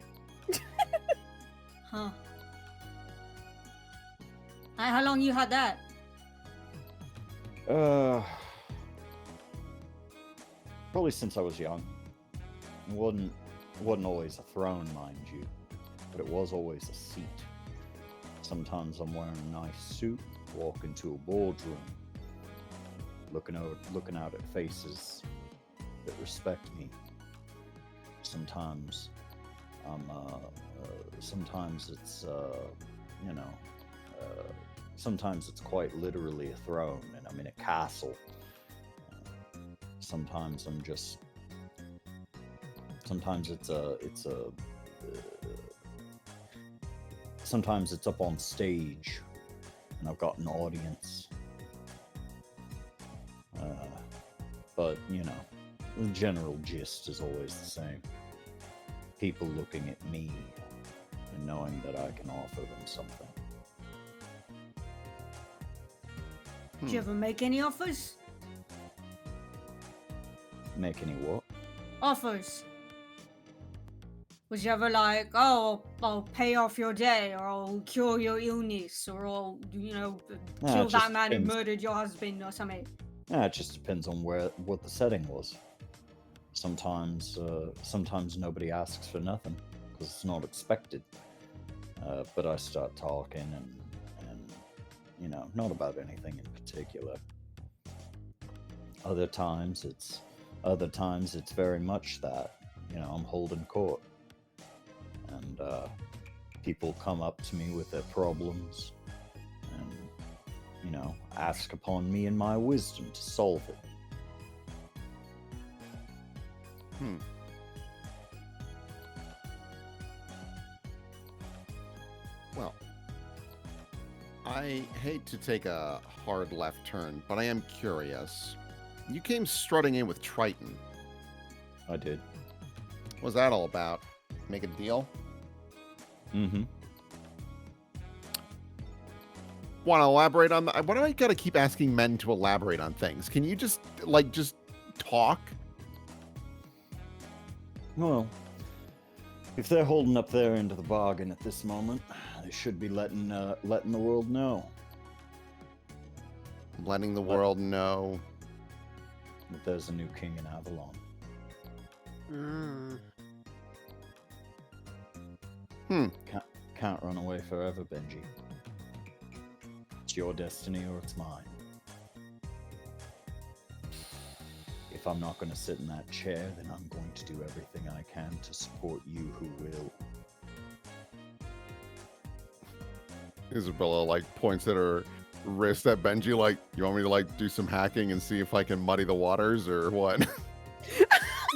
S6: Huh. How long you had that?
S2: Probably since I was young. It wasn't always a throne, mind you, but it was always a seat. Sometimes I'm wearing a nice suit, walk into a boardroom, looking out at faces that respect me. Sometimes sometimes it's sometimes it's quite literally a throne, and I'm in a castle. Sometimes I'm just. Sometimes sometimes it's up on stage, and I've got an audience. But the general gist is always the same. People looking at me and knowing that I can offer them something.
S6: Did you ever make any offers?
S2: Make any what?
S6: Offers. Was you ever like, oh, I'll pay off your day, or I'll cure your illness, or I'll,
S2: Nah,
S6: kill
S2: it just
S6: that man who
S2: depends.
S6: murdered your husband, or something?
S2: It just depends on what the setting was. Sometimes nobody asks for nothing because it's not expected. But I start talking and not about anything in particular. Other times it's very much that I'm holding court, and people come up to me with their problems and ask upon me and my wisdom to solve it.
S1: Well, I hate to take a hard left turn, but I am curious. You came strutting in with Triton.
S2: I did.
S1: What was that all about? Make a deal?
S2: Mm-hmm.
S1: Want to elaborate on that? Why do I gotta keep asking men to elaborate on things? Can you just talk?
S2: Well, if they're holding up their end of the bargain at this moment, they should be letting the world know
S1: Letting the world know.
S2: that there's a new king in Avalon. Can't run away forever, Benji. It's your destiny or it's mine. If I'm not going to sit in that chair, then I'm going to do everything I can to support you who will.
S1: Isabella points at her wrist at Benji you want me to do some hacking and see if I can muddy the waters or what?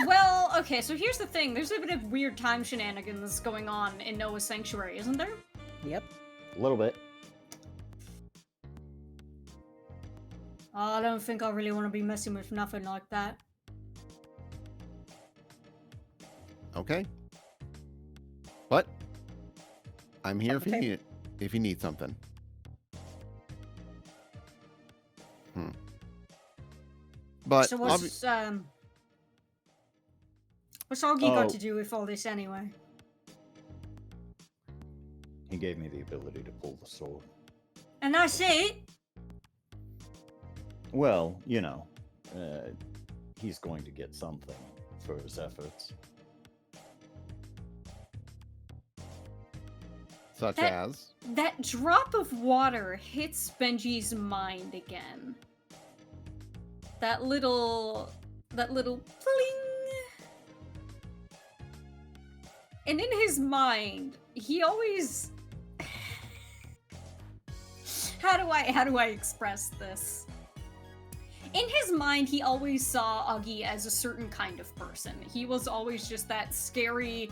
S3: Well, okay, so here's the thing. There's a bit of weird time shenanigans going on in Noah's Sanctuary, isn't there?
S4: Yep.
S2: A little bit.
S6: I don't think I really want to be messing with nothing like that.
S1: Okay. But I'm here
S4: Okay.
S1: if you need something. But
S6: So what's Augie got
S2: Oh.
S6: to do with all this anyway?
S2: He gave me the ability to pull the sword.
S6: And that's it?
S2: Well, he's going to get something for his efforts.
S1: Such
S3: That-
S1: as?
S3: That drop of water hits Benji's mind again. That little pling. And in his mind, he always how do I express this? In his mind, he always saw Augie as a certain kind of person. He was always just that scary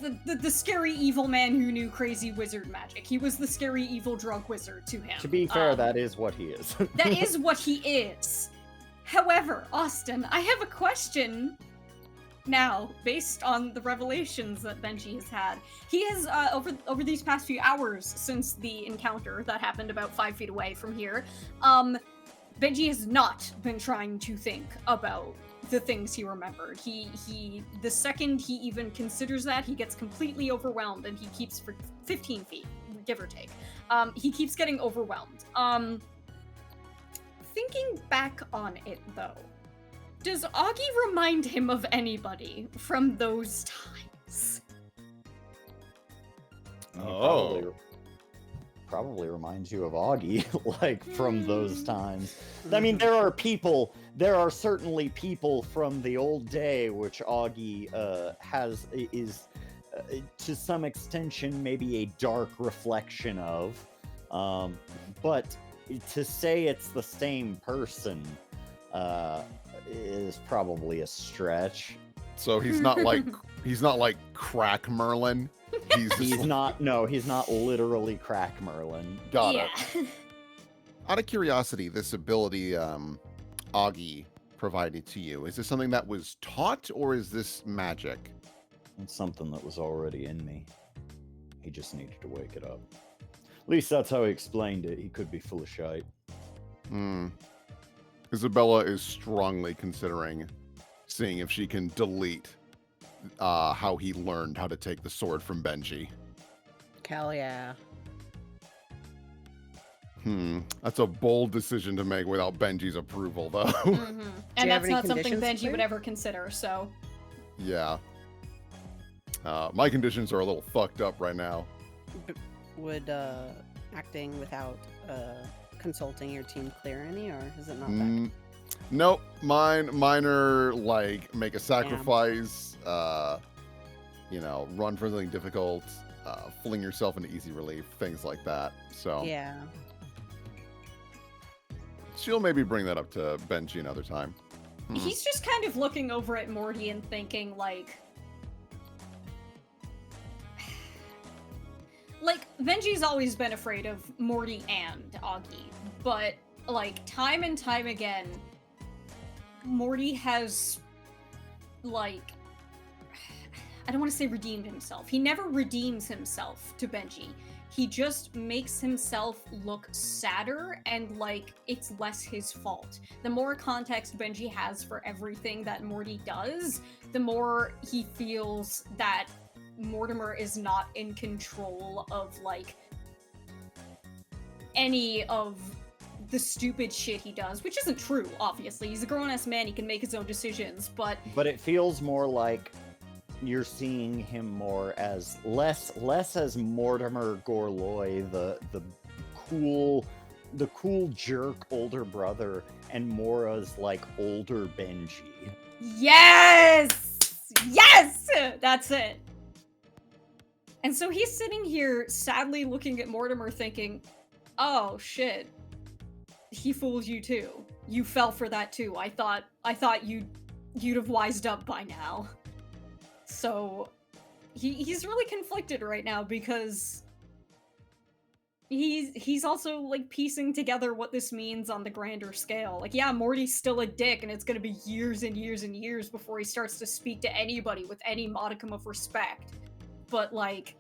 S3: the scary evil man who knew crazy wizard magic. He was the scary evil drug wizard to him.
S2: To be fair, that is what he is.
S3: That is what he is. However, Austin, I have a question now, based on the revelations that Benji has had. He has, over these past few hours since the encounter that happened about 5 feet away from here, Benji has not been trying to think about the things he remembered. The second he even considers that, he gets completely overwhelmed, and he keeps for 15 feet, give or take. He keeps getting overwhelmed. Thinking back on it, though, does Augie remind him of anybody from those times?
S1: Oh.
S2: Probably reminds you of Augie, like from those times. I mean, there are certainly people from the old day which Augie is to some extension maybe a dark reflection of, but to say it's the same person is probably a stretch.
S1: So he's not like Crack Merlin.
S2: He's not literally Crack Merlin.
S1: Got
S3: Yeah.
S1: it. Out of curiosity, this ability Augie provided to you, is this something that was taught, or is this magic?
S2: It's something that was already in me. He just needed to wake it up. At least that's how he explained it. He could be full of shite.
S1: Isabella is strongly considering seeing if she can delete how he learned how to take the sword from Benji.
S4: Hell yeah.
S1: That's a bold decision to make without Benji's approval, though.
S3: Mm-hmm. And
S4: you have
S3: that's
S4: any
S3: not something
S4: conditions,
S3: Benji would
S4: Claire?
S3: ever consider, so.
S1: Yeah. My conditions are a little fucked up right now.
S4: Would acting without consulting your team clear any, or is it not that?
S1: Nope. Mine are like make a sacrifice, run for something difficult, fling yourself into easy relief, things like that. So
S4: Yeah.
S1: she'll maybe bring that up to Benji another time.
S3: He's just kind of looking over at Morty and thinking, like, Benji's always been afraid of Morty and Augie, but, like, time and time again, Morty has, like, I don't want to say redeemed himself. He never redeems himself to Benji. He just makes himself look sadder and like it's less his fault. The more context Benji has for everything that Morty does, the more he feels that Mortimer is not in control of like any of the stupid shit he does, which isn't true, obviously. He's a grown-ass man, he can make his own decisions, but
S2: it feels more like you're seeing him more as less as Mortimer Gorloy, the cool jerk older brother, and more as like older Benji.
S3: yes! Yes! That's it. And so he's sitting here sadly looking at Mortimer thinking, oh shit, he fooled you too. You fell for that too. I thought you'd have wised up by now. So he's really conflicted right now because he's also like piecing together what this means on the grander scale. Like, yeah, Morty's still a dick, and it's gonna be years and years and years before he starts to speak to anybody with any modicum of respect. But like,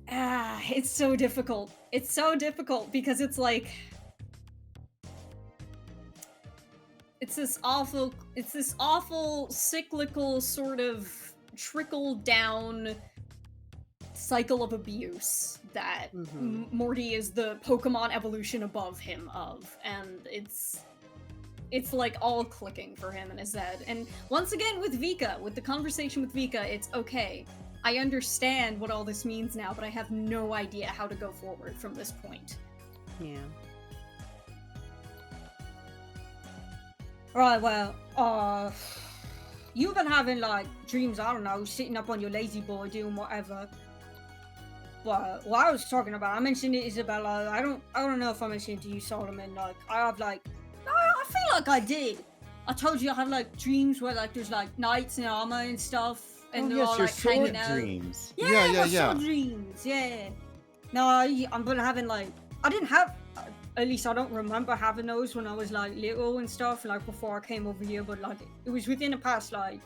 S3: it's so difficult. It's so difficult because it's like it's this awful cyclical sort of trickle down cycle of abuse that
S4: Mhm.
S3: Morty is the Pokemon evolution above him of, and it's like all clicking for him in his head. And once again with Vika, with the conversation with Vika, it's okay. I understand what all this means now, but I have no idea how to go forward from this point.
S4: Yeah.
S6: Right, well, you've been having, like, dreams, I don't know, sitting up on your lazy boy doing whatever. But what I was talking about, I mentioned it, Isabella. I don't know if I mentioned it to you, Solomon. Like, I have, like, I feel like I did. I told you I had, like, dreams where, like, there's, like, knights in armor and stuff. And they're
S2: yes,
S6: all,
S2: your
S6: like, hanging
S2: sword
S6: out.
S2: dreams.
S6: Yeah,
S1: Yeah,
S6: my
S1: yeah.
S6: sword dreams, yeah. No, I'm been having, like, I didn't have, at least I don't remember having those when I was, like, little and stuff, like, before I came over here, but, like, it was within the past, like,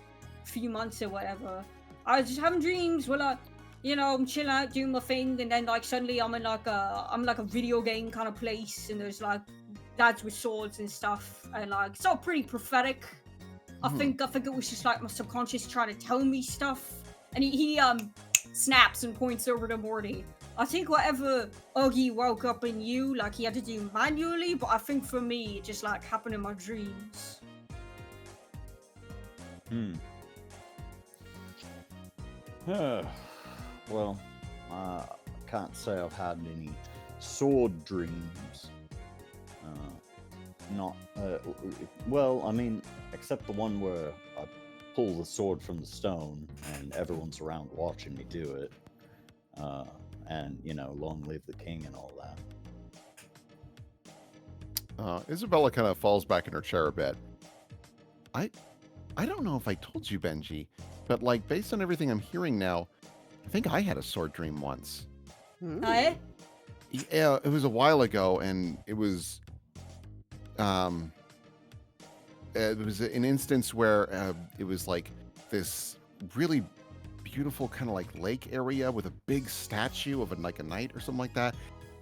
S6: few months or whatever. I was just having dreams where, like, you know, I'm chilling out doing my thing, and then, like, suddenly I'm in, like, a video game kind of place, and there's, like, lads with swords and stuff, and, like, it's all pretty prophetic. I think it was just, like, my subconscious trying to tell me stuff. And he snaps and points over to Morty. I think whatever Uggy woke up in you, like, he had to do manually, but I think for me, it just, like, happened in my dreams.
S2: Well, I can't say I've had any sword dreams. Well, I mean, except the one where I pull the sword from the stone and everyone's around watching me do it. And, you know, long live the king and all that.
S1: Isabella kind of falls back in her chair a bit. I don't know if I told you, Benji, but like based on everything I'm hearing now, I think I had a sword dream once.
S6: Eh?
S1: Yeah, it was a while ago, and it was an instance where it was like this really beautiful kind of like lake area with a big statue of a knight or something like that,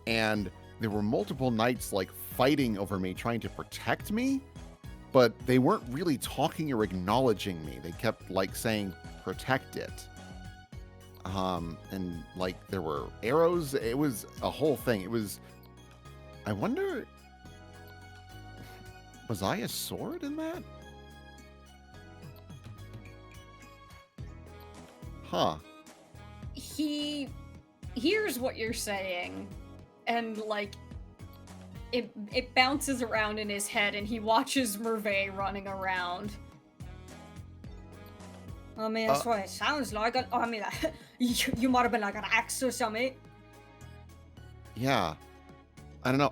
S1: and there were multiple knights like fighting over me, trying to protect me, but they weren't really talking or acknowledging me. They kept like saying protect it. And like there were arrows. It was a whole thing. I wonder, was I a sword in that? Huh.
S3: He hears what you're saying, and like it bounces around in his head, and he watches Merve running around.
S6: I mean, that's what it sounds like. I mean, like, you might have been like an axe or something.
S1: Yeah. I don't know.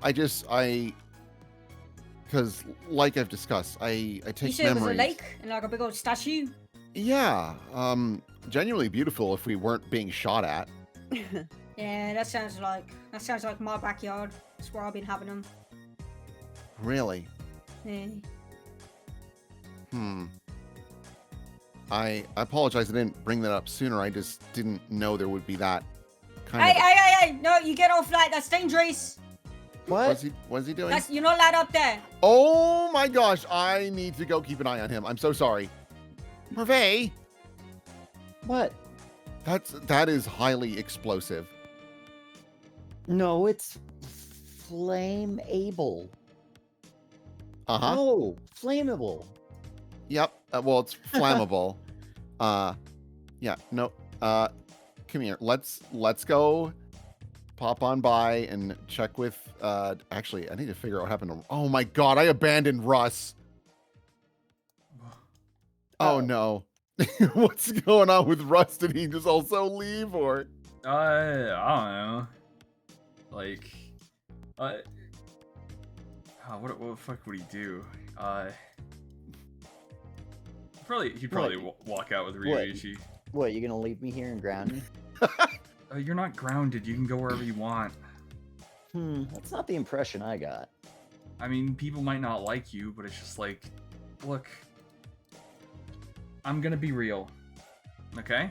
S1: Because like I've discussed, I take
S6: You said it was a
S1: memories.
S6: lake and like a big old statue.
S1: Yeah. Genuinely beautiful if we weren't being shot at.
S6: Yeah, that sounds like my backyard. That's where I've been having them.
S1: Really?
S6: Yeah.
S1: I apologize I didn't bring that up sooner. I just didn't know there would be that kind
S6: Hey,
S1: of...
S6: hey! No, you get off that. That's dangerous.
S2: What?
S1: What's he doing?
S6: You're not allowed up there.
S1: Oh my gosh, I need to go keep an eye on him. I'm so sorry. Merve,
S2: What?
S1: that is highly explosive.
S2: No, it's flammable.
S1: Uh-huh.
S2: Oh, flammable.
S1: Yep. Well, it's flammable. Yeah, no. Come here. Let's go pop on by and check with actually, I need to figure out what happened to... Oh my god, I abandoned Russ. Oh no. What's going on with Russ? Did he just also leave, or?
S5: I don't know. Like, what the fuck would he do? He'd probably walk out with Ryuichi.
S2: What, you gonna leave me here and ground me?
S5: You're not grounded. You can go wherever you want.
S2: That's not the impression I got.
S5: I mean, people might not like you, but it's just like, look, I'm gonna be real, okay?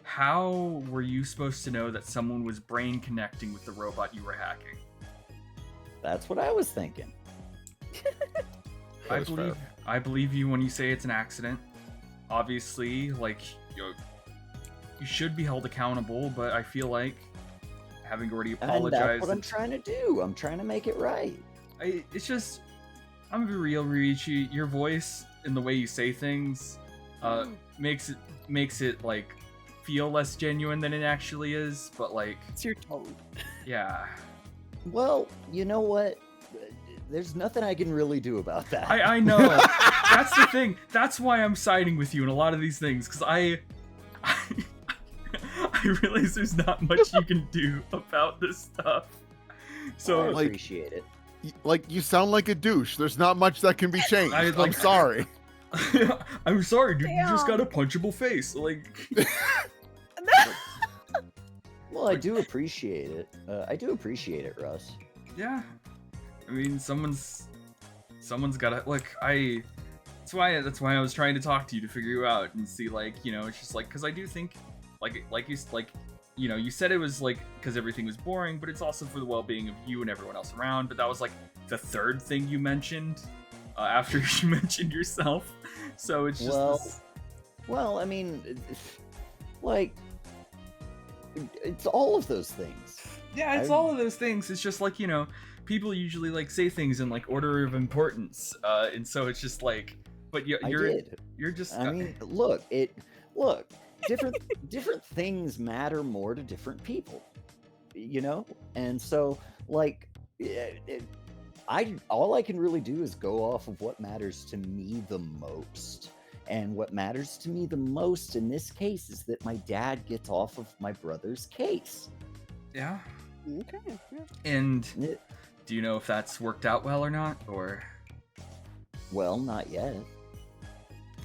S5: How were you supposed to know that someone was brain connecting with the robot you were hacking?
S2: That's what I was thinking.
S1: That is fair.
S5: I believe you when you say it's an accident. Obviously, like, you should be held accountable, but I feel like having already
S2: And
S5: apologized.
S2: that's what I'm trying to do. I'm trying to make it right.
S5: It's just, I'm gonna be real, Ryuichi. Your voice and the way you say things, makes it like feel less genuine than it actually is. But like,
S4: It's your tone.
S5: yeah,
S2: Well, you know what? There's nothing I can really do about that.
S5: I know. That's the thing. That's why I'm siding with you in a lot of these things, because I realize there's not much you can do about this stuff. So
S2: I
S1: like-
S2: appreciate it.
S1: Like, you sound like a douche. There's not much that can be changed.
S5: I,
S1: I'm
S5: like-
S1: sorry.
S5: I'm sorry, dude. You just got a
S4: Damn.
S5: punchable face. Like,
S2: Well, I do appreciate it. I do appreciate it, Russ.
S5: yeah. I mean, someone's gotta look. That's why I was trying to talk to you to figure you out and see, like, you know, it's just like, because I do think, you said it was like because everything was boring, but it's also for the well-being of you and everyone else around. But that was like the third thing you mentioned after you mentioned yourself. So it's just
S2: Well, I mean, like, it's all of those things.
S5: yeah, it's
S2: I-
S5: all of those things. It's just like, you know, people usually like say things in like order of importance, and so it's just like, but
S2: I
S5: you're
S2: did.
S5: you're just
S2: I mean, look, different things matter more to different people, you know? And so, like, all I can really do is go off of what matters to me the most. And what matters to me the most in this case is that my dad gets off of my brother's case.
S5: yeah.
S4: Okay. Yeah.
S5: And
S2: It-
S5: do you know if that's worked out well or not, or?
S2: well, not yet.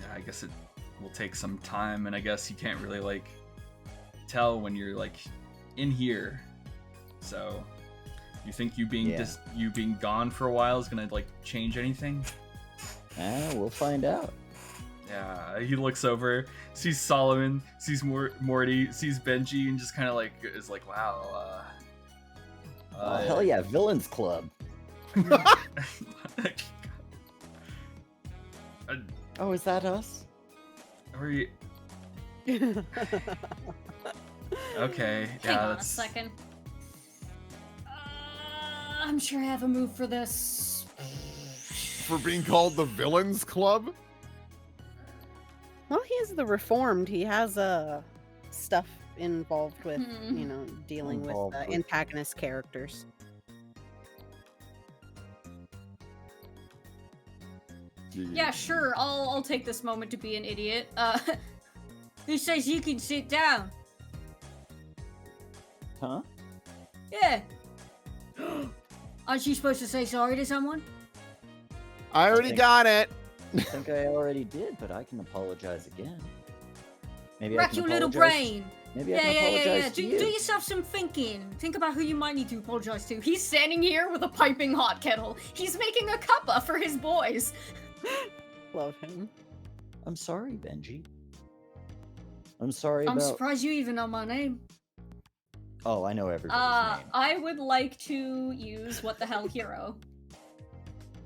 S5: Yeah, I guess it will take some time, and I guess you can't really like tell when you're like in here. So, you think you being
S2: Yeah.
S5: you being gone for a while is gonna like change anything?
S2: We'll find out.
S5: Yeah, he looks over, sees Solomon, sees Morty, sees Benji, and just kind of like is like, wow.
S2: Oh, hell yeah, Villains Club. Oh, is that us?
S5: Are you okay?
S3: Hang
S5: Yeah,
S3: on a
S5: that's
S3: second. I'm sure I have a move for this.
S1: For being called the Villains Club?
S4: Well, he's the reformed. He has stuff involved with,
S3: Hmm.
S4: you know, dealing with
S2: Involved with-
S4: antagonist characters.
S3: Yeah, sure. I'll take this moment to be an idiot.
S6: Who says you can sit down?
S2: Huh?
S6: Yeah. Aren't you supposed to say sorry to someone?
S1: I already
S2: Okay.
S1: got it.
S2: I think I already did, but I can apologize again. Maybe I
S6: Rack
S2: can
S6: your little
S2: apologize-
S6: brain.
S2: Maybe I
S6: Yeah,
S2: can
S6: yeah,
S2: apologize
S6: yeah, yeah.
S2: to
S6: Do,
S2: you.
S6: do yourself some thinking. Think about who you might need to apologize to.
S3: He's standing here with a piping hot kettle. He's making a cuppa for his boys.
S4: Love him.
S2: I'm sorry, Benji. I'm sorry
S6: I'm
S2: about.
S6: surprised you even know my name.
S2: Oh, I know everybody's name.
S3: I would like to use what the hell hero.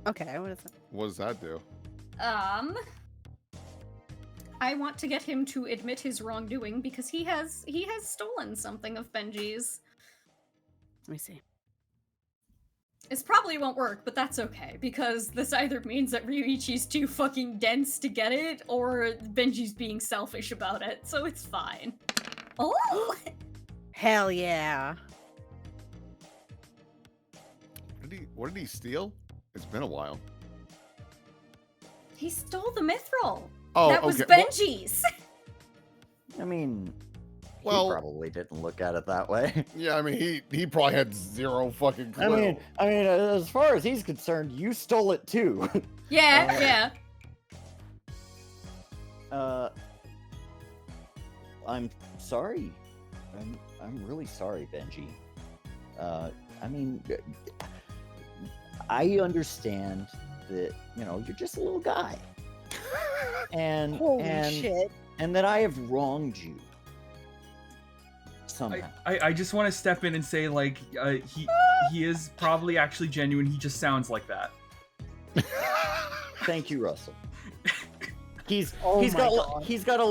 S4: Okay, what is that?
S1: What does that do?
S3: I want to get him to admit his wrongdoing because he has stolen something of Benji's.
S4: Let me see.
S3: This probably won't work, but that's okay, because this either means that Ryuichi's too fucking dense to get it, or Benji's being selfish about it, so it's fine. Oh!
S4: Hell yeah.
S1: What did he steal? It's been a while.
S3: He stole the mithril!
S1: Oh,
S3: That was
S1: okay. Well-
S3: Benji's!
S2: I mean,
S1: Well,
S2: he probably didn't look at it that way.
S1: yeah, I mean, he probably had zero fucking clue.
S2: I mean, as far as he's concerned, you stole it too.
S3: Yeah, yeah.
S2: I'm sorry. I'm really sorry, Benji. I mean, I understand that, you know, you're just a little guy. And
S4: Holy
S2: and
S4: shit.
S2: and that I have wronged you somehow.
S5: I just want to step in and say, like, he is probably actually genuine. He just sounds like that.
S2: Thank you, Russell.
S4: Oh
S2: he's
S4: my
S2: got
S4: God.
S2: he's got a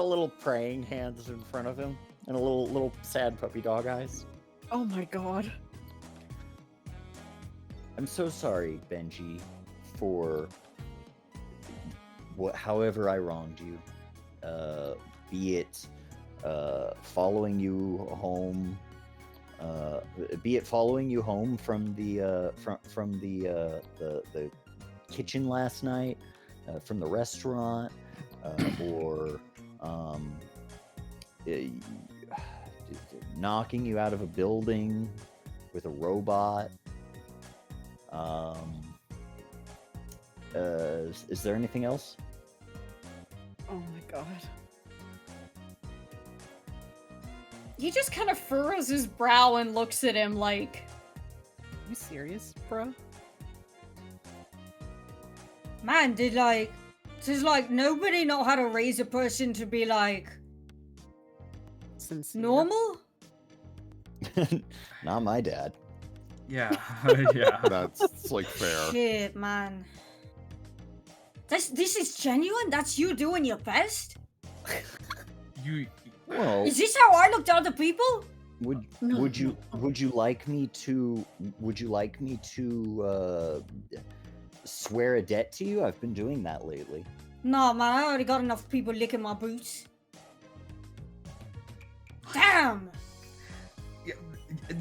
S2: little praying hands in front of him and a little sad puppy dog eyes.
S4: Oh my god.
S2: I'm so sorry, Benji, for however I wronged you. Be it following you home, from the kitchen last night, from the restaurant, or knocking you out of a building with a robot. Is there anything else?
S4: Oh my god.
S3: He just kind of furrows his brow and looks at him like,
S4: Are you serious, bro?
S6: Man, does nobody know how to raise a person to be like
S4: Sincere.
S6: normal?
S2: Not my dad.
S5: Yeah, yeah.
S1: That's like fair.
S6: Shit, man. This is genuine? That's you doing your best?
S5: You
S2: Well,
S6: Is this how I look to other people?
S2: would
S4: No,
S2: would you
S4: no.
S2: would you like me to swear a debt to you? I've been doing that lately.
S6: No, man, I already got enough people licking my boots. Damn!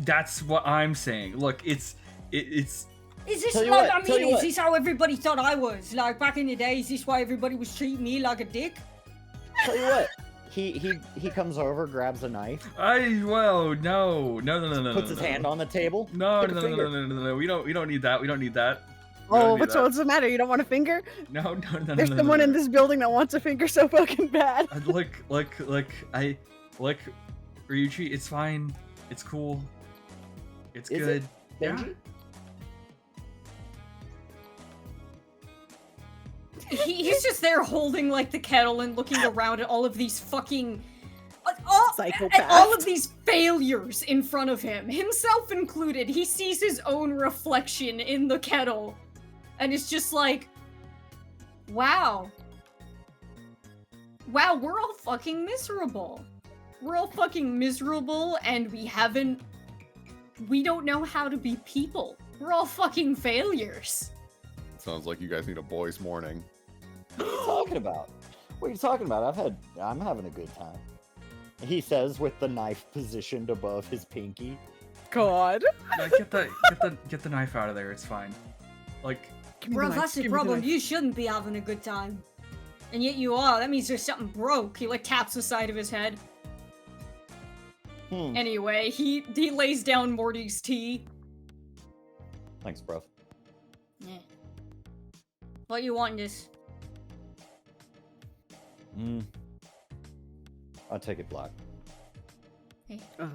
S5: that's what I'm saying. Look, it's
S6: Is this
S2: Tell you
S6: like,
S2: what, tell you
S6: is
S2: what.
S6: this how everybody thought I was? Like, back in the day, is this why everybody was treating me like a dick?
S2: Tell you what, he comes over, grabs a knife,
S5: no,
S2: puts his hand on the table.
S5: No,
S2: pick a
S5: no,
S2: finger.
S5: no. We don't need that. We don't need that.
S4: Oh, what's the matter? You don't want a finger?
S5: No.
S4: There's someone in this building that wants a finger so fucking bad.
S5: Look, Ryuichi, it's fine. It's cool. It's
S2: Is
S5: good.
S2: it,
S5: Yeah.
S2: Benji?
S3: he's just there holding like the kettle and looking around at all of these fucking at all
S4: Psychopath.
S3: of these failures in front of him, himself included. He sees his own reflection in the kettle and it's just like, wow, we're all fucking miserable. We're all fucking miserable and we don't know how to be people. We're all fucking failures.
S1: Sounds like you guys need a boys' morning.
S2: What are you talking about? What are you talking about? I'm having a good time. He says with the knife positioned above his pinky.
S4: God.
S5: Yeah, get the knife out of there. It's fine. Like,
S4: Give me
S6: Bro,
S4: the knife,
S6: that's the
S4: give me
S6: problem.
S4: knife.
S6: You shouldn't be having a good time. And yet you are. That means there's something broke.
S3: He like taps the side of his head.
S2: Hmm.
S3: Anyway, he lays down Morty's tea.
S2: Thanks, bro.
S6: Yeah. What you want this?
S2: I'll take it black.
S4: Ugh.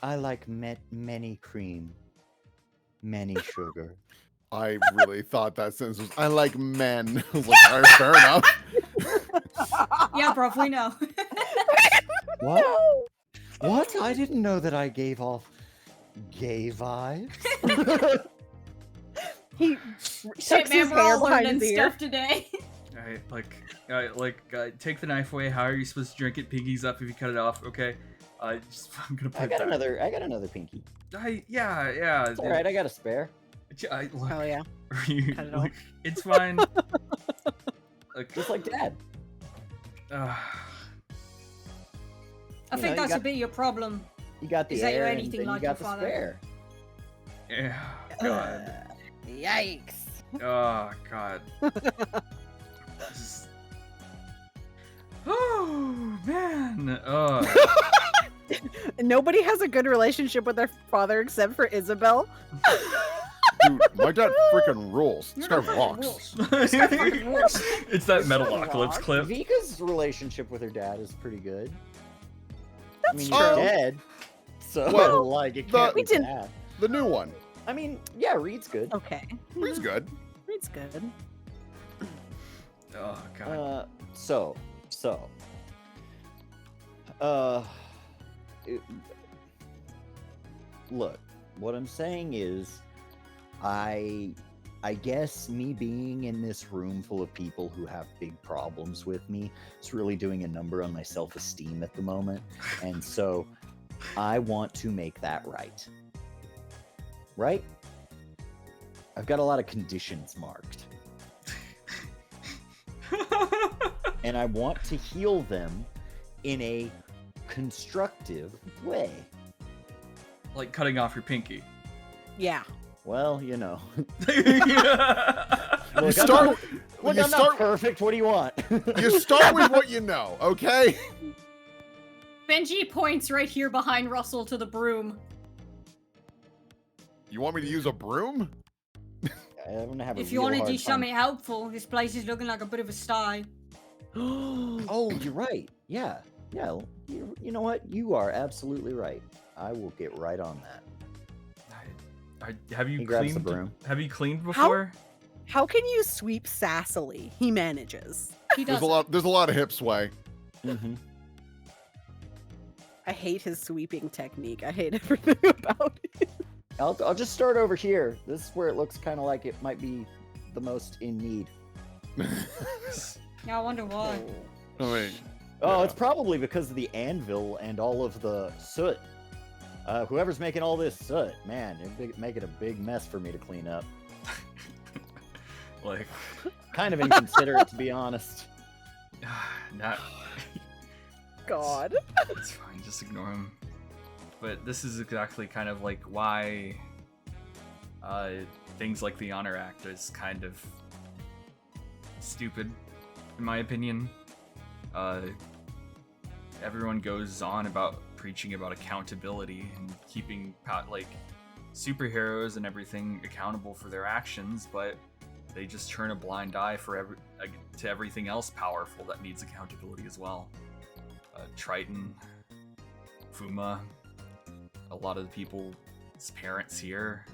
S2: I like many cream, many sugar.
S1: I really thought that sentence was, I like men. I was like, all right, fair enough.
S6: Yeah, bro, we know.
S2: What? What? I didn't know that I gave off gay vibes.
S4: He
S3: Shit,
S4: tucks
S3: man,
S4: his
S3: we're
S4: hair
S3: all
S4: behind
S3: learning
S4: his ear.
S3: stuff today.
S5: take the knife away. How are you supposed to drink it? Pinky's up if you cut it off. Okay. I'm gonna put
S2: I got
S5: that.
S2: another pinky.
S5: Yeah.
S2: It's all right. I got a spare.
S5: Look,
S4: Oh yeah. Cut it off.
S5: look, it's fine. Look,
S2: Just like Dad.
S3: I
S2: You
S3: think
S2: know,
S3: that's
S2: you
S3: a bit your problem.
S2: You got the
S3: Is that you're
S2: air, and
S3: anything
S2: then
S3: like
S2: you
S3: your
S2: got the
S3: father?
S2: spare.
S5: yeah. God.
S4: Yikes.
S5: Oh God. This is... Oh man.
S4: Nobody has a good relationship with their father except for Isabel.
S1: Dude, my dad freaking rules. This guy rocks.
S5: It's that Metalocalypse
S4: Rock.
S5: clip.
S2: Vika's relationship with her dad is pretty good.
S4: That's
S2: I mean,
S1: true.
S2: you're dead, so
S1: Well,
S2: like it
S1: the-
S2: can't
S4: We
S2: be
S4: didn't-
S2: bad.
S1: The new one.
S2: I mean, yeah, Reed's good.
S4: Okay.
S1: He's good.
S4: It's good.
S5: Oh God.
S2: So, uh, it- look, what I'm saying is, I guess me being in this room full of people who have big problems with me is really doing a number on my self-esteem at the moment. And so I want to make that right. Right? I've got a lot of conditions marked. And I want to heal them in a constructive way.
S5: Like cutting off your pinky.
S4: Yeah.
S2: Well, you know.
S5: Yeah.
S1: You
S2: Look,
S1: start.
S2: I'm
S1: You
S2: not
S1: start.
S2: perfect. What do you want?
S1: You start with what you know. Okay.
S3: Benji points right here behind Russell to the broom.
S1: You want me to use a broom?
S2: I'm gonna have
S6: If
S2: a
S6: you
S2: real
S6: want to
S2: hard
S6: do
S2: time.
S6: something helpful, this place is looking like a bit of a sty.
S2: Oh, you're right. Yeah. Yeah. You know what? You are absolutely right. I will get right on that.
S5: Have you
S2: He grabs the
S5: cleaned?
S2: broom.
S5: Have you cleaned before?
S4: How can you sweep sassily? He manages.
S3: He
S1: There's
S3: does.
S1: a lot. There's a lot of hip sway.
S2: Mm-hmm.
S4: I hate his sweeping technique. I hate everything about it.
S2: I'll just start over here. This is where it looks kind of like it might be the most in need.
S6: Yeah, I wonder why.
S1: I mean,
S2: Oh,
S1: yeah.
S2: it's probably because of the anvil and all of the soot. Whoever's making all this soot, man, it'd make it a big mess for me to clean up.
S5: Like,
S2: Kind of inconsiderate, to be honest.
S5: not.
S4: God.
S5: It's fine. Just ignore him. But this is exactly kind of like why things like the Honor Act is kind of stupid, in my opinion. Everyone goes on about preaching about accountability and keeping like superheroes and everything accountable for their actions, but they just turn a blind eye to everything else powerful that needs accountability as well. Triton, Fuma, a lot of the people's parents here,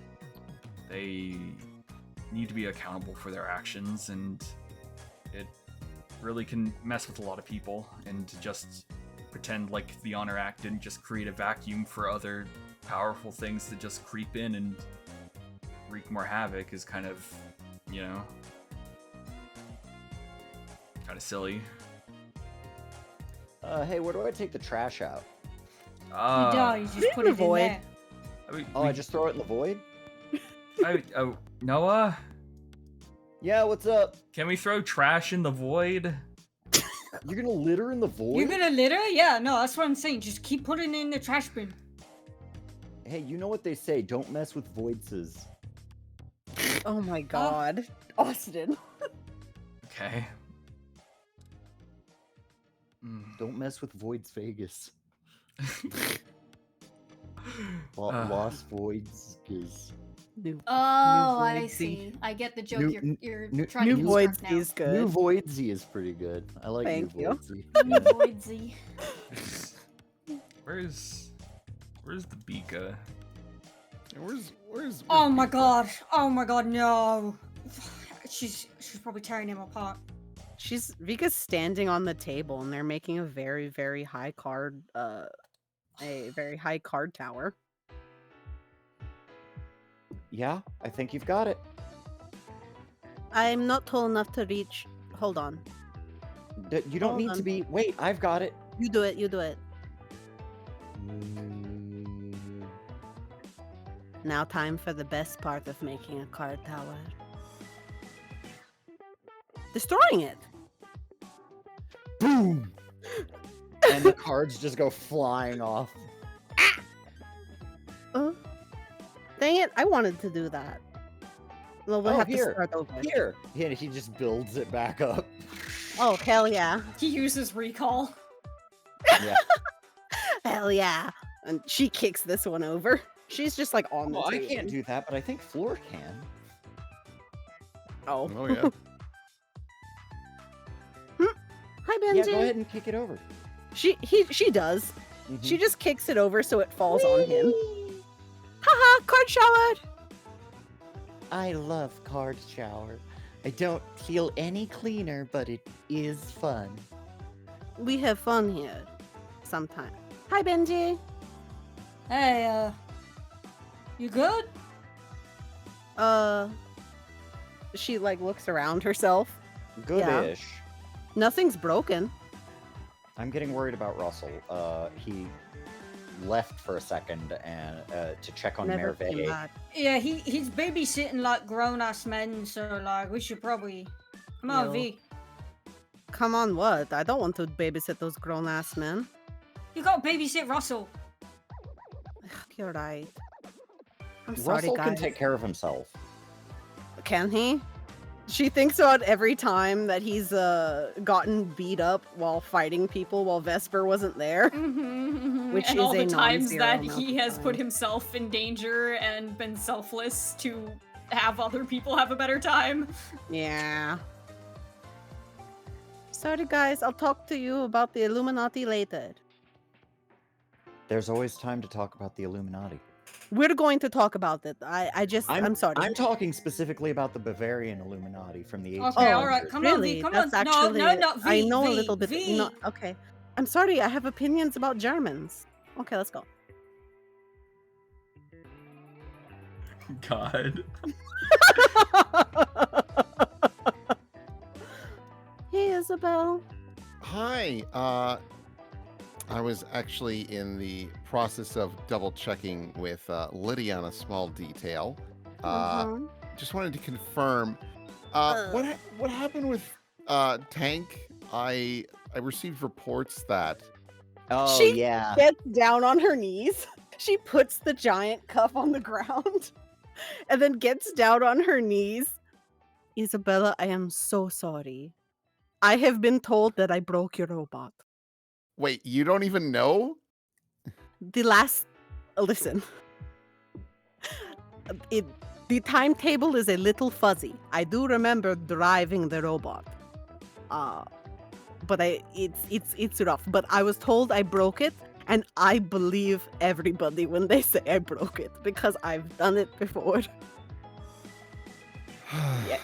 S5: they need to be accountable for their actions, and it really can mess with a lot of people. And to just pretend like the Honor Act didn't just create a vacuum for other powerful things to just creep in and wreak more havoc is kind of, you know, kind of silly.
S2: Hey, where do I take the trash out?
S6: You don't, you just put
S4: the
S6: it in
S4: void.
S6: there.
S5: I mean,
S2: Oh, I just throw it in the void?
S5: Noah,
S2: Yeah, what's up?
S5: can we throw trash in the void?
S2: You're gonna litter in the void?
S6: You're gonna litter? Yeah, no, that's what I'm saying. Just keep putting it in the trash bin.
S2: Hey, you know what they say, don't mess with voidses.
S4: Oh my God. Austin.
S5: Okay.
S2: Don't mess with Voids Vegas.
S5: Uh,
S2: Lost Voids is...
S4: New,
S3: Oh, I
S4: Voidsy.
S3: see. I get the joke
S2: New-
S3: you're
S2: new-
S3: trying
S4: New
S3: to
S4: Voids
S3: construct now.
S4: is good.
S2: New Voidsy is pretty good. I like
S4: Thank
S2: New
S4: you.
S2: Voidsy.
S3: New Voidsy.
S5: where's the Beaka?
S6: Oh
S5: Where's
S6: my
S5: Beaka?
S6: god. Oh my god, no. She's probably tearing him apart.
S4: Vika's standing on the table and they're making a very, very high card tower.
S2: Yeah, I think you've got it.
S4: I'm not tall enough to reach. Hold on.
S2: You don't
S4: Hold
S2: need
S4: on.
S2: to be... Wait, I've got it.
S4: You do it, you do it. Now time for the best part of making a card tower. Destroying it.
S2: Boom! And the cards just go flying off.
S4: Dang it, I wanted to do that. Well, we'll
S2: Oh,
S4: have
S2: here.
S4: to start over.
S2: Here! Yeah, he just builds it back up.
S4: Oh, hell yeah.
S3: He uses recall.
S2: Yeah.
S4: Hell yeah. And she kicks this one over. She's just like on the
S2: Well, I
S4: table.
S2: can't do that, but I think Floor can.
S4: Oh.
S1: Oh yeah.
S4: Hi, Benji.
S2: Yeah, go ahead and kick it over.
S4: She does.
S2: Mhm.
S4: She just kicks it over so it falls on him. Haha, card shower.
S2: I love Card Shower. I don't feel any cleaner, but it is fun.
S4: We have fun here. Sometime. Hi, Benji.
S6: Hey, you good?
S4: Uh, she like looks around herself.
S2: Goodish.
S4: Nothing's broken.
S2: I'm getting worried about Russell. He left for a second and to check on
S4: Never came
S2: Merve.
S4: back.
S6: Yeah, he's babysitting like grown ass men, so like we should probably come on,
S4: Yo.
S6: V.
S4: Come on, what? I don't want to babysit those grown ass men.
S6: You gotta babysit Russell.
S4: You're right. I'm sorry,
S2: Russell
S4: guys.
S2: can take care of himself.
S4: Can he? She thinks about every time that he's gotten beat up while fighting people while Vesper wasn't there. Which
S3: and
S4: is
S3: all
S4: a
S3: the times
S4: non-zero
S3: that
S4: amount
S3: he
S4: of
S3: has
S4: time.
S3: put himself in danger and been selfless to have other people have a better time.
S4: Yeah. Sorry, guys. I'll talk to you about the Illuminati later.
S2: There's always time to talk about the Illuminati.
S4: We're going to talk about it. I'm sorry.
S2: I'm talking specifically about the Bavarian Illuminati from the 1800s.
S6: Okay, all right, come on,
S4: Really?
S6: V, come
S4: That's
S6: on.
S4: actually.
S6: No, V,
S4: I know
S6: V,
S4: a little bit.
S6: V.
S4: You know. Okay. I'm sorry. I have opinions about Germans. Okay, let's go.
S5: God.
S4: Hey, Isabel.
S1: Hi. I was actually in the process of double checking with Lydia on a small detail.
S4: Mhm.
S1: Just wanted to confirm. What happened with Tank? I received reports that.
S2: Oh,
S4: She
S2: yeah.
S4: Gets down on her knees. She puts the giant cup on the ground and then gets down on her knees. Isabella, I am so sorry. I have been told that I broke your robot.
S1: Wait, you don't even know?
S4: Listen. The timetable is a little fuzzy. I do remember driving the robot. But it's rough. But I was told I broke it, and I believe everybody when they say I broke it because I've done it before.
S2: Yeah.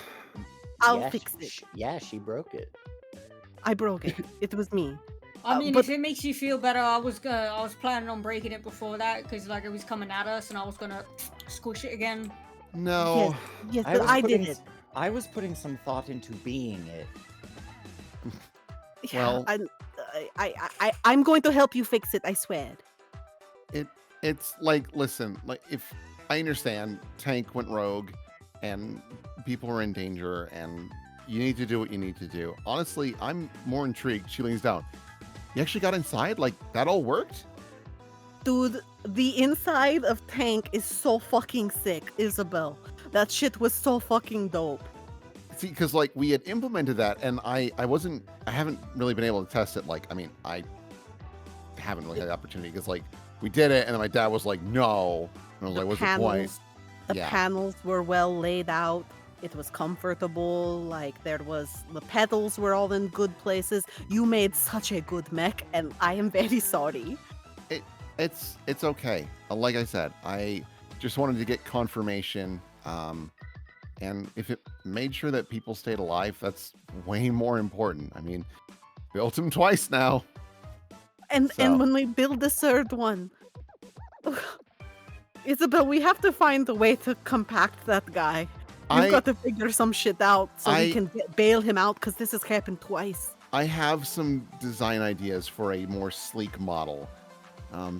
S4: I'll
S2: Yeah,
S4: fix it.
S2: Yeah, she broke it.
S4: I broke it. It was me.
S6: I mean,
S4: but-
S6: if it makes you feel better, I was planning on breaking it before that because like it was coming at us, and I was gonna squish it again.
S1: No.
S4: Yes, but I did it.
S2: I was putting some thought into being it.
S4: Yeah,
S1: Well-
S4: I'm going to help you fix it. I swear.
S1: It's like, listen, like if I understand Tank went rogue and people were in danger and you need to do what you need to do. Honestly, I'm more intrigued. She leans down. You actually got inside? Like that all worked?
S4: Dude, the inside of Tank is so fucking sick, Isabel. That shit was so fucking dope.
S1: See, because like we had implemented that and I haven't really been able to test it. Like, I mean, I haven't really had the opportunity because like we did it and then my dad was like, no. And I was like, what's the point?
S4: The
S1: Yeah.
S4: panels were well laid out. It was comfortable. Like the pedals were all in good places. You made such a good mech, and I am very sorry.
S1: It's okay. Like I said, I just wanted to get confirmation. And if it made sure that people stayed alive, that's way more important. I mean, built them twice now.
S4: And
S1: So-
S4: when we build the third one, Isabel, we have to find a way to compact that guy. We've got to figure some shit out so we can bail him out because this has happened twice.
S1: I have some design ideas for a more sleek model.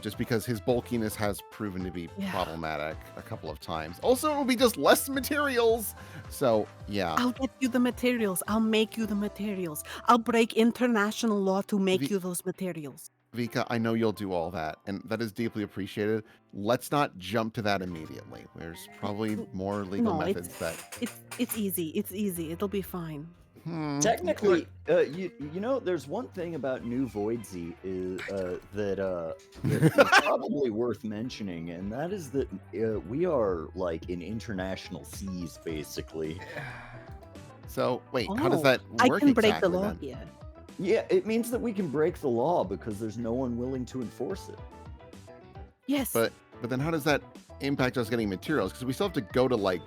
S1: Just because his bulkiness has proven to be
S4: Yeah.
S1: problematic a couple of times. Also, it will be just less materials. So, yeah.
S4: I'll get you the materials. I'll make you the materials. I'll break international law to make
S1: Vi-
S4: you those materials.
S1: Vika, I know you'll do all that, and that is deeply appreciated. Let's not jump to that immediately. There's probably more legal
S4: No,
S1: methods that.
S4: It's easy. It's easy. It'll be fine.
S2: Technically, you know, there's one thing about New Voidsy is that is probably worth mentioning, and that is that we are like in international seas, basically.
S1: So, wait, how does
S4: Oh,
S1: that
S4: I
S1: work
S4: can break
S1: exactly
S4: the law
S1: then?
S4: here.
S2: Yeah, it means that we can break the law because there's no one willing to enforce it.
S4: Yes.
S1: But then how does that impact us getting materials? Because we still have to go to like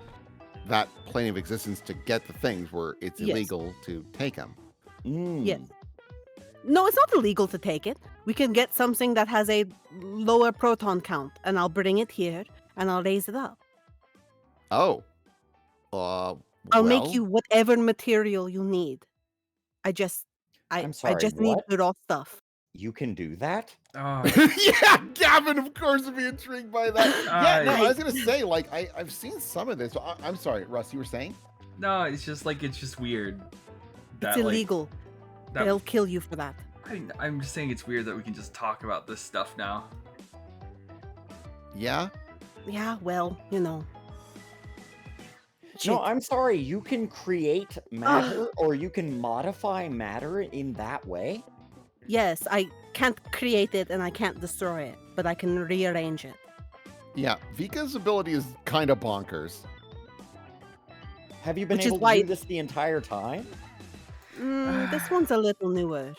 S1: that plane of existence to get the things where it's
S4: Yes.
S1: illegal to take them.
S4: Yes. No, it's not illegal to take it. We can get something that has a lower proton count, and I'll bring it here, and I'll raise it up.
S1: Oh,
S4: I'll make
S1: well,
S4: you whatever material you need. I just
S2: I'm
S4: I
S2: sorry,
S4: just need
S2: what?
S4: the raw stuff.
S2: You can do that?
S5: Oh,
S1: yeah, Gavin, of course, would be intrigued by that. Yeah, no, I
S5: I,
S1: was gonna say, like, I've seen some of this. I'm sorry, Russ, you were saying?
S5: no, it's just weird
S4: It's
S5: that like
S4: illegal.
S5: that.
S4: They'll kill you for that.
S5: I'm just saying it's weird that we can just talk about this stuff now.
S1: Yeah.
S4: Yeah, well, you know.
S2: No,
S4: Shit.
S2: I'm sorry. You can create matter or you can modify matter in that way?
S4: Yes, I can't create it and I can't destroy it, but I can rearrange it.
S1: Yeah, Vika's ability is kind of bonkers.
S2: Have you been
S4: Which is
S2: able to
S4: why-
S2: do this the entire time?
S4: This one's a little newer.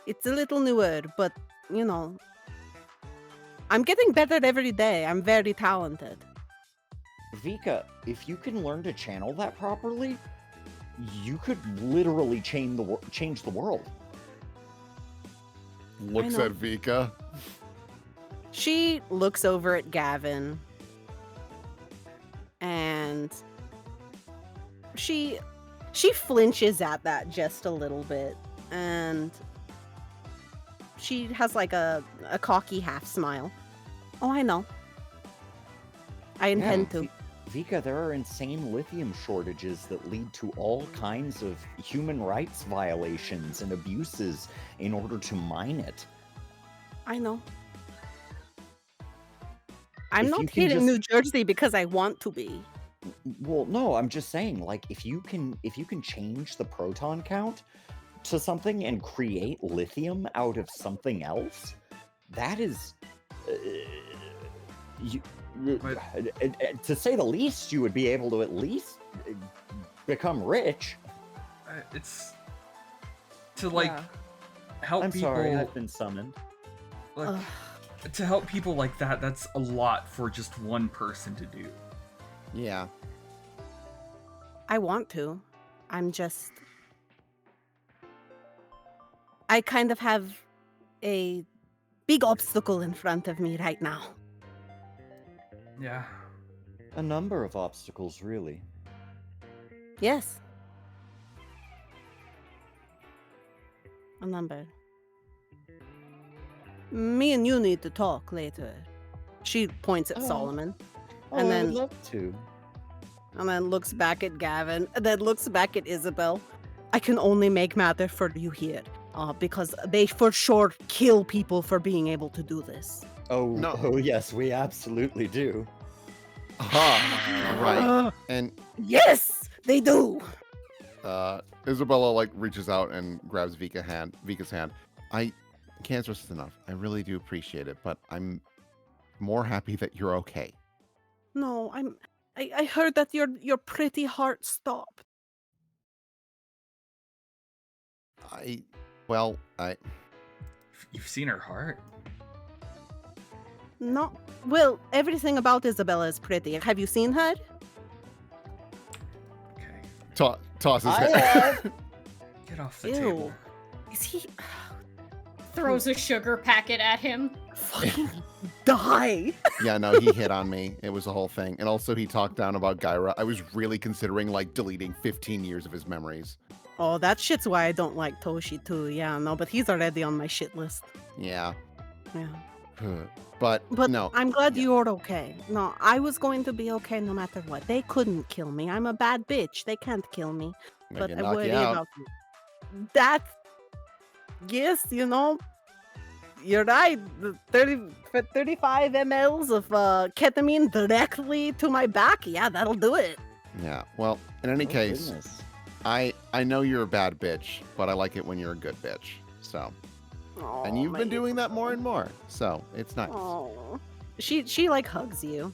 S4: It's a little newer, but you know, I'm getting better every day. I'm very talented.
S2: Vika, if you can learn to channel that properly, you could literally change the world.
S1: Looks
S4: know.
S1: at Vika.
S4: She looks over at Gavin and she flinches at that just a little bit, and she has like a cocky half smile. Oh, I know. I intend to.
S2: Vika, there are insane lithium shortages that lead to all kinds of human rights violations and abuses in order to mine it.
S4: I know. I'm
S2: If
S4: not
S2: you can
S4: here in
S2: just-
S4: New Jersey because I want to be.
S2: Well, no, I'm just saying, like, if you can change the proton count to something and create lithium out of something else, that is, to say the least, you would be able to at least become rich.
S5: It's to like
S4: Yeah.
S5: help
S2: I'm
S5: people.
S2: sorry, I've been summoned.
S5: Like,
S4: Ugh.
S5: to help people like that. That's a lot for just one person to do.
S1: Yeah.
S4: I want to. I'm just. I kind of have a big obstacle in front of me right now.
S5: Yeah.
S2: A number of obstacles, really.
S4: Yes. A number. Me and you need to talk later. She points at
S2: Oh.
S4: Solomon
S2: Oh,
S4: And
S2: I
S4: then-
S2: would love to.
S4: and then looks back at Gavin, and then looks back at Isabel. I can only make matter for you here, because they for sure kill people for being able to do this.
S2: Oh,
S1: No.
S2: oh yes, we absolutely do.
S1: Aha. Right. And
S4: Yes, they do.
S1: Isabella like reaches out and grabs Vika's hand. I can't stress this enough. I really do appreciate it, but I'm more happy that you're okay.
S4: No, I heard that your pretty heart stopped.
S1: Well,
S5: You've seen her heart.
S4: No, well, everything about Isabella is pretty. Have you seen her?
S5: Okay.
S1: tosses
S2: I
S1: it.
S2: have.
S5: Get off the
S4: Ew.
S5: table.
S4: Is he
S3: Throws a sugar packet at him.
S4: fucking die?
S1: Yeah, no, he hit on me. It was a whole thing. And also he talked down about Gyra. I was really considering like deleting 15 years of his memories.
S4: Oh, that shit's why I don't like Toshi too. Yeah, no, but he's already on my shit list.
S1: Yeah.
S4: Yeah.
S1: But no.
S4: I'm glad
S1: yeah.
S4: you're okay. No, I was going to be okay no matter what. They couldn't kill me. I'm a bad bitch. They can't kill me.
S1: They
S4: But
S1: can
S4: I
S1: knock
S4: worry
S1: you out.
S4: about you. That, yes, you know, you're right. The 35 mLs of ketamine directly to my back. Yeah, that'll do it.
S1: Yeah. Well, in any
S2: Oh,
S1: case,
S2: goodness.
S1: I know you're a bad bitch, but I like it when you're a good bitch. So, and
S4: Aw,
S1: you've been
S4: my
S1: doing that more
S4: Isabel.
S1: and more. So, it's nice.
S4: Oh, she like hugs you.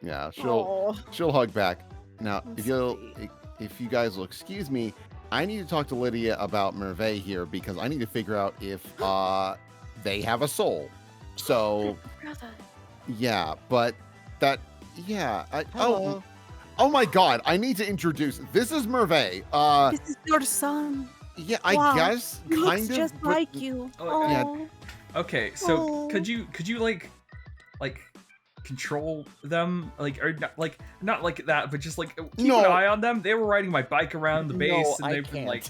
S1: Yeah,
S4: Oh,
S1: she'll hug back. Now,
S4: That's
S1: if you guys will excuse me, I need to talk to Lydia about Merve here because I need to figure out if they have a soul. So,
S4: brother.
S1: yeah, but that
S2: Hello.
S1: oh my god, I need to introduce. This is Merve.
S4: This is your son.
S1: Yeah, I
S4: Wow,
S1: guess
S4: He looks
S1: kind of
S4: just
S1: but-
S4: like you.
S5: Oh,
S1: yeah.
S4: Oh,
S5: Okay, so
S4: Oh.
S5: could you like control them, like, or not like that, but just like keep
S1: No.
S5: an eye on them. They were riding my bike around the base,
S2: No,
S5: and
S2: I
S5: they've been like.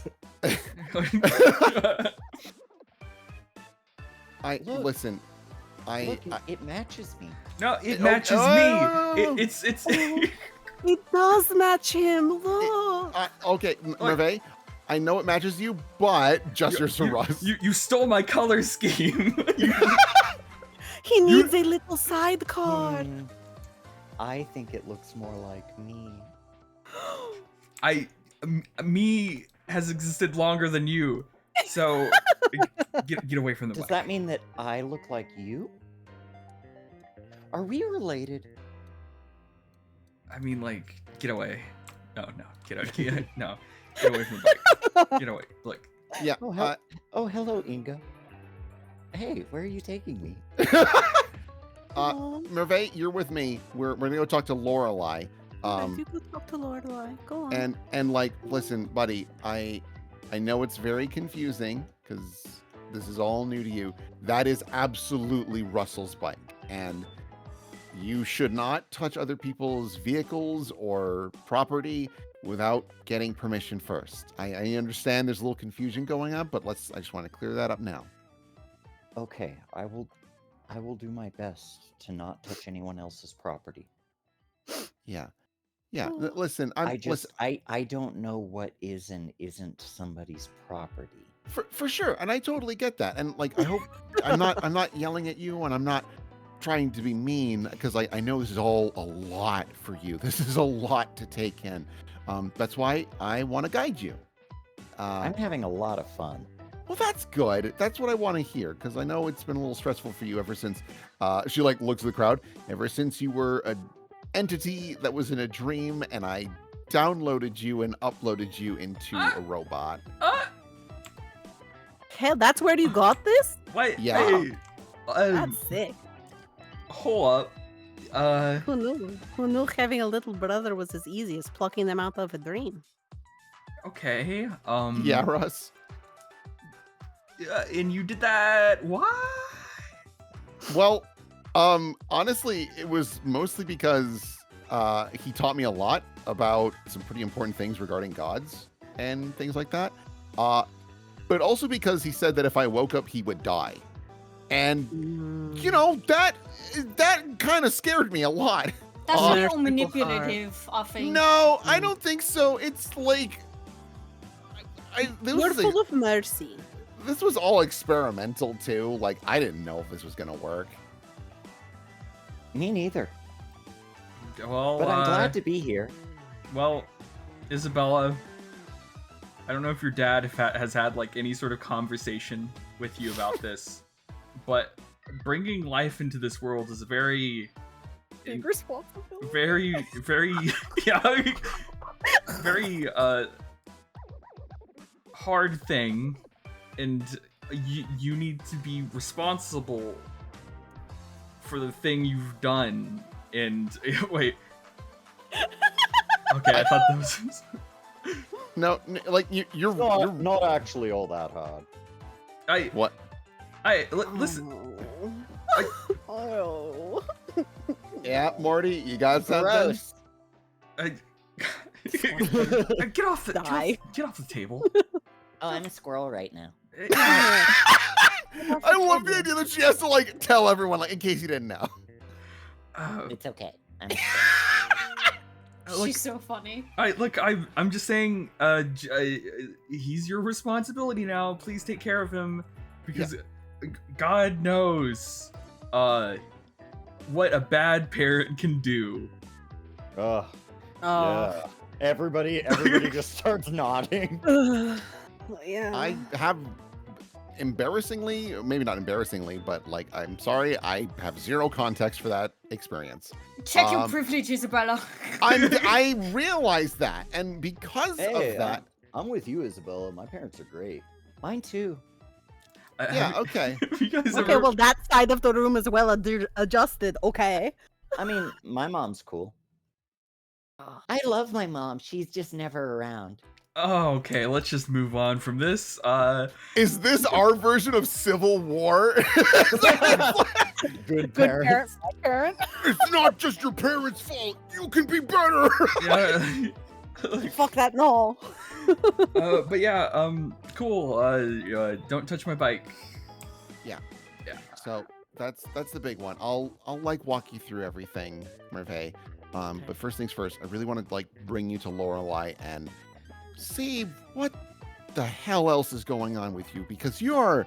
S2: Look.
S1: Listen.
S2: Look, it matches me.
S5: No, it
S1: Oh,
S5: matches
S1: oh.
S5: me. It's
S4: It does match him. Look.
S1: Okay, Merve, I know it matches you, but just yours for Russ.
S5: You stole my color scheme.
S4: He needs a little sidecar.
S2: I think it looks more like me.
S5: Me has existed longer than you, so get away from the
S2: Does
S5: bike.
S2: that mean that I look like you? Are we related?
S5: I mean, like, get away. No, get out. Get away from the bike. Get away. Look.
S1: Yeah.
S2: Oh, hello, Inga. Hey, where are you taking me?
S1: Merve, you're with me. We're gonna go talk to Lorelei.
S4: You go talk to Lorelei. Go on.
S1: And like, listen, buddy, I know it's very confusing because this is all new to you. That is absolutely Russell's bike, and you should not touch other people's vehicles or property without getting permission first. I understand there's a little confusion going on, but I just want to clear that up now.
S2: Okay, I will do my best to not touch anyone else's property.
S1: Yeah. Yeah.
S4: Oh.
S1: Listen,
S2: I don't know what is and isn't somebody's property.
S1: for sure, and I totally get that. And like, I hope I'm not yelling at you, and I'm not trying to be mean, because I know this is all a lot for you. This is a lot to take in. That's why I want to guide you.
S2: I'm having a lot of fun.
S1: Well, that's good. That's what I want to hear, because I know it's been a little stressful for you ever since. She like looks at the crowd. Ever since you were an entity that was in a dream, and I downloaded you and uploaded you into a robot.
S4: Hell, that's where you got this?
S5: Wait.
S1: Yeah.
S5: Hey,
S4: That's sick.
S5: hold up.
S4: Who knew? Who knew having a little brother was as easy as plucking them out of a dream?
S5: Okay.
S1: Yeah, Russ.
S5: And you did that. Why?
S1: Well, honestly, it was mostly because he taught me a lot about some pretty important things regarding gods and things like that. But also because he said that if I woke up, he would die. And, you know, that kind of scared me a lot.
S6: That's a
S1: Uh,
S6: little manipulative, I think.
S1: No, I don't think so. It's like...
S4: You're full of mercy.
S1: This was all experimental, too. Like, I didn't know if this was going to work.
S2: Me neither.
S5: Well,
S2: But I'm glad to be here.
S5: Well, Isabella, I don't know if your dad has had like any sort of conversation with you about this, but bringing life into this world is a very,
S4: Big responsibility.
S5: very, yeah, very hard thing, and you need to be responsible for the thing you've done. And wait. Okay, I thought that was.
S1: No, like you're
S2: Not actually all that hard.
S1: what?
S5: Listen.
S4: Oh.
S1: Yeah, Morty, you got something?
S2: Gross.
S5: Get off the
S4: Die.
S5: get off the table.
S2: Oh, I'm a squirrel right now.
S1: I love the idea that she has to like tell everyone, like in case you didn't know.
S2: It's okay. I'm
S3: She's so funny.
S5: I'm just saying. He's your responsibility now. Please take care of him, because God knows, what a bad parent can do.
S2: Oh,
S4: Oh.
S2: yeah. Everybody just starts nodding.
S4: Yeah.
S1: I have embarrassingly, maybe not embarrassingly, but like I'm sorry, I have zero context for that experience.
S6: Check your privilege, Isabella.
S1: I realize that, and because
S2: Hey,
S1: of that,
S2: I'm with you, Isabella. My parents are great. Mine too.
S1: yeah, okay.
S5: Have you guys
S4: Okay,
S5: ever-
S4: well, that side of the room is well adjusted. Okay.
S2: I mean, my mom's cool. I love my mom. She's just never around.
S5: Oh, okay. Let's just move on from this.
S1: Is this our version of Civil War?
S2: Good
S4: Good parent,
S2: parents.
S4: bad parent.
S1: It's not just your parents' fault. You can be better.
S5: Yeah. Like,
S4: Fuck that, no.
S5: but yeah, cool. Don't touch my bike.
S1: So that's the big one. I'll like walk you through everything, Merve. But first things first, I really want to like bring you to Lorelei and see what the hell else is going on with you, because you're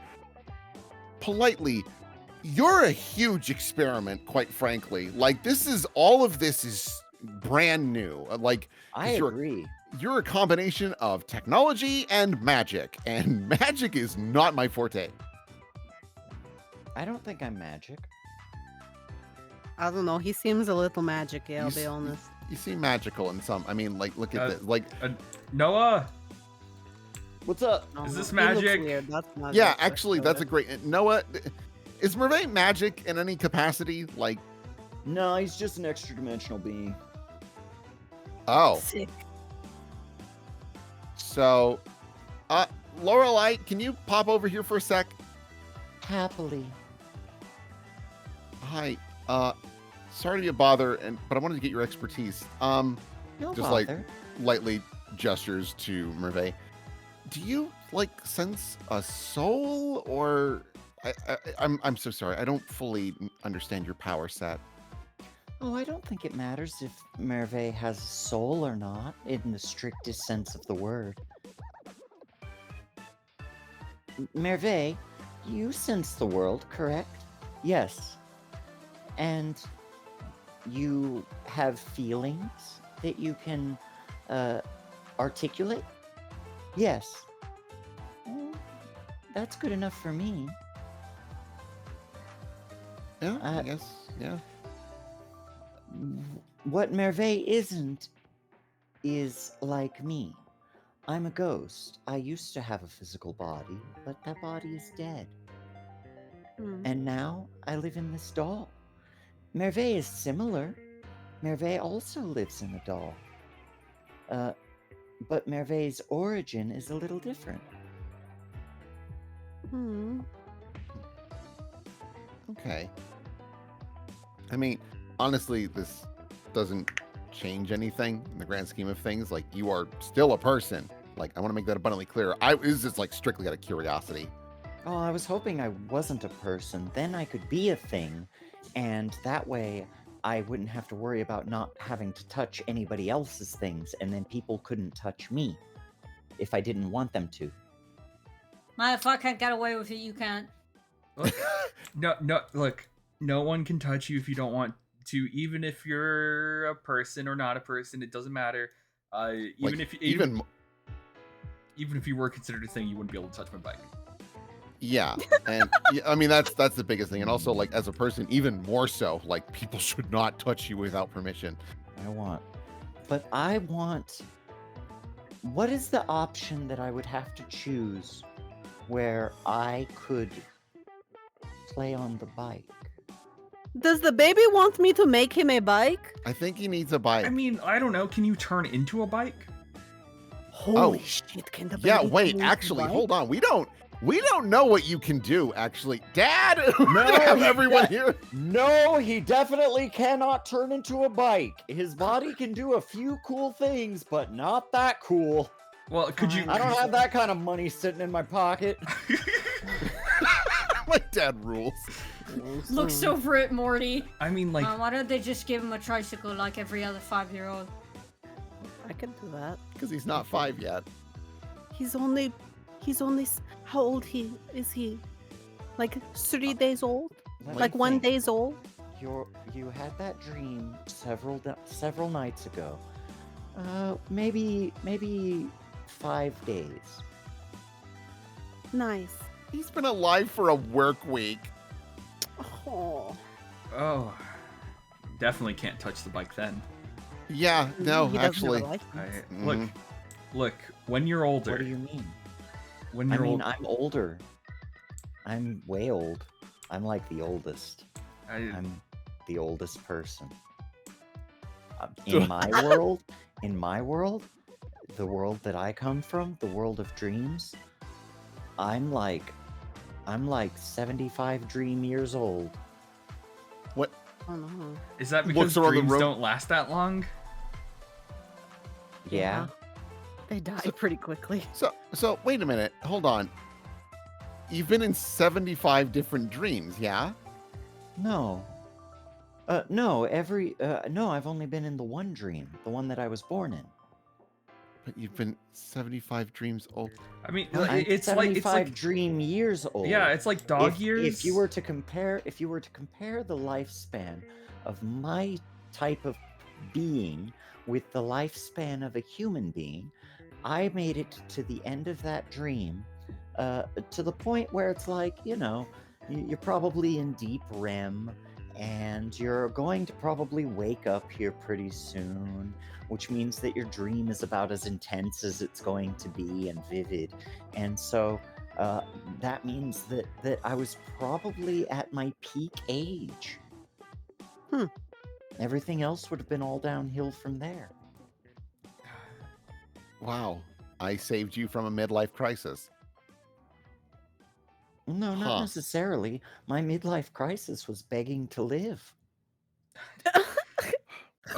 S1: a huge experiment, quite frankly. Like all of this is brand new. Like
S2: I
S1: you're
S2: agree.
S1: you're a combination of technology and magic, and magic is not my forte.
S2: I don't think I'm magic.
S4: I don't know. He seems a little magic, I'll
S1: You
S4: be
S1: s-
S4: honest.
S1: You seem magical in some. I mean, like look at this. Like
S5: Noah,
S2: What's up?
S4: No,
S5: Is
S4: no,
S5: this
S4: he looks
S5: magic?
S4: weird. That's magic.
S1: yeah,
S4: Let's
S1: actually,
S4: go
S1: that's a
S4: with.
S1: great Noah. Is Merve magic in any capacity? Like,
S2: No, he's just an extra dimensional being.
S1: oh,
S4: Sick.
S1: so, Lorelei, can you pop over here for a sec?
S2: Happily.
S1: Hi. Sorry to be a bother, but I wanted to get your expertise.
S2: No
S1: Just like
S2: bother.
S1: lightly gestures to Merve. Do you like sense a soul, or I'm so sorry. I don't fully understand your power set.
S2: Oh, I don't think it matters if Merve has a soul or not, in the strictest sense of the word. Merve, you sense the world, correct? Yes. And you have feelings that you can articulate? Yes. Well, that's good enough for me.
S1: Yeah, I guess. Yeah.
S2: What Merve isn't is like me. I'm a ghost. I used to have a physical body, but that body is dead.
S4: Hmm.
S2: And now I live in this doll. Merve is similar. Merve also lives in a doll. But Merve's origin is a little different.
S4: Hmm.
S1: Okay. I mean, honestly, this doesn't change anything in the grand scheme of things. Like, you are still a person. Like, I want to make that abundantly clear. This is like strictly out of curiosity.
S2: Oh, I was hoping I wasn't a person. Then I could be a thing. And that way I wouldn't have to worry about not having to touch anybody else's things. And then people couldn't touch me if I didn't want them to.
S6: Man, if I can't get away with it, you can't.
S5: no, look, no one can touch you if you don't want to, even if you're a person or not a person. It doesn't matter. Even
S1: Like,
S5: if
S1: even
S5: even if you were considered a thing, you wouldn't be able to touch my bike.
S1: yeah, and yeah, I mean that's the biggest thing, and also like as a person, even more so. Like, people should not touch you without permission.
S2: I want. What is the option that I would have to choose where I could play on the bike?
S4: Does the baby want me to make him a bike?
S1: I think he needs a bike.
S5: I mean, I don't know. Can you turn into a bike?
S4: Holy shit! Can the baby?
S1: yeah, wait,
S4: make a
S1: actually,
S4: bike?
S1: hold on. We don't know what you can do. Actually, Dad, we're
S2: No,
S1: gonna have
S2: he-
S1: everyone here.
S2: No, he definitely cannot turn into a bike. His body can do a few cool things, but not that cool.
S5: Well, could you?
S2: I don't have that kind of money sitting in my pocket.
S1: My dad rules.
S3: Looks over at Morty.
S5: I mean, like,
S6: Why don't they just give him a tricycle like every other 5-year-old?
S4: I can do that.
S1: Because he's not 5 yet.
S4: He's only. How old is he? Like 3 days old?
S2: Let
S4: Like
S2: me
S4: 1
S2: think.
S4: days old?
S2: You had that dream several nights ago. Maybe 5 days.
S4: Nice.
S1: He's been alive for a work week.
S4: Oh.
S5: oh, definitely can't touch the bike then.
S1: Yeah, no,
S4: He doesn't have a
S1: actually.
S4: license.
S5: Look. When you're older,
S2: What do you mean?
S5: when
S2: I
S5: you're
S2: mean,
S5: old,
S2: I'm older. I'm way old. I'm like the oldest.
S5: I,
S2: I'm the oldest person. In my world, the world that I come from, the world of dreams, I'm like 75 dream years old.
S1: What?
S4: Oh no.
S5: Is that
S1: Looks
S5: because
S1: around the
S5: dreams
S1: room.
S5: don't last that long?
S2: Yeah.
S4: They die pretty quickly.
S1: So wait a minute. Hold on. You've been in 75 different dreams, yeah?
S2: No. No, I've only been in the one dream, the one that I was born in.
S1: But you've been 75 dreams old.
S5: I mean,
S2: I'm
S5: it's
S2: 75
S5: like
S2: dream years old.
S5: yeah, it's like dog years.
S2: If you were to compare the lifespan of my type of being with the lifespan of a human being, I made it to the end of that dream, to the point where it's like, you're probably in deep REM, and you're going to probably wake up here pretty soon, which means that your dream is about as intense as it's going to be and vivid. And so that means that I was probably at my peak age. Everything else would have been all downhill from there.
S1: Wow. I saved you from a midlife crisis.
S2: No, not
S1: Huh.
S2: necessarily. My midlife crisis was begging to live.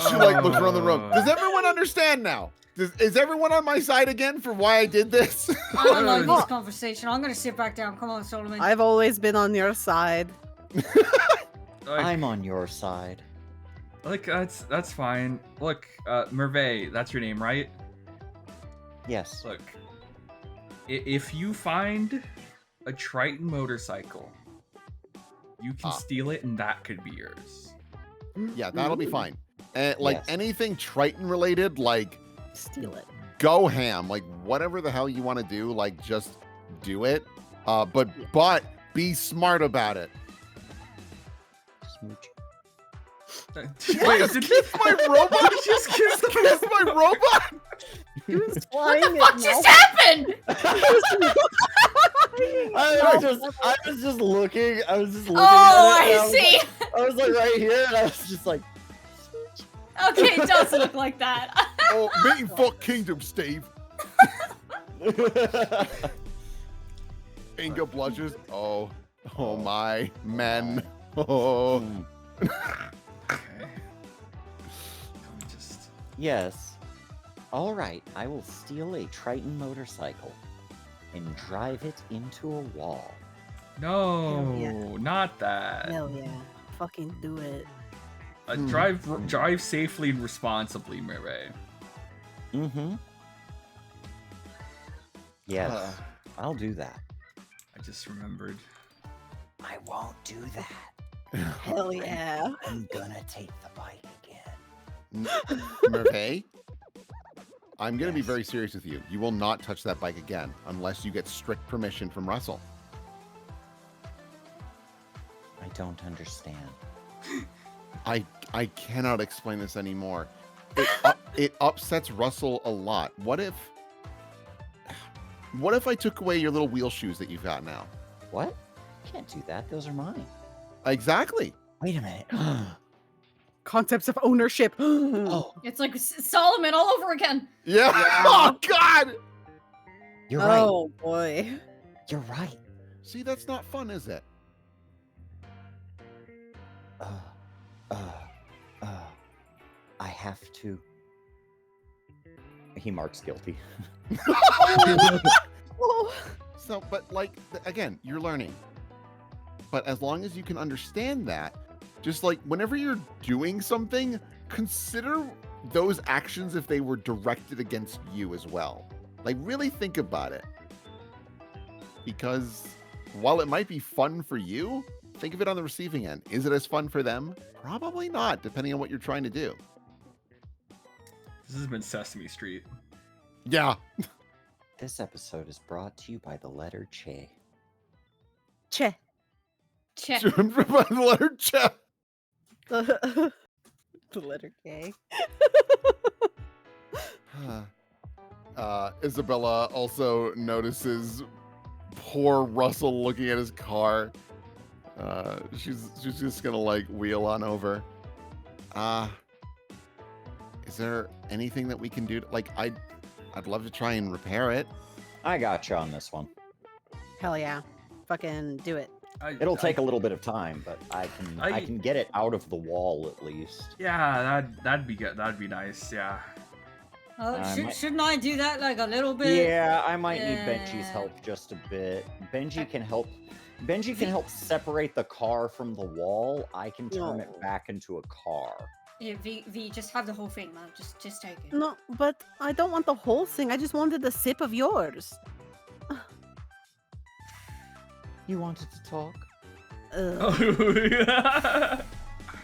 S1: She looks around the room. Does everyone understand now? Is everyone on my side again for why I did this?
S6: I don't like this conversation. I'm gonna sit back down. Come on, Solomon.
S4: I've always been on your side.
S2: I'm on your side.
S5: Like that's fine. Look, Merve, that's your name, right?
S2: Yes.
S5: Look, if you find a Triton motorcycle, you can steal it, and that could be yours.
S1: Yeah, that'll be fine. And like
S2: Yes.
S1: anything Triton related, like
S4: Steal it.
S1: go ham. Like whatever the hell you want to do, like just do it. But be smart about it.
S2: Smooch.
S5: Wait, did
S1: Kiss my robot?
S5: Did you just
S1: Kiss my robot?
S4: He was
S3: What
S4: flying
S3: the fuck just happened?
S2: I was just looking. I was just looking.
S3: Oh,
S2: at it, and
S3: I see.
S2: I was like right here, and I was just like,
S3: Okay, it does look like that.
S1: Oh, meet fuck kingdom, Steve. Inga blushes. Oh my men. Oh.
S5: Okay. Let me just.
S2: yes. All right, I will steal a Triton motorcycle and drive it into a wall.
S5: No,
S4: Hell yeah.
S5: not that.
S4: Hell yeah. Fucking do it.
S5: Drive safely and responsibly, Merve.
S2: Mm-hmm. Yes,
S1: Uh.
S2: I'll do that.
S5: I just remembered.
S2: I won't do that.
S4: Hell yeah.
S2: I'm gonna take the bike again.
S1: Merve, I'm going to be
S2: Yes.
S1: very serious with you. You will not touch that bike again unless you get strict permission from Russell.
S2: I don't understand.
S1: I cannot explain this anymore. It upsets Russell a lot. What if I took away your little wheel shoes that you've got now?
S2: What? Can't do that. Those are mine.
S1: Exactly.
S2: Wait a minute.
S4: Concepts of ownership.
S2: Oh,
S3: It's like Solomon all over again.
S1: Yeah. Oh God.
S2: you're right.
S4: Oh boy.
S2: You're right.
S1: See, that's not fun, is it?
S2: I have to. He marks guilty.
S4: Oh.
S1: So, but like again, you're learning. But as long as you can understand that, just like whenever you're doing something, consider those actions if they were directed against you as well. Like really think about it. Because while it might be fun for you, think of it on the receiving end. Is it as fun for them? Probably not, depending on what you're trying to do.
S5: This has been Sesame Street.
S1: Yeah.
S2: This episode is brought to you by the letter Che.
S4: Che.
S3: Check.
S1: By the letter Ch.
S4: The letter K.
S1: Isabella also notices poor Russell looking at his car. She's just gonna like wheel on over. Is there anything that we can do? I'd love to try and repair it.
S2: I got you on this one.
S4: Hell yeah. Fucking do it.
S2: It'll take a little bit of time, but I can get it out of the wall at least.
S5: Yeah, that'd be good. That'd be nice. Yeah.
S6: Shouldn't I do that like a little bit?
S2: Yeah, I might need Benji's
S6: Yeah.
S2: help just a bit. Benji can help. Benji can help separate the car from the wall. I can turn it
S4: No.
S2: back into a car.
S6: Yeah, V, just have the whole thing, man. Just take it.
S4: No, but I don't want the whole thing. I just wanted a sip of yours.
S2: You wanted to talk?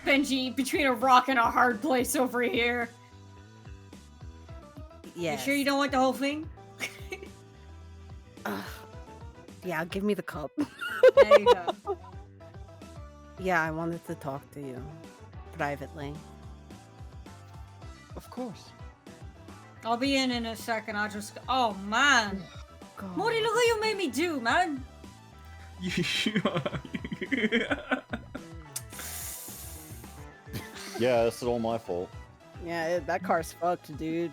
S3: Benji, between a rock and a hard place over here.
S4: Yes.
S6: You sure you don't want the whole thing?
S4: Yeah, give me the cup.
S6: There you go.
S4: Yeah, I wanted to talk to you privately.
S2: Of course.
S6: I'll be in a second. I'll just. Oh man,
S4: God.
S6: Morty, look what you made me do, man.
S2: Yeah, this is all my fault.
S4: Yeah, that car's fucked, dude.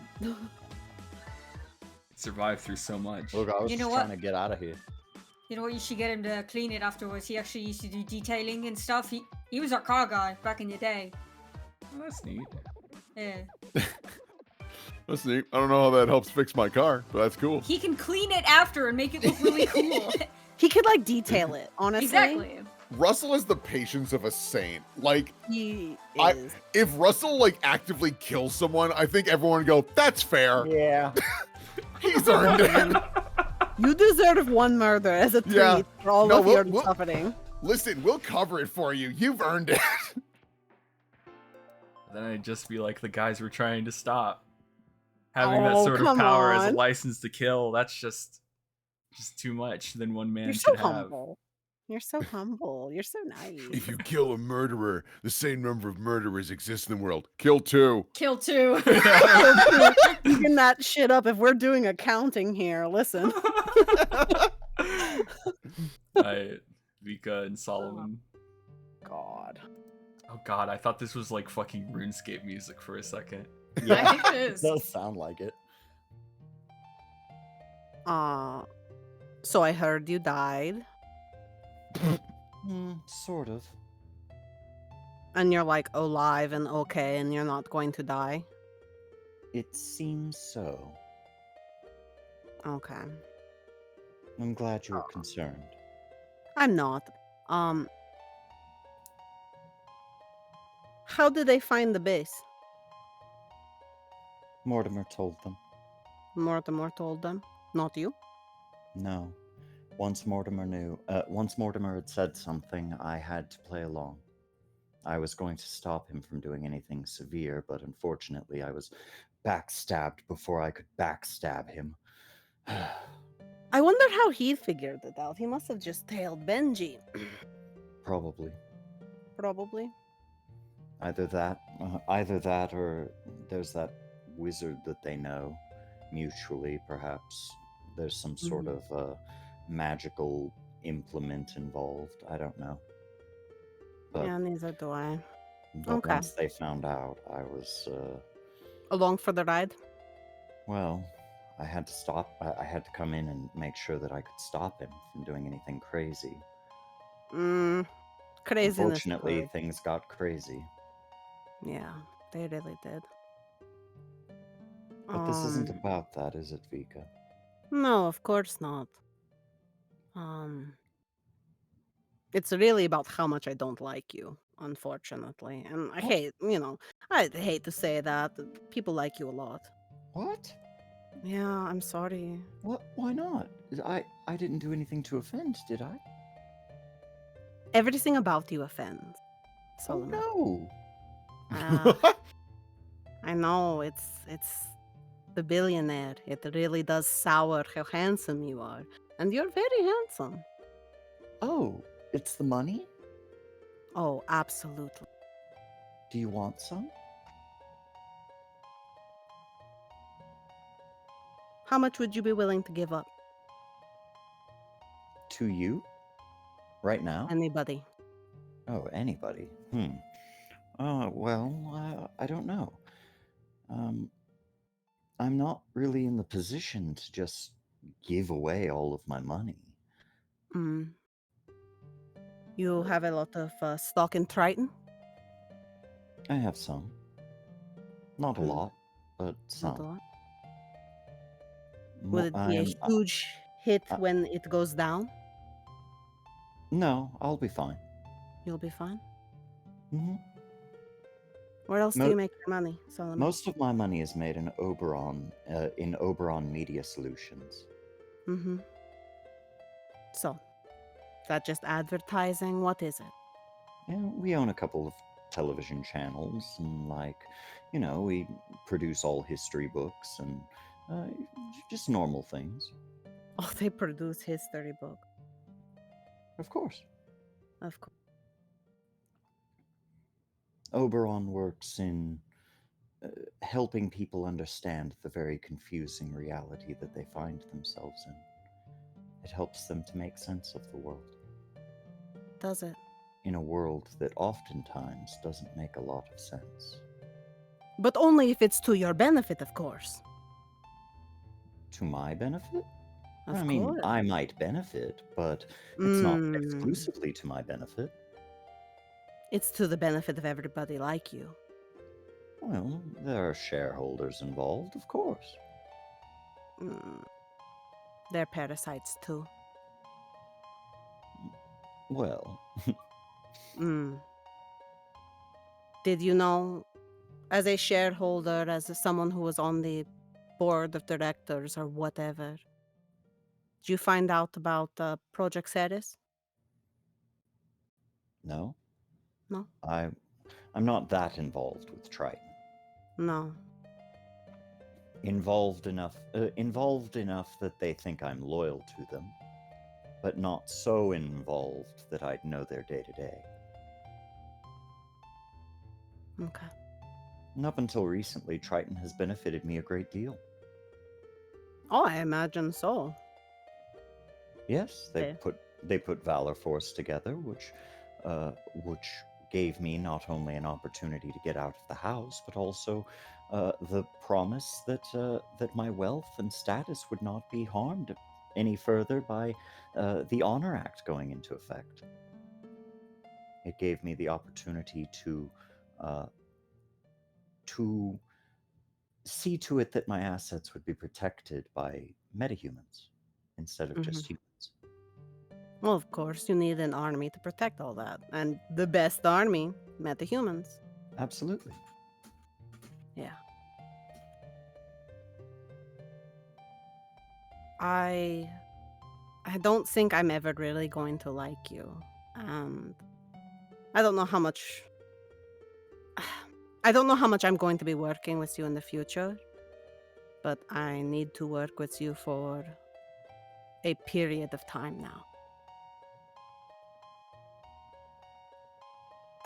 S5: Survived through so much.
S2: Look, I was
S6: You know
S2: just
S6: what?
S2: trying to get out of here.
S6: You know what? You should get him to clean it afterwards. He actually used to do detailing and stuff. He was our car guy back in the day.
S5: Oh, that's neat.
S6: Yeah.
S1: That's neat. I don't know how that helps fix my car, but that's cool.
S3: He can clean it after and make it look really cool.
S4: He could like detail it, honestly.
S3: Exactly.
S1: Russell has the patience of a saint. Like,
S4: He
S1: I-
S4: is.
S1: if Russell like actively kills someone, I think everyone would go, "That's fair.
S2: Yeah.
S1: He's earned it."
S4: You deserve one murder as a treat
S1: Yeah.
S4: for all
S1: No,
S4: of
S1: we'll-
S4: your
S1: we'll-
S4: suffering.
S1: Listen, we'll cover it for you. You've earned it.
S5: Then I'd just be like the guys we're trying to stop. Having that
S4: Oh,
S5: sort of
S4: come
S5: power as a
S4: on.
S5: license to kill, that's just too much than one man
S4: You're so
S5: should have.
S4: humble. You're so humble. You're so nice.
S1: If you kill a murderer, the same number of murderers exist in the world. Kill two.
S3: Kill two.
S4: Picking that shit up if we're doing accounting here. Listen.
S5: Vika and Solomon.
S4: God.
S5: Oh god, I thought this was like fucking RuneScape music for a second.
S3: I think it is.
S2: Does sound like it.
S4: So I heard you died,
S2: Sort of.
S4: and you're like alive and okay, and you're not going to die.
S2: It seems so.
S4: Okay.
S2: I'm glad you're concerned.
S4: I'm not. How did they find the base?
S2: Mortimer told them.
S4: Mortimer told them, not you.
S2: No. Once Mortimer had said something, I had to play along. I was going to stop him from doing anything severe, but unfortunately I was backstabbed before I could backstab him.
S4: I wonder how he figured it out. He must have just tailed Benji.
S2: Probably.
S4: Probably.
S2: Either that or there's that wizard that they know mutually, perhaps. There's some sort of magical implement involved. I don't know. But,
S4: Yeah, neither do I.
S2: but
S4: okay.
S2: once they found out, I was,
S4: Along for the ride?
S2: well, I had to stop. I had to come in and make sure that I could stop him from doing anything crazy.
S4: Craziness.
S2: Unfortunately,
S4: word.
S2: things got crazy.
S4: Yeah, they really did.
S2: But this isn't about that, is it, Vika?
S4: No, of course not. It's really about how much I don't like you, unfortunately. And I hate, I hate to say that. People like you a lot.
S2: What?
S4: Yeah, I'm sorry.
S2: What? Why not? I didn't do anything to offend, did I?
S4: Everything about you offends.
S2: Oh
S4: Solomon.
S2: no!
S4: I know, it's the billionaire. It really does sour how handsome you are. And you're very handsome.
S2: Oh, it's the money?
S4: Oh, absolutely.
S2: Do you want some?
S4: How much would you be willing to give up?
S2: To you? Right now?
S4: Anybody?
S2: Oh, anybody. Well, I don't know. I'm not really in the position to just give away all of my money.
S4: You have a lot of stock in Triton?
S2: I have some. Not a
S4: Hmm.
S2: lot, but
S4: Not a
S2: some.
S4: lot. Will it be a huge hit
S2: uh,
S4: when it goes down?
S2: no, I'll be fine.
S4: You'll be fine.
S2: hmm
S4: Where else do you make your money, Solomon?
S2: Most of my money is made in Oberon Media Solutions.
S4: Mm-hmm. So, is that just advertising? What is it?
S2: Yeah, we own a couple of television channels, and we produce all history books and uh, just normal things.
S4: Oh, they produce history book.
S2: Of course.
S4: Of course.
S2: Oberon works in helping people understand the very confusing reality that they find themselves in. It helps them to make sense of the world.
S4: Does it?
S2: In a world that oftentimes doesn't make a lot of sense.
S4: But only if it's to your benefit, of course.
S2: To my benefit?
S4: Of
S2: I mean,
S4: course.
S2: I might benefit, but it's not
S4: Mm.
S2: exclusively to my benefit.
S4: It's to the benefit of everybody like you.
S2: Well, there are shareholders involved, of course.
S4: Mm. They're parasites too.
S2: Well,
S4: Mm. Did you know, as a shareholder, someone who was on the board of directors or whatever, did you find out about Project Ceres?
S2: no.
S4: No?
S2: I'm not that involved with Triton.
S4: No.
S2: Involved enough that they think I'm loyal to them, but not so involved that I'd know their day-to-day.
S4: Okay.
S2: And up until recently, Triton has benefited me a great deal.
S4: Oh, I imagine so.
S2: Yes,
S4: Yeah.
S2: they put Valor Force together, which gave me not only an opportunity to get out of the house, but also the promise that my wealth and status would not be harmed any further by the Honor Act going into effect. It gave me the opportunity to see to it that my assets would be protected by metahumans instead of just humans.
S4: Well, of course, you need an army to protect all that. And the best army, metahumans.
S2: Absolutely.
S4: Yeah. I don't think I'm ever really going to like you. And I don't know how much I'm going to be working with you in the future, but I need to work with you for a period of time now.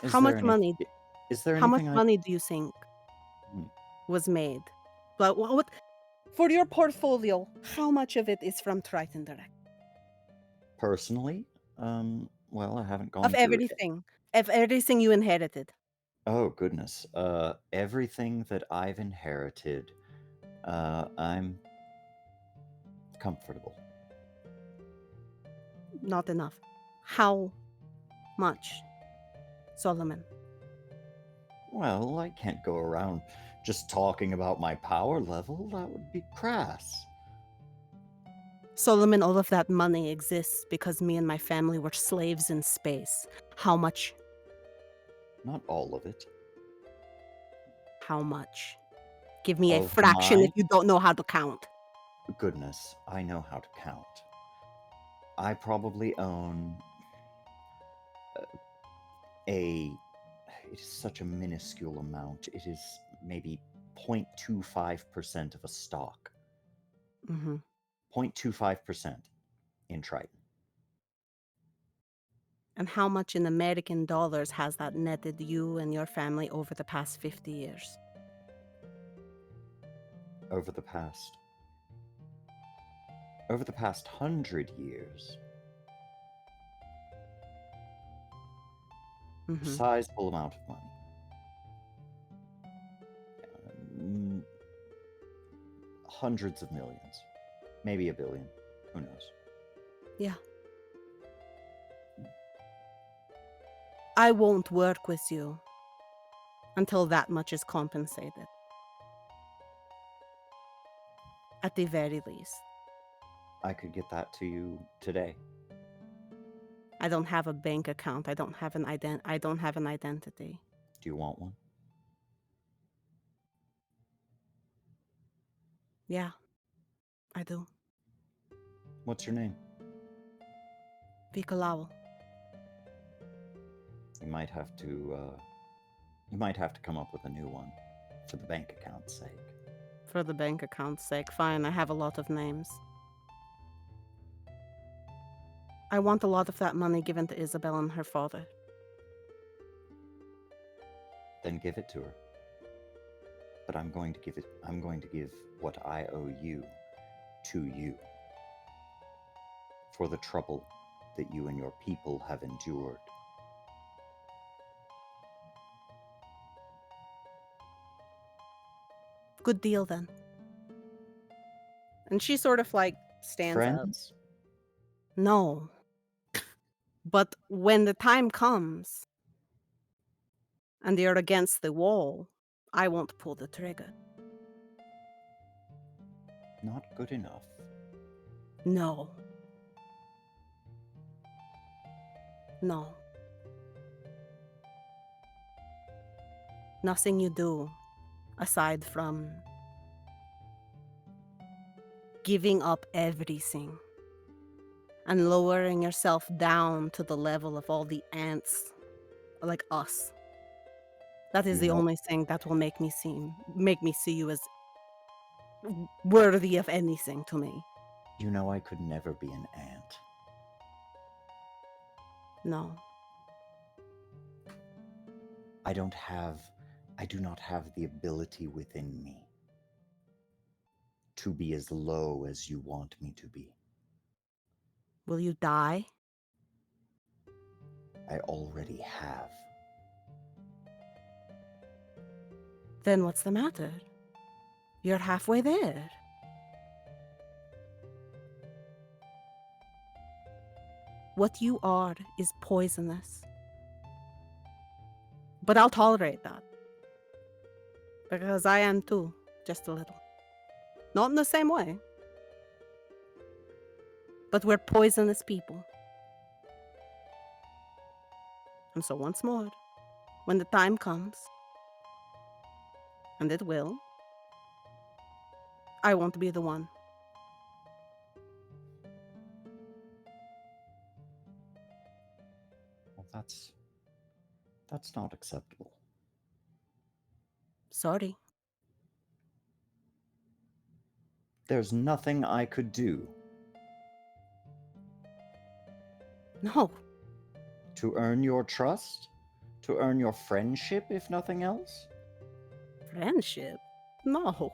S4: How much money
S2: Is there
S4: How much
S2: anything
S4: money do you think
S2: Hmm.
S4: was made? But what for your portfolio, how much of it is from Triton Direct?
S2: Personally, well, I haven't gone
S4: Of
S2: through it.
S4: everything you inherited.
S2: Oh goodness. Everything that I've inherited, I'm comfortable.
S4: Not enough. How much, Solomon?
S2: Well, I can't go around just talking about my power level. That would be crass.
S4: Solomon, all of that money exists because me and my family were slaves in space. How much?
S2: Not all of it.
S4: How much? Give me a
S2: Of
S4: fraction
S2: my
S4: if you don't know how to count.
S2: goodness, I know how to count. I probably own it is such a minuscule amount. It is maybe 0.25% of a stock.
S4: Mm-hmm.
S2: 0.25% in Triton.
S4: And how much in American dollars has that netted you and your family over the past 50 years?
S2: Over the past 100 years,
S4: Mm-hmm.
S2: sizable amount of money. Hundreds of millions, maybe a billion. Who knows?
S4: Yeah. I won't work with you until that much is compensated. At the very least.
S2: I could get that to you today.
S4: I don't have a bank account. I don't have an identity.
S2: Do you want one?
S4: Yeah, I do.
S2: What's your name?
S4: Vikalawal.
S2: You might have to come up with a new one for the bank account's sake.
S4: For the bank account's sake, fine, I have a lot of names. I want a lot of that money given to Isabel and her father.
S2: Then give it to her. But I'm going to give what I owe you to you. For the trouble that you and your people have endured.
S4: Good deal then. And she sort of like stands up.
S2: Friends?
S4: No. But when the time comes and they're against the wall, I won't pull the trigger.
S2: Not good enough.
S4: No. No. Nothing you do aside from giving up everything and lowering yourself down to the level of all the ants like us. That is
S2: You
S4: the
S2: know-
S4: only thing that will make me see you as worthy of anything to me.
S2: You know I could never be an ant.
S4: No.
S2: I do not have the ability within me to be as low as you want me to be.
S4: Will you die?
S2: I already have.
S4: Then what's the matter? You're halfway there. What you are is poisonous. But I'll tolerate that. Because I am too, just a little. Not in the same way. But we're poisonous people. And so once more, when the time comes, and it will, I won't be the one.
S2: Well, that's not acceptable.
S4: Sorry.
S2: There's nothing I could do
S4: No.
S2: to earn your trust, to earn your friendship, if nothing else.
S4: Friendship? No.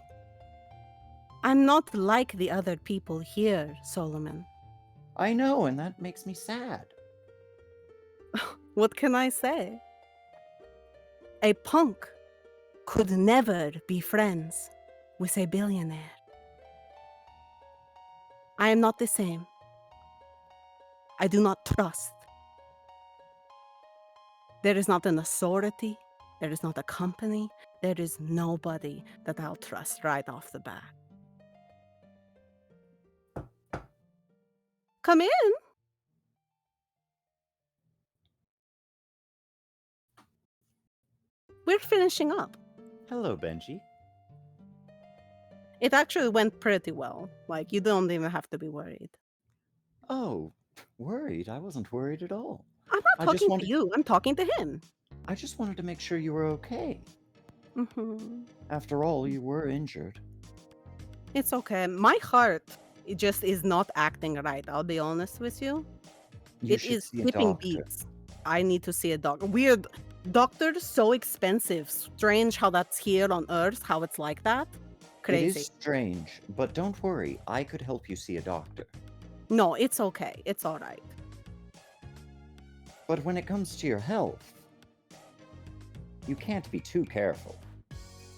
S4: I'm not like the other people here, Solomon.
S2: I know, and that makes me sad.
S4: What can I say? A punk could never be friends with a billionaire. I am not the same. I do not trust. There is not an authority. There is not a company. There is nobody that I'll trust right off the bat. Come in. We're finishing up.
S2: Hello, Benji.
S4: It actually went pretty well. Like, you don't even have to be worried.
S2: Oh, worried? I wasn't worried at all.
S4: I'm
S2: I
S4: not
S2: just
S4: talking
S2: wanted-
S4: to you. I'm talking to him.
S2: I just wanted to make sure you were okay.
S4: Hmm.
S2: After all, you were injured.
S4: It's okay. My heart, it just is not acting right. I'll be honest with you.
S2: You
S4: It
S2: should
S4: is
S2: see a
S4: skipping
S2: doctor.
S4: beats. I need to see a doctor. Weird. Doctors so expensive. Strange how that's here on Earth. How it's like that.
S2: It
S4: Crazy.
S2: is strange, but don't worry. I could help you see a doctor.
S4: No, it's okay. It's all right.
S2: But when it comes to your health, you can't be too careful.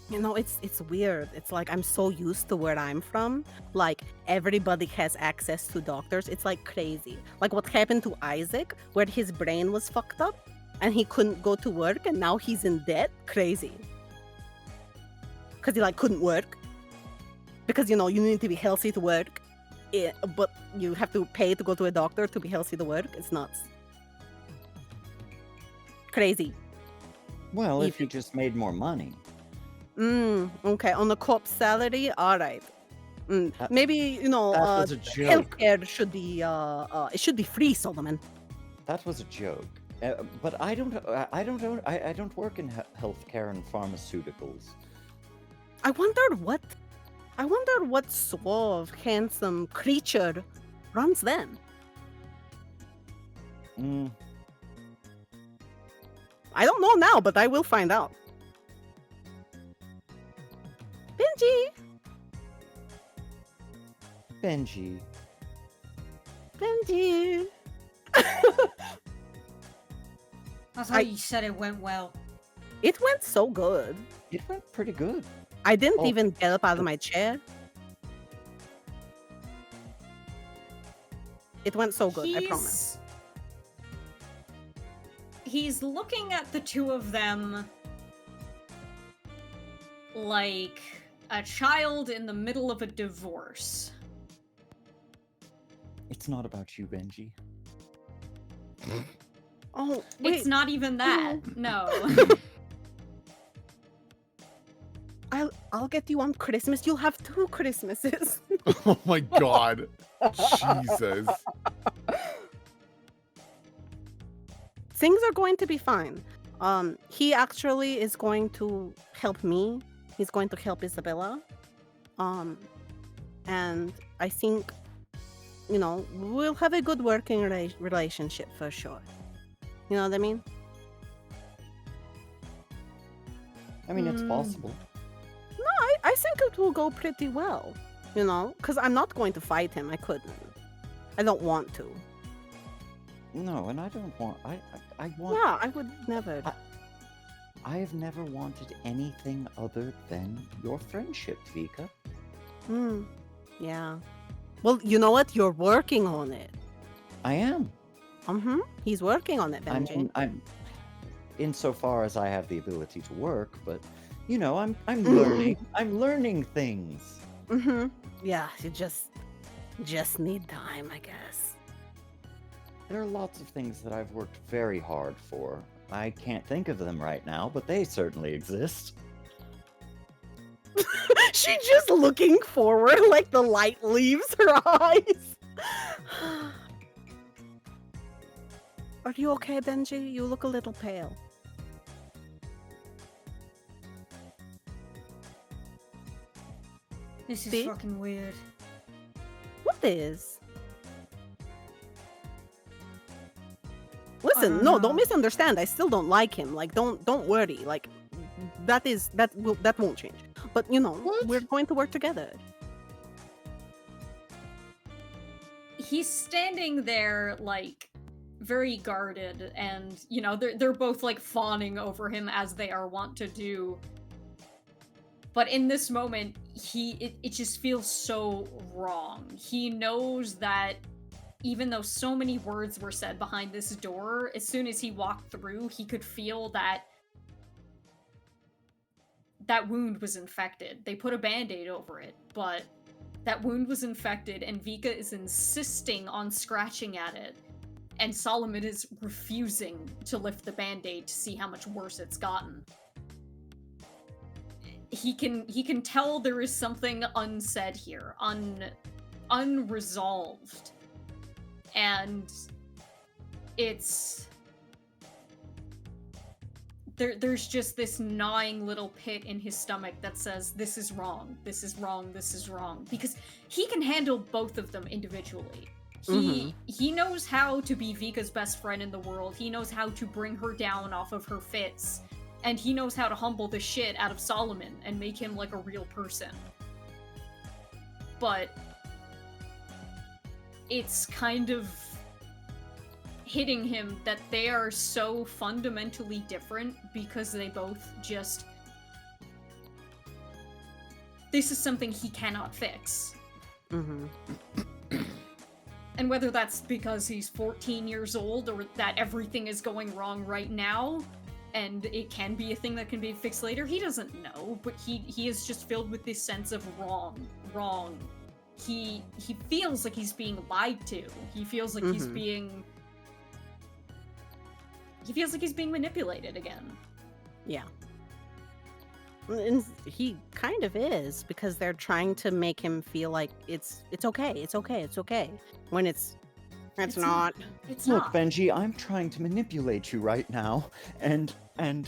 S4: You know, it's weird. It's like I'm so used to where I'm from. Like everybody has access to doctors. It's like crazy. Like what happened to Isaac, where his brain was fucked up. and he couldn't go to work, and now he's in debt. Crazy. Because he like couldn't work. Because you need to be healthy to work, but you have to pay to go to a doctor to be healthy to work. It's nuts. Crazy.
S2: Well, if he
S4: Even.
S2: just made more money.
S4: Okay. On the cop's salary, all right.
S2: That,
S4: Maybe
S2: that was a joke.
S4: healthcare should be it should be free, Solomon.
S2: That was a joke. But I don't work in healthcare and pharmaceuticals.
S4: I wonder what suave, handsome creature runs them.
S2: Mm,
S4: I don't know now, but I will find out. Benji!
S2: Benji.
S4: Benji!
S6: I thought you said it went well.
S4: It went so good.
S2: It went pretty good.
S4: I didn't
S2: Oh,
S4: even get up out of my chair. It went so good, I promise.
S3: He's looking at the two of them like a child in the middle of a divorce.
S2: It's not about you, Benji.
S4: Oh, wait.
S3: It's not even that. No.
S4: I'll get you on Christmas. You'll have 2 Christmases.
S1: Oh my god. Jesus.
S4: Things are going to be fine. He actually is going to help me. He's going to help Isabella. And I think, we'll have a good working relationship for sure. You know what I mean?
S2: I mean, it's possible.
S4: I think it will go pretty well. Because I'm not going to fight him. I couldn't. I don't want to.
S2: No, and I don't want. I want.
S4: Yeah, I would never.
S2: I have never wanted anything other than your friendship, Vika.
S4: Yeah. Well, you know what? You're working on it.
S2: I am.
S4: He's working on it,
S2: I
S4: Benji.
S2: mean, I'm insofar as I have the ability to work, but I'm learning. I'm learning things.
S4: Yeah, you just need time, I guess.
S2: There are lots of things that I've worked very hard for. I can't think of them right now, but they certainly exist.
S4: She's just looking forward like the light leaves her eyes. Are you okay, Benji? You look a little pale.
S6: This is
S4: See?
S6: fucking weird.
S4: What is? Listen,
S6: don't
S4: no,
S6: know.
S4: don't misunderstand. I still don't like him. Like, don't worry. Like, that won't change. But we're going to work together.
S3: He's standing there like very guarded, and they're both like fawning over him as they are wont to do. But in this moment, it just feels so wrong. He knows that even though so many words were said behind this door, as soon as he walked through, he could feel that wound was infected. They put a band-aid over it, but that wound was infected, and Vika is insisting on scratching at it. And Solomon is refusing to lift the band-aid to see how much worse it's gotten. He can tell there is something unsaid here, unresolved. And there's just this gnawing little pit in his stomach that says, this is wrong, this is wrong, this is wrong. Because he can handle both of them individually. He knows how to be Vika's best friend in the world. He knows how to bring her down off of her fits. And he knows how to humble the shit out of Solomon and make him like a real person. But it's kind of hitting him that they are so fundamentally different because they both just... This is something he cannot fix. And whether that's because he's 14 years old or that everything is going wrong right now and it can be a thing that can be fixed later, he doesn't know, but he is just filled with this sense of wrong. He feels like he's being lied to. He feels like he's being manipulated again.
S4: Yeah. And he kind of is, because they're trying to make him feel like it's okay, when it's not.
S3: It's
S2: Look,
S3: not.
S2: Benji, I'm trying to manipulate you right now, and I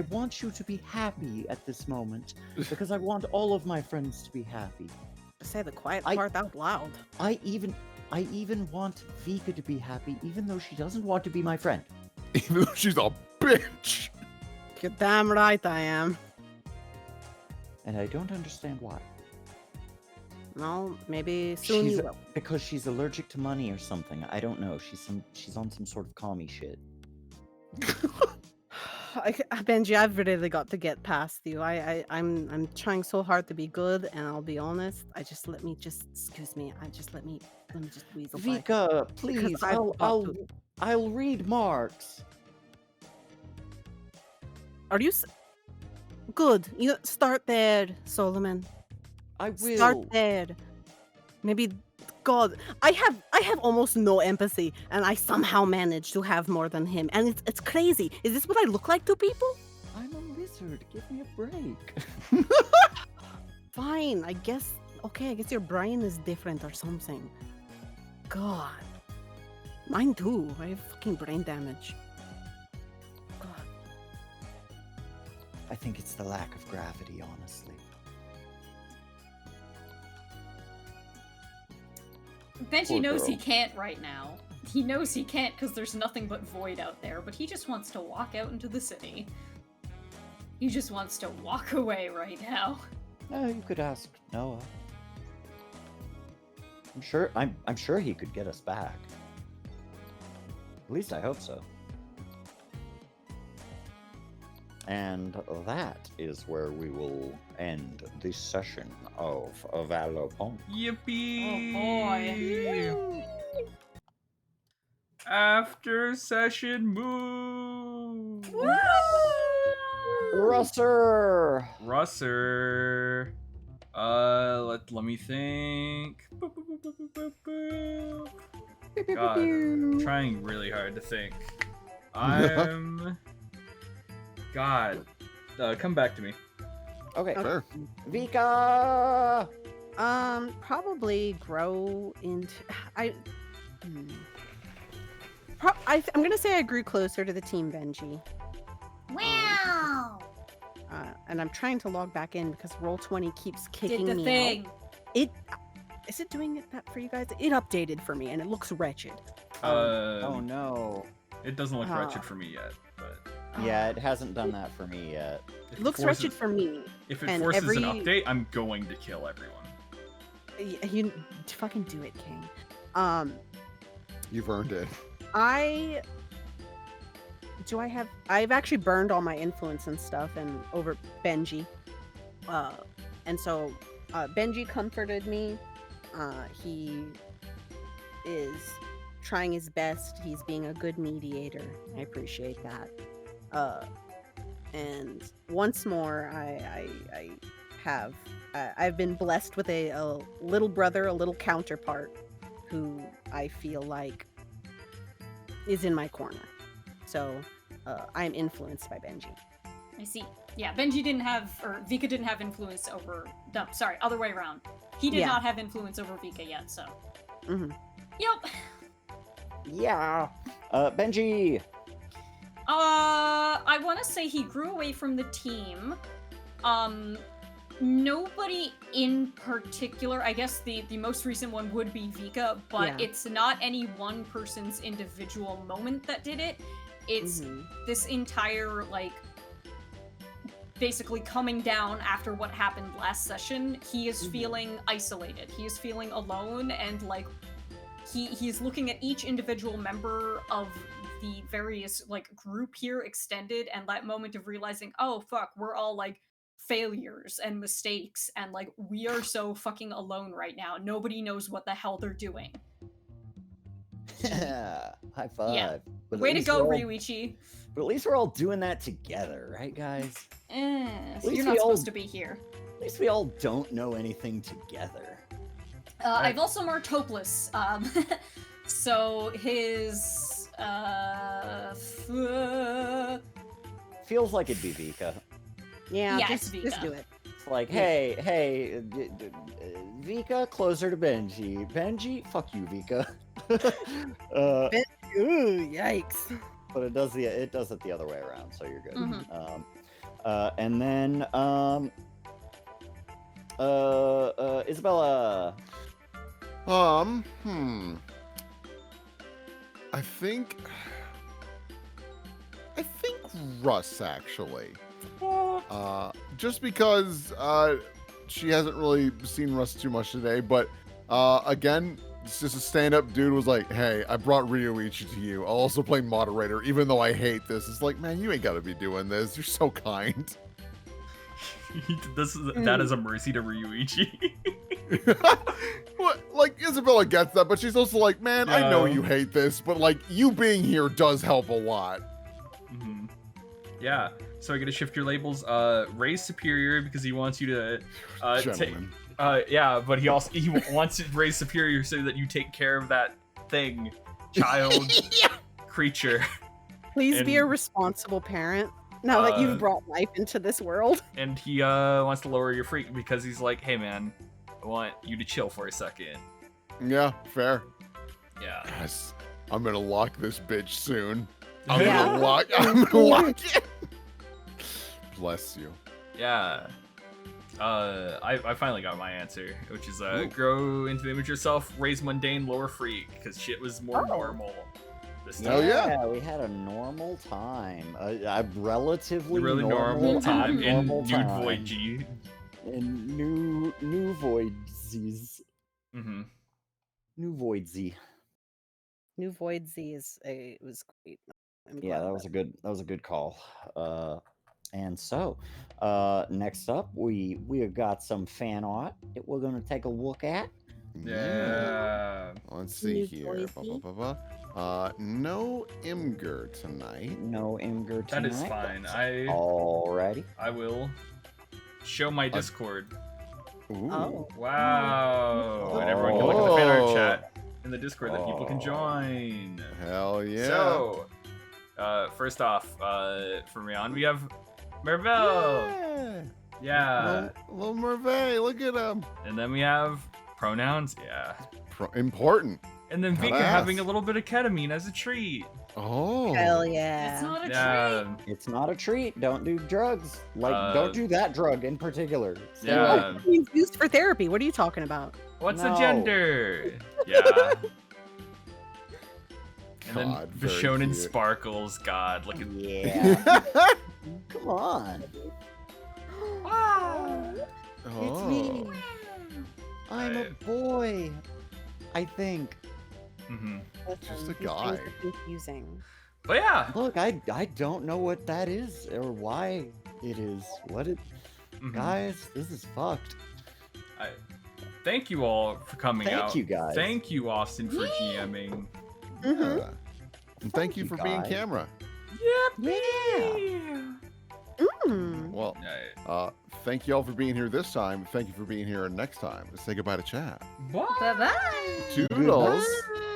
S2: want you to be happy at this moment because I want all of my friends to be happy.
S4: Say the quiet
S2: I-
S4: part out loud.
S2: I even want Vika to be happy, even though she doesn't want to be my friend.
S1: Even though she's a bitch.
S4: You're damn right I am.
S2: And I don't understand why.
S4: Well, maybe soon you will.
S2: Because she's allergic to money or something. I don't know. She's on some sort of commie shit.
S4: Benji, I've really got to get past you. I'm trying so hard to be good, and I'll be honest. Let me just weasel by.
S2: Vika, please,
S4: I've got to-
S2: I'll read Marx.
S4: Are you good? You start there, Solomon.
S2: I will.
S4: Start there. Maybe, God, I have almost no empathy, and I somehow manage to have more than him, and it's crazy. Is this what I look like to people?
S2: I'm a lizard. Give me a break.
S4: Fine, I guess. Okay, I guess your brain is different or something. God, mine too. I have fucking brain damage. God.
S2: I think it's the lack of gravity, honestly.
S3: Benji
S2: Poor
S3: knows he
S2: girl.
S3: can't right now. He knows he can't because there's nothing but void out there, but he just wants to walk out into the city. He just wants to walk away right now.
S2: You could ask Noah. I'm sure he could get us back. At least I hope so. And that is where we will end this session of Valor.
S5: Yippee!
S3: Oh,
S5: After session move.
S2: Russer!
S5: Russer. Let me think. God, I'm trying really hard to think. God. Come back to me.
S2: Okay.
S1: Sure.
S2: Vika!
S4: Probably grow into. I'm gonna say I grew closer to the team, Benji.
S6: Wow!
S4: And I'm trying to log back in because Roll20 keeps
S3: Did
S4: kicking
S3: the
S4: me
S3: thing.
S4: out. Is it doing that for you guys? It updated for me and it looks wretched.
S2: Oh no.
S5: It doesn't look
S4: Ah.
S5: wretched for me yet, but
S2: Yeah, it hasn't done that for me yet.
S5: if
S4: It looks
S5: forces-
S4: wretched for me.
S5: If it
S4: and
S5: forces
S4: every-
S5: an update, I'm going to kill everyone.
S4: You fucking do it, King.
S1: You've earned it.
S4: I've actually burned all my influence and stuff and over Benji. And so Benji comforted me. He is trying his best. He's being a good mediator. I appreciate that. And once more, I've been blessed with a little brother, a little counterpart, who I feel like is in my corner. So I'm influenced by Benji.
S3: I see. Yeah, Benji didn't have, or Vika didn't have influence over. No, sorry, other way around. He did
S4: Yeah.
S3: not have influence over Vika yet, so.
S4: Hmm.
S3: Yep.
S2: Yeah. Benji!
S3: I want to say he grew away from the team. Nobody in particular. I guess the most recent one would be Vika, but
S4: Yeah.
S3: it's not any one person's individual moment that did it. It's this entire, like, basically coming down after what happened last session. He is feeling isolated. He is feeling alone, and like he's looking at each individual member of the various like group here extended, and that moment of realizing, oh fuck, we're all like failures and mistakes, and like we are so fucking alone right now. Nobody knows what the hell they're doing.
S2: Yeah, high five.
S3: Yeah.
S2: But at
S3: Way to
S2: least
S3: go,
S2: we're all-
S3: Ryuichi.
S2: But at least we're all doing that together, right, guys?
S3: So
S2: least
S3: you're
S2: we
S3: not
S2: all-
S3: supposed to be here.
S2: At least we all don't know anything together.
S3: I've also marked hopeless. So his
S2: Feels like it'd be Vika.
S4: Yeah,
S3: Yeah,
S4: just
S3: it's Vika.
S4: do it.
S2: It's like, hey, Vika, closer to Benji. Benji, fuck you, Vika.
S4: Ooh, yikes.
S2: But it does it the other way around, so you're good.
S3: Mhm.
S2: And then Isabella.
S1: I think Russ actually. Just because she hasn't really seen Russ too much today, but again, it's just a stand-up dude was like, "Hey, I brought Ryuichi to you. I'll also play moderator, even though I hate this." It's like, man, you ain't gotta be doing this. You're so kind.
S5: That is a mercy to Ryuichi.
S1: What? Like Isabella gets that, but she's also like, man, I know
S5: Yeah.
S1: you hate this, but like you being here does help a lot.
S5: Mhm. Yeah. So I get to shift your labels. Ray's superior because he wants you to take.
S1: Gentlemen.
S5: Yeah, but he wants to raise superior so that you take care of that thing, child, creature,
S4: Please be a
S5: And-
S4: responsible parent now that you've
S5: Uh,
S4: brought life into this world.
S5: and he wants to lower your freak because he's like, hey man, I want you to chill for a second.
S1: Yeah, fair.
S5: Yeah.
S1: Yes, I'm gonna lock this bitch soon. I'm
S5: Yeah.
S1: gonna lock it. Bless you.
S5: Yeah. I finally got my answer, which is
S1: Ooh.
S5: grow into the image of yourself, raise mundane, lower freak, because shit was more
S4: Oh.
S5: normal this
S1: Oh,
S5: time.
S1: yeah.
S2: We had a normal time. A relatively
S5: Really normal time in
S2: normal
S5: Nude
S2: time.
S5: Void G.
S2: In new voidsies.
S5: Mm-hmm.
S2: New voidsy.
S4: New Void Z it was great. I'm
S2: Yeah,
S4: glad
S2: that was a good call. And so, next up, we have got some fan art that we're gonna take a look at.
S5: Yeah.
S1: Let's see
S4: New
S1: here.
S4: Boise.
S1: No Imgur tonight.
S2: No Imgur
S5: That
S2: tonight.
S5: is fine.
S2: Alrighty.
S5: I will show my Discord.
S1: Ooh.
S4: Oh.
S5: Wow. And everyone can look at the fan art
S1: Oh.
S5: chat in the Discord that people can join.
S1: Hell yeah.
S5: So, first off, from Rion, we have Merville.
S1: Yeah.
S5: Yeah.
S1: Little Merveille, look at him.
S5: And then we have pronouns. Yeah.
S1: Important.
S5: And then Vika
S1: Badass.
S5: having a little bit of ketamine as a treat.
S1: Oh.
S4: Hell
S3: It's
S4: yeah.
S3: not a treat.
S5: Yeah.
S2: It's not a treat. Don't do drugs. Like,
S5: Uh,
S2: don't do that drug in particular. Stay
S5: Yeah.
S2: away.
S4: It's used for therapy. What are you talking about?
S5: What's the
S2: No.
S5: gender? Yeah. And then
S1: God, very
S5: Vishonen
S1: cute.
S5: sparkles. God, look at
S2: Yeah. Come on. It's me.
S1: Oh.
S2: I'm a
S5: Right.
S2: boy. I think.
S5: hmm
S1: Just a
S4: These things
S1: guy.
S4: are confusing.
S5: But yeah.
S2: Look, I don't know what that is or why it is. What it
S5: Mhm.
S2: guys, this is fucked.
S5: Thank you all for coming out.
S2: Thank you guys.
S5: Thank you, Austin, for GMing.
S4: Mhm.
S1: Yeah. And thank you for being
S2: guys.
S1: camera.
S2: Yeah.
S4: Mm.
S1: Well,
S5: Yeah.
S1: thank you all for being here this time. Thank you for being here next time. Let's say goodbye to chat.
S5: Bye.
S3: Bye bye.
S1: Toodles.
S2: Goodbye.